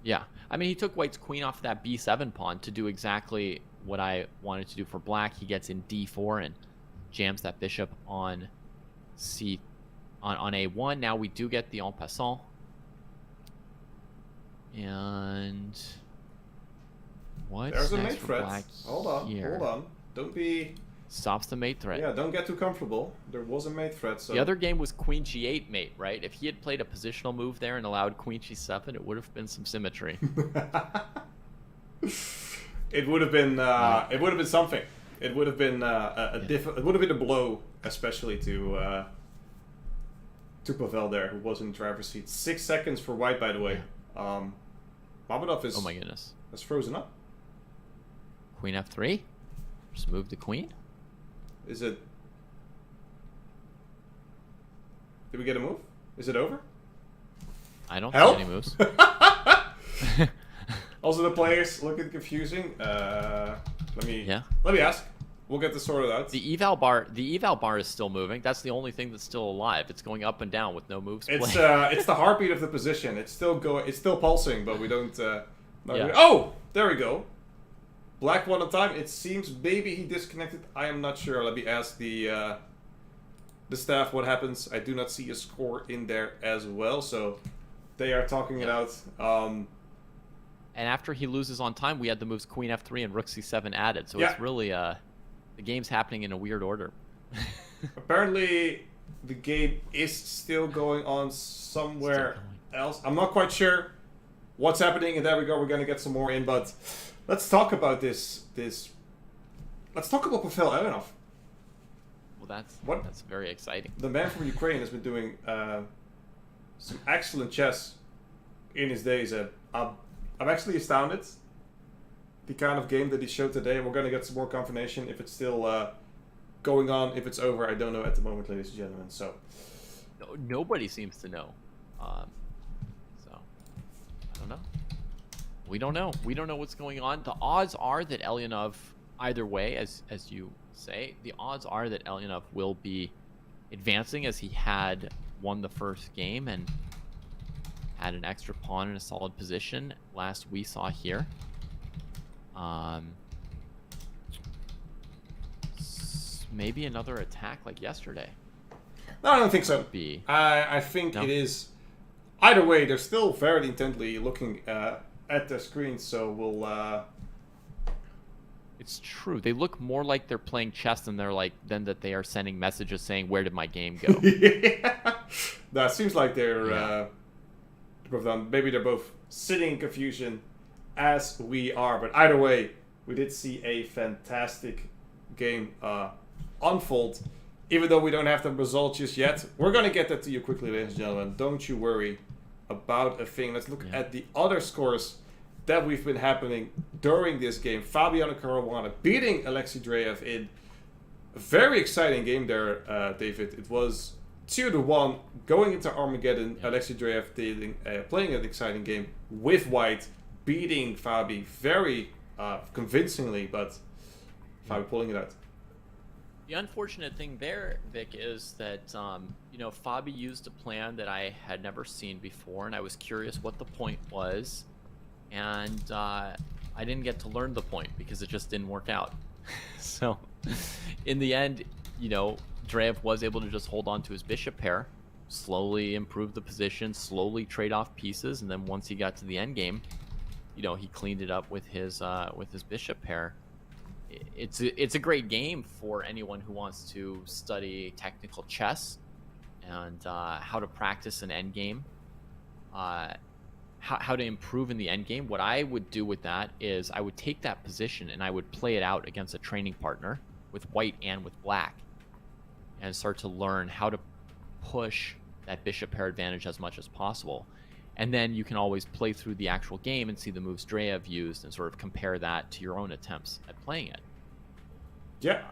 Yeah. I mean, he took white's queen off that b7 pawn to do exactly what I wanted to do for black. He gets in d4 and jams that bishop on on a1. Now we do get the en passant. And what's There's a next mate for threat. black Hold on, here? hold on. Don't be... Stops the mate threat. Yeah, don't get too comfortable. There was a mate threat, so... The other game was queen g8 mate, right? If he had played a positional move there and allowed queen g7, it would have been some symmetry. It would have been something. It would have been it would have been a blow, especially to Pavel there, who was in driver's seat. 6 seconds for white, by the way. Mamadov is... Oh my goodness. Has frozen up. Queen f3? Just move the queen? Is it... Did we get a move? Is it over? I don't Help? see any moves. Also, the players looking confusing. Let me ask. We'll get this sorted out. The eval bar is still moving. That's the only thing that's still alive. It's going up and down with no moves. It's the heartbeat of the position. It's still going. It's still pulsing, but we don't. Oh, there we go. Black one on time. It seems maybe he disconnected. I am not sure. Let me ask the staff what happens. I do not see a score in there as well, so they are talking it out. And after he loses on time, we had the moves queen f3 and rook c7 added. So it's really the game's happening in a weird order. Apparently, the game is still going on somewhere else. I'm not quite sure what's happening in that regard. We're going to get some more in, but let's talk about this. Let's talk about Pavel Elianov. Well, that's very exciting. The man from Ukraine has been doing some excellent chess in his days. I'm actually astounded. The kind of game that he showed today. We're going to get some more confirmation if it's still going on. If it's over, I don't know at the moment, ladies and gentlemen. So nobody seems to know. So I don't know. We don't know. We don't know what's going on. The odds are that Elianov, either way, as you say, the odds are that Elianov will be advancing, as he had won the first game and had an extra pawn in a solid position last we saw here. Maybe another attack like yesterday. No, I don't think so. Be... I think it is... Either way, they're still very intently looking at their screens, so we'll... It's true. They look more like they're playing chess than that they are sending messages saying, "Where did my game go?" That seems like they're... maybe they're both sitting in confusion as we are, but either way, we did see a fantastic game unfold. Even though we don't have the result just yet, we're going to get that to you quickly, ladies and gentlemen. Don't you worry about a thing. Let's look at the other scores that we've been happening during this game. Fabi on Caruana beating Alexei Drev in a very exciting game there, David. It was 2-1 going into Armageddon. Alexei Drev playing an exciting game with white, beating Fabi very convincingly, but Fabi pulling it out. The unfortunate thing there, Vic, is that Fabi used a plan that I had never seen before, and I was curious what the point was, and I didn't get to learn the point because it just didn't work out. So, in the end, Drev was able to just hold on to his bishop pair, slowly improve the position, slowly trade off pieces, and then once he got to the end game, he cleaned it up with his bishop pair. It's a great game for anyone who wants to study technical chess and how to practice an endgame, how to improve in the endgame. What I would do with that is I would take that position and I would play it out against a training partner with white and with black, and start to learn how to push that bishop pair advantage as much as possible. And then you can always play through the actual game and see the moves Drev used and sort of compare that to your own attempts at playing it. Yeah.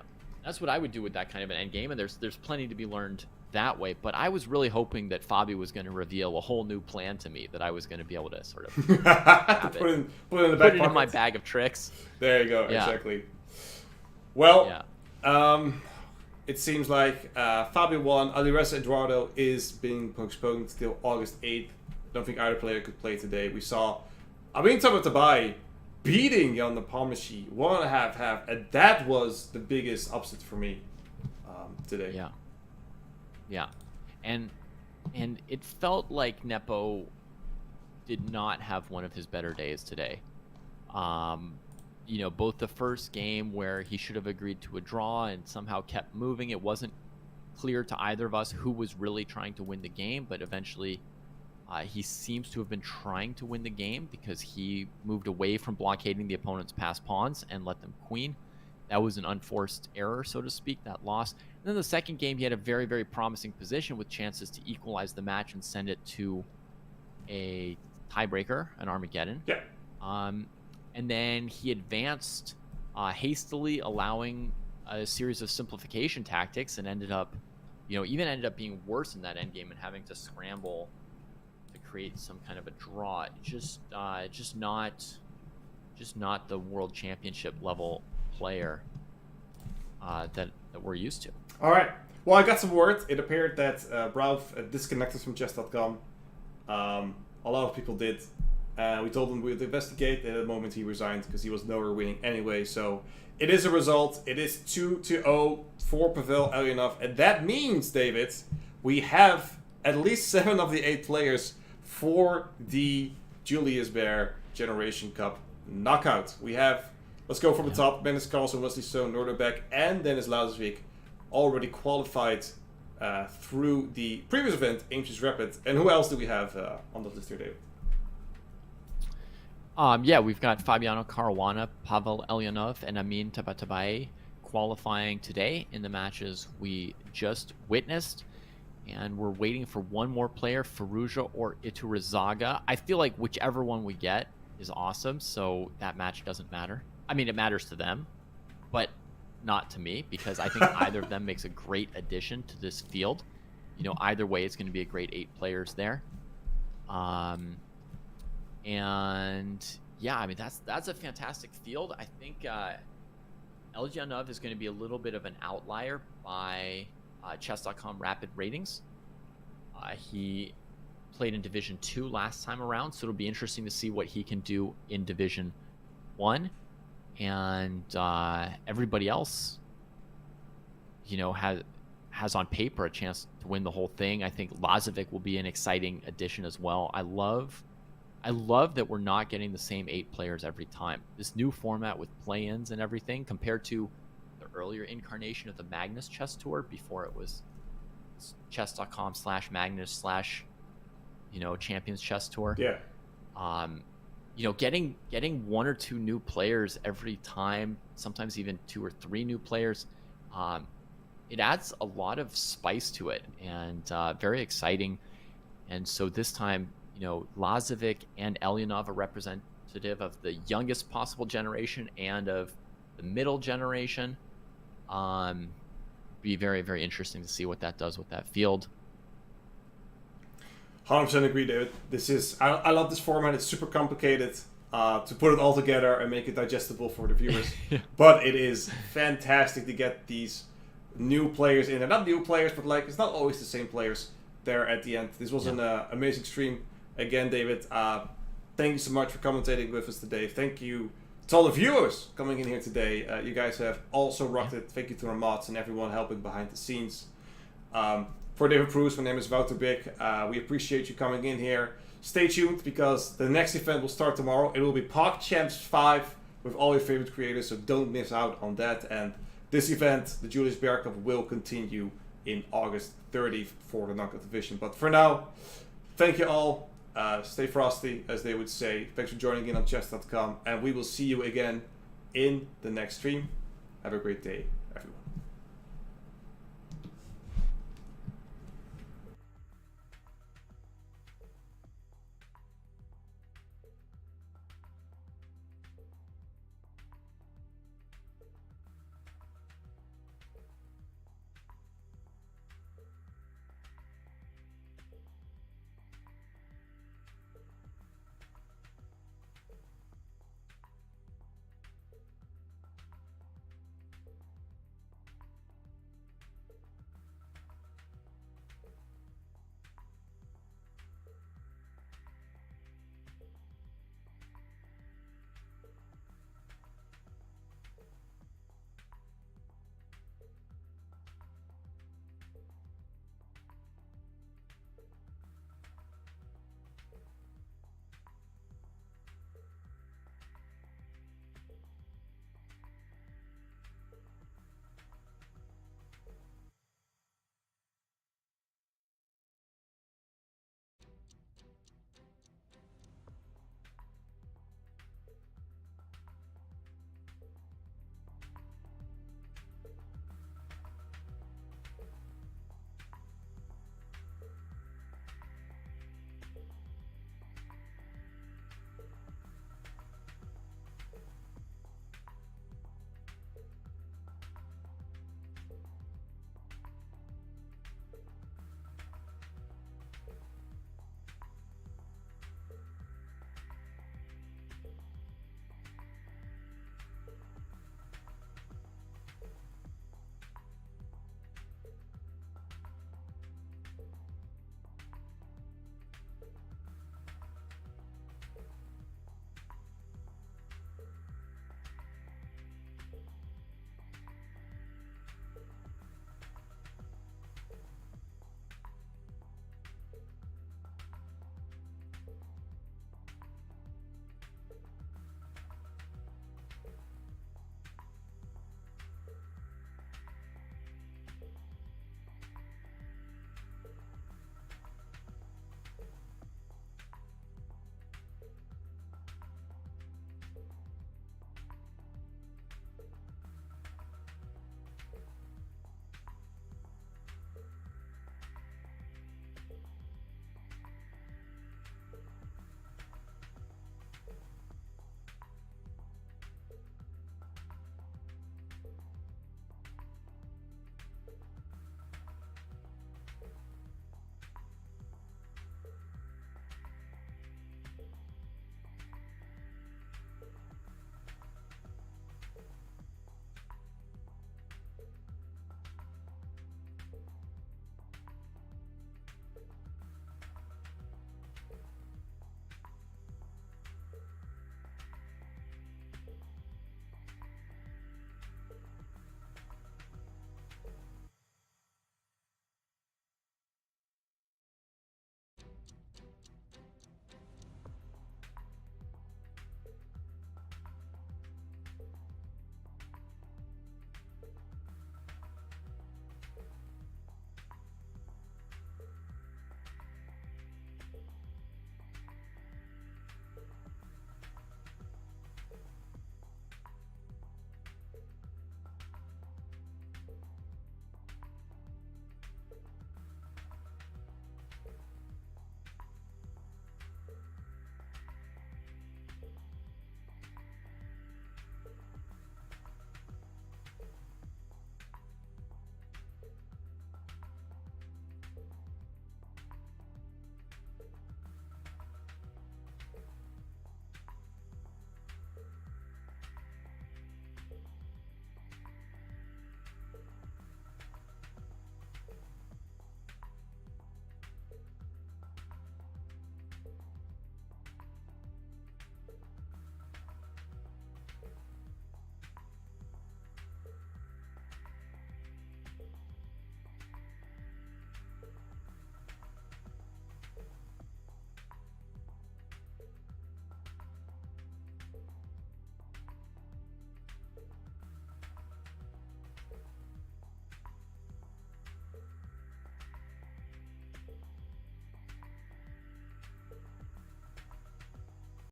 That's what I would do with that kind of an end game, and there's plenty to be learned that way. But I was really hoping that Fabi was going to reveal a whole new plan to me that I was going to be able to sort of put it in my bag of tricks. There you go. Yeah. Exactly. Well, yeah. It seems like Fabi won. Alireza Eduardo is being postponed till August 8th. Don't think either player could play today. We saw Amin Tabatabai beating Jan Nepomniachtchi 1.5, and that was the biggest upset for me today. Yeah, and it felt like Nepo did not have one of his better days today. Both the first game where he should have agreed to a draw and somehow kept moving. It wasn't clear to either of us who was really trying to win the game, but eventually he seems to have been trying to win the game because he moved away from blockading the opponent's passed pawns and let them queen. That was an unforced error, so to speak, that loss. And then the second game, he had a very, very promising position with chances to equalize the match and send it to a tiebreaker, an Armageddon. Yeah. And then he advanced hastily, allowing a series of simplification tactics, and ended up being worse in that endgame and having to scramble to create some kind of a draw. Just not the world championship level player that we're used to. All right. Well, I got some word. It appeared that Brauf disconnected from chess.com. A lot of people did. We told him we would investigate. At the moment, he resigned because he was nowhere winning anyway. So it is a result. It is 2-0 for Pavel Elianov. And that means, David, we have at least 7 of the 8 players for the Julius Baer Generation Cup knockout. We have, let's go from the top, Dennis Carlson, Wesley Stone, Norderbeck, and Dennis Lauzvik already qualified through the previous event, Ames Rapid. And who else do we have on the list here, David? We've got Fabiano Caruana, Pavel Elianov, and Amin Tabatabai qualifying today in the matches we just witnessed. And we're waiting for one more player, Faruja or Iturizaga. I feel like whichever one we get is awesome, so that match doesn't matter. I mean, it matters to them, but not to me, because I think either of them makes a great addition to this field. Either way, it's going to be a great 8 players there. And yeah, I mean, that's a fantastic field. I think Elianov is going to be a little bit of an outlier by chess.com rapid ratings. He played in Division 2 last time around, so it'll be interesting to see what he can do in Division 1. And everybody else, has on paper a chance to win the whole thing. I think Lazovic will be an exciting addition as well. I love that we're not getting the same 8 players every time. This new format with play-ins and everything, compared to the earlier incarnation of the Magnus Chess Tour before it was chess.com/Magnus/ Champions Chess Tour. Yeah. Getting 1 or 2 new players every time, sometimes even 2 or 3 new players, it adds a lot of spice to it, and very exciting. And so this time, Lazovic and Elianov are representative of the youngest possible generation and of the middle generation. Be very, very interesting to see what that does with that field. 100% agree, David. I love this format. It's super complicated to put it all together and make it digestible for the viewers. But it is fantastic to get these new players in. They're not new players, but it's not always the same players there at the end. This was an amazing stream. Again, David, thank you so much for commentating with us today. Thank you to all the viewers coming in here today. You guys have also rocked it. Thank you to our mods and everyone helping behind the scenes. For David Bruce, my name is Wouter Bik. We appreciate you coming in here. Stay tuned, because the next event will start tomorrow. It will be Park Champs 5 with all your favorite creators, so don't miss out on that. And this event, the Julius Baer Cup, will continue in August 30th for the knockout division. But for now, thank you all. Stay frosty, as they would say. Thanks for joining in on chess.com, and we will see you again in the next stream. Have a great day.